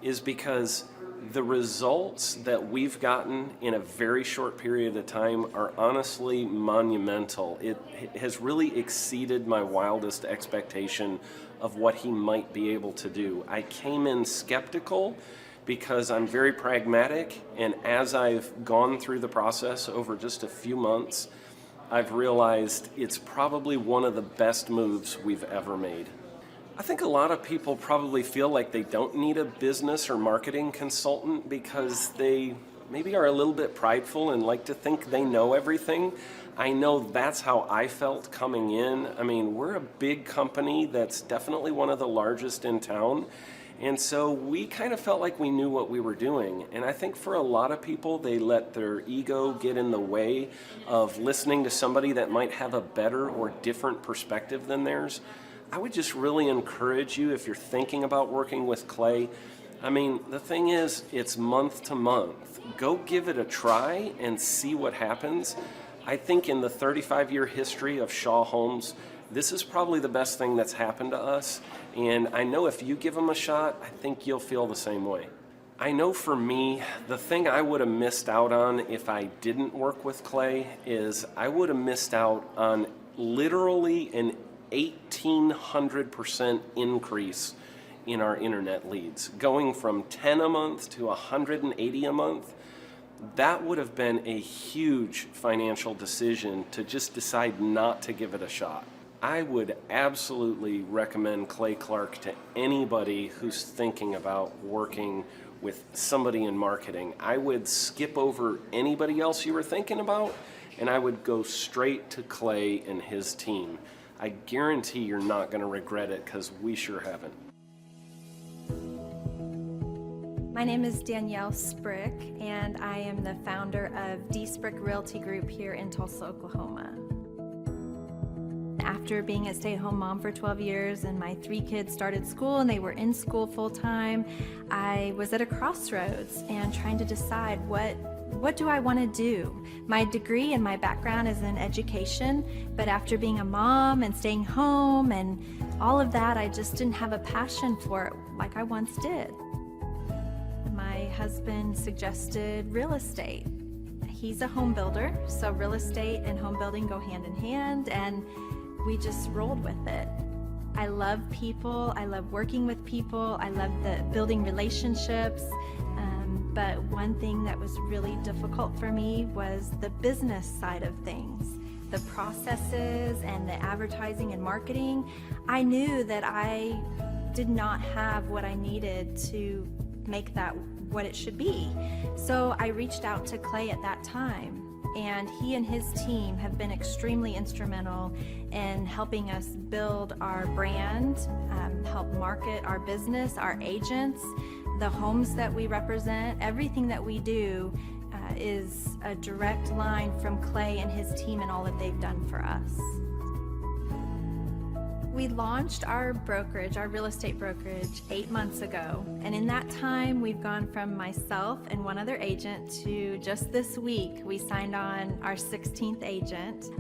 E: is because the results that we've gotten in a very short period of time are honestly monumental. It has really exceeded my wildest expectation of what he might be able to do. I came in skeptical because I'm very pragmatic, and as I've gone through the process over just a few months, I've realized it's probably one of the best moves we've ever made. I think a lot of people probably feel like they don't need a business or marketing consultant because they maybe are a little bit prideful and like to think they know everything. I know that's how I felt coming in. I mean, we're a big company that's definitely one of the largest in town. And so we kind of felt like we knew what we were doing. And I think for a lot of people, they let their ego get in the way of listening to somebody that might have a better or different perspective than theirs. I would just really encourage you, if you're thinking about working with Clay, I mean, the thing is, it's month to month. Go give it a try and see what happens. I think in the 35-year history of Shaw Homes, this is probably the best thing that's happened to us. And I know if you give them a shot, I think you'll feel the same way. I know for me, the thing I would have missed out on if I didn't work with Clay is I would have missed out on literally an 1,800% increase in our internet leads. Going from 10 a month to 180 a month, that would have been a huge financial decision to just decide not to give it a shot. I would absolutely recommend Clay Clark to anybody who's thinking about working with somebody in marketing. I would skip over anybody else you were thinking about, and I would go straight to Clay and his team. I guarantee you're not going to regret it because we sure haven't.
D: My name is Danielle Sprick, and I am the founder of D. Sprick Realty Group here in Tulsa, Oklahoma. After being a stay-at-home mom for 12 years and my 3 kids started school and they were in school full-time, I was at a crossroads and trying to decide what do I want to do? My degree and my background is in education, but after being a mom and staying home and all of that, I just didn't have a passion for it like I once did. My husband suggested real estate. He's a home builder, so real estate and home building go hand in hand, and we just rolled with it. I love people, I love working with people, I love building relationships, but one thing that was really difficult for me was the business side of things. The processes and the advertising and marketing. I knew that I did not have what I needed to make that what it should be. So I reached out to Clay at that time, and he and his team have been extremely instrumental in helping us build our brand, help market our business, our agents, the homes that we represent. Everything that we do is a direct line from Clay and his team and all that they've done for us. We launched our brokerage, our real estate brokerage, 8 months ago. And in that time, we've gone from myself and one other agent to just this week, we signed on our 16th agent.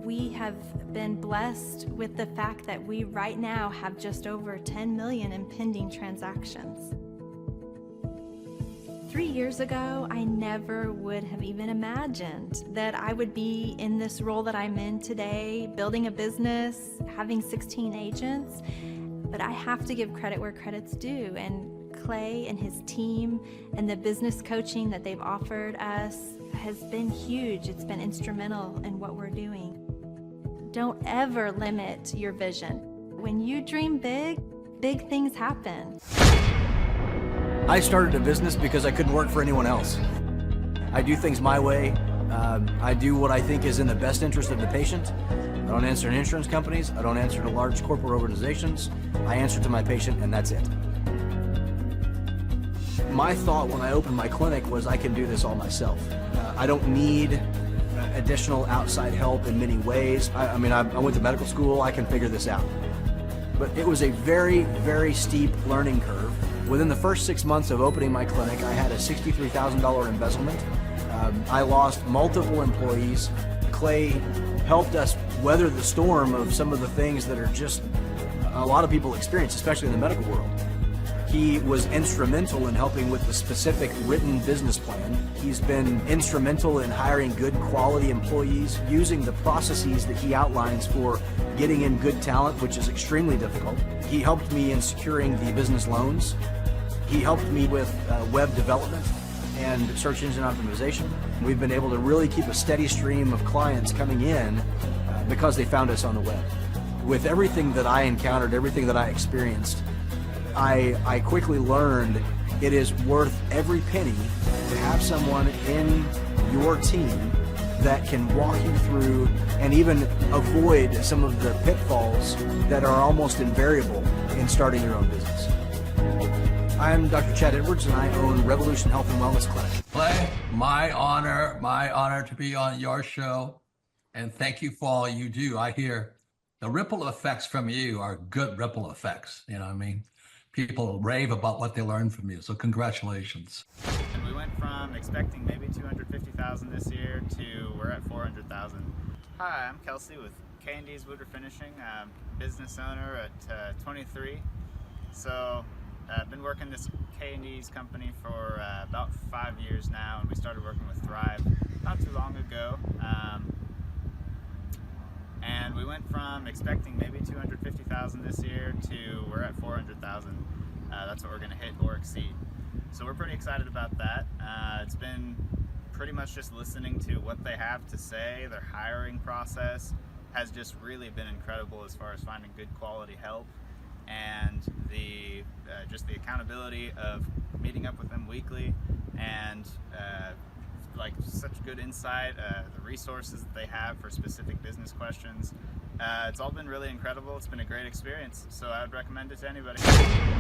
D: We have been blessed with the fact that we right now have just over 10 million in pending transactions. 3 years ago, I never would have even imagined that I would be in this role that I'm in today, building a business, having 16 agents. But I have to give credit where credit's due, and Clay and his team and the business coaching that they've offered us has been huge. It's been instrumental in what we're doing. Don't ever limit your vision. When you dream big, big things happen.
F: I started a business because I couldn't work for anyone else. I do things my way. I do what I think is in the best interest of the patient. I don't answer to insurance companies. I don't answer to large corporate organizations. I answer to my patient, and that's it. My thought when I opened my clinic was I can do this all myself. I don't need additional outside help in many ways. I went to medical school. I can figure this out. But it was a very, very steep learning curve. Within the first 6 months of opening my clinic, I had a $63,000 embezzlement. I lost multiple employees. Clay helped us weather the storm of some of the things that are just a lot of people experience, especially in the medical world. He was instrumental in helping with the specific written business plan. He's been instrumental in hiring good quality employees, using the processes that he outlines for getting in good talent, which is extremely difficult. He helped me in securing the business loans. He helped me with web development and search engine optimization. We've been able to really keep a steady stream of clients coming in because they found us on the web. With everything that I encountered, everything that I experienced, I quickly learned it is worth every penny to have someone in your team that can walk you through and even avoid some of the pitfalls that are almost invariable in starting your own business. I'm Dr. Chad Edwards, and I own Revolution Health and Wellness Clinic.
Q: Clay, my honor to be on your show, and thank you for all you do. I hear the ripple effects from you are good ripple effects, you know what I mean? People rave about what they learn from you, so congratulations.
G: And we went from expecting maybe 250,000 this year to we're at 400,000. Hi, I'm Kelsey with K&D's Woodruff Finishing, business owner at 23. So I've been working this K&D's company for about 5 years now, and we started working with Thrive not too long ago. And we went from expecting maybe 250,000 this year to we're at 400,000. That's what we're going to hit or exceed. So we're pretty excited about that. It's been pretty much just listening to what they have to say. Their hiring process has just really been incredible as far as finding good quality help, and the just the accountability of meeting up with them weekly, and like such good insight, the resources that they have for specific business questions. It's all been really incredible. It's been a great experience, so I would recommend it to anybody.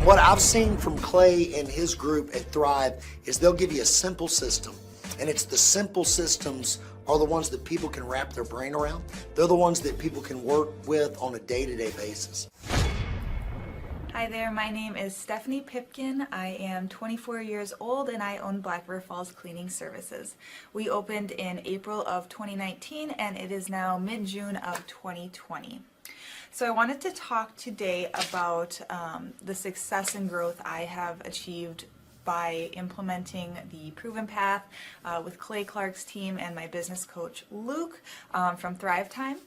W: What I've seen from Clay and his group at Thrive is they'll give you a simple system, and it's the simple systems are the ones that people can wrap their brain around. They're the ones that people can work with on a day-to-day basis.
X: Hi there, my name is Stephanie Pipkin. I am 24 years old and I own Black River Falls Cleaning Services. We opened in April of 2019 and it is now mid-June of 2020. So I wanted to talk today about the success and growth I have achieved by implementing the Proven Path with Clay Clark's team and my business coach Luke from Thrivetime.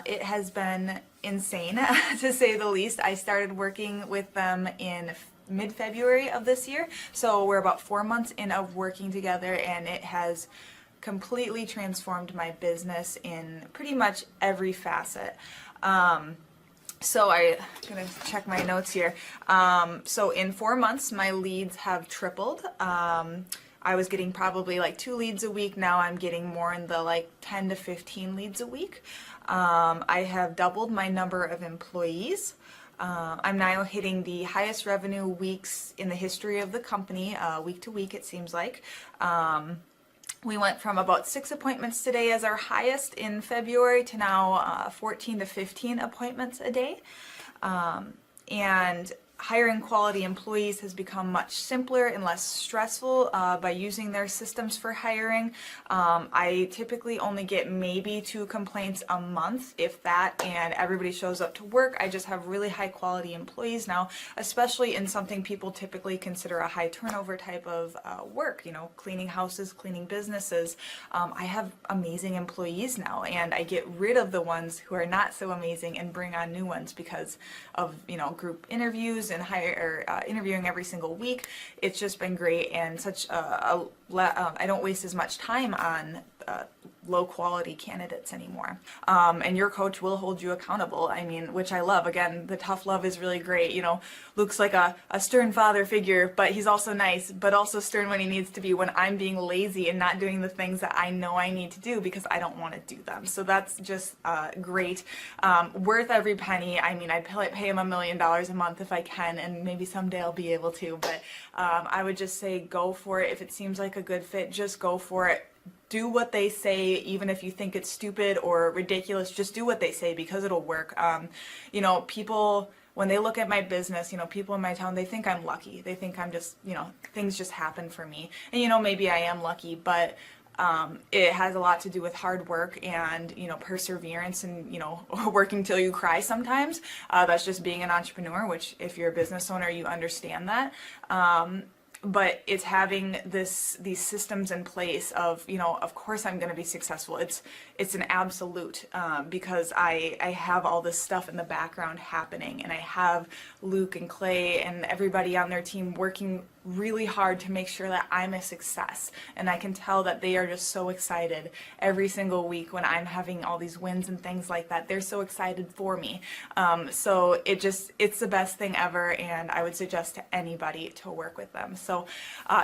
X: It has been insane to say the least. I started working with them in mid-February of this year, so we're about 4 months in of working together, and it has completely transformed my business in pretty much every facet. So I'm gonna check my notes here. So in 4 months, my leads have tripled. I was getting probably like 2 leads a week. Now I'm getting more in the like 10 to 15 leads a week. I have doubled my number of employees. I'm now hitting the highest revenue weeks in the history of the company, week to week it seems like. We went from about 6 appointments today as our highest in February to now 14 to 15 appointments a day. And hiring quality employees has become much simpler and less stressful by using their systems for hiring. I typically only get maybe 2 complaints a month, if that, and everybody shows up to work. I just have really high quality employees now, especially in something people typically consider a high turnover type of work, you know, cleaning houses, cleaning businesses. I have amazing employees now, and I get rid of the ones who are not so amazing and bring on new ones because of, you know, group interviews interviews and interviewing every single week. It's just been great, and I don't waste as much time on low quality candidates anymore. And your coach will hold you accountable. I mean, which I love. Again, the tough love is really great. You know, Luke's like a stern father figure, but he's also nice, but also stern when he needs to be, when I'm being lazy and not doing the things that I know I need to do because I don't want to do them. So that's just great. Worth every penny. I mean, I'd pay him $1 million a month if I can, and maybe someday I'll be able to, but I would just say go for it. If it seems like a good fit, just go for it. Do what they say, even if you think it's stupid or ridiculous, just do what they say because it'll work. You know, people, when they look at my business, you know, people in my town, they think I'm lucky. They think I'm just, you know, things just happen for me. And, you know, maybe I am lucky, but it has a lot to do with hard work and, you know, perseverance and, you know, working till you cry sometimes. That's just being an entrepreneur, which if you're a business owner, you understand that. But it's having these systems in place of, you know, of course I'm going to be successful. It's an absolute because I have all this stuff in the background happening, and I have Luke and Clay and everybody on their team working really hard to make sure that I'm a success. And I can tell that they are just so excited every single week when I'm having all these wins and things like that. They're so excited for me. So it's the best thing ever, and I would suggest to anybody to work with them. So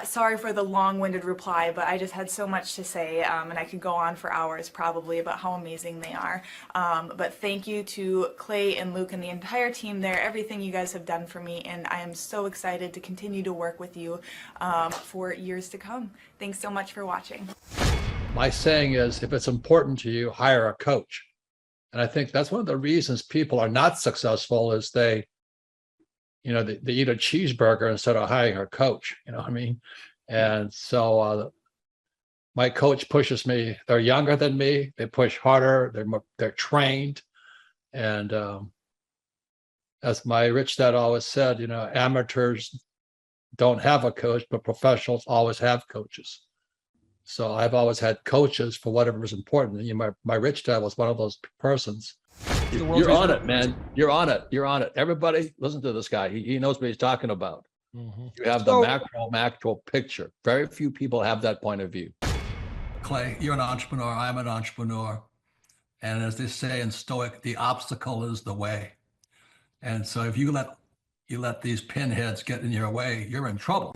X: sorry for the long-winded reply, but I just had so much to say, and I could go on for hours probably about how amazing they are. But thank you to Clay and Luke and the entire team there, everything you guys have done for me, and I am so excited to continue to work with you for years to come. Thanks so much for watching.
I: My saying is, if it's important to you, hire a coach. And I think that's one of the reasons people are not successful is they eat a cheeseburger instead of hiring a coach, you know what I mean? And so my coach pushes me. They're younger than me. They push harder. They're trained. And as my rich dad always said, you know, amateurs don't have a coach, but professionals always have coaches. So I've always had coaches for whatever is important. And, you know, my rich dad was one of those persons. You're on it, man. You're on it. You're on it. Everybody listen to this guy. He knows what he's talking about.
A: Mm-hmm.
I: You have the macro picture. Very few people have that point of view.
Q: Clay, you're an entrepreneur. I'm an entrepreneur. And as they say in Stoic, the obstacle is the way. And so if you let these pinheads get in your way, you're in trouble.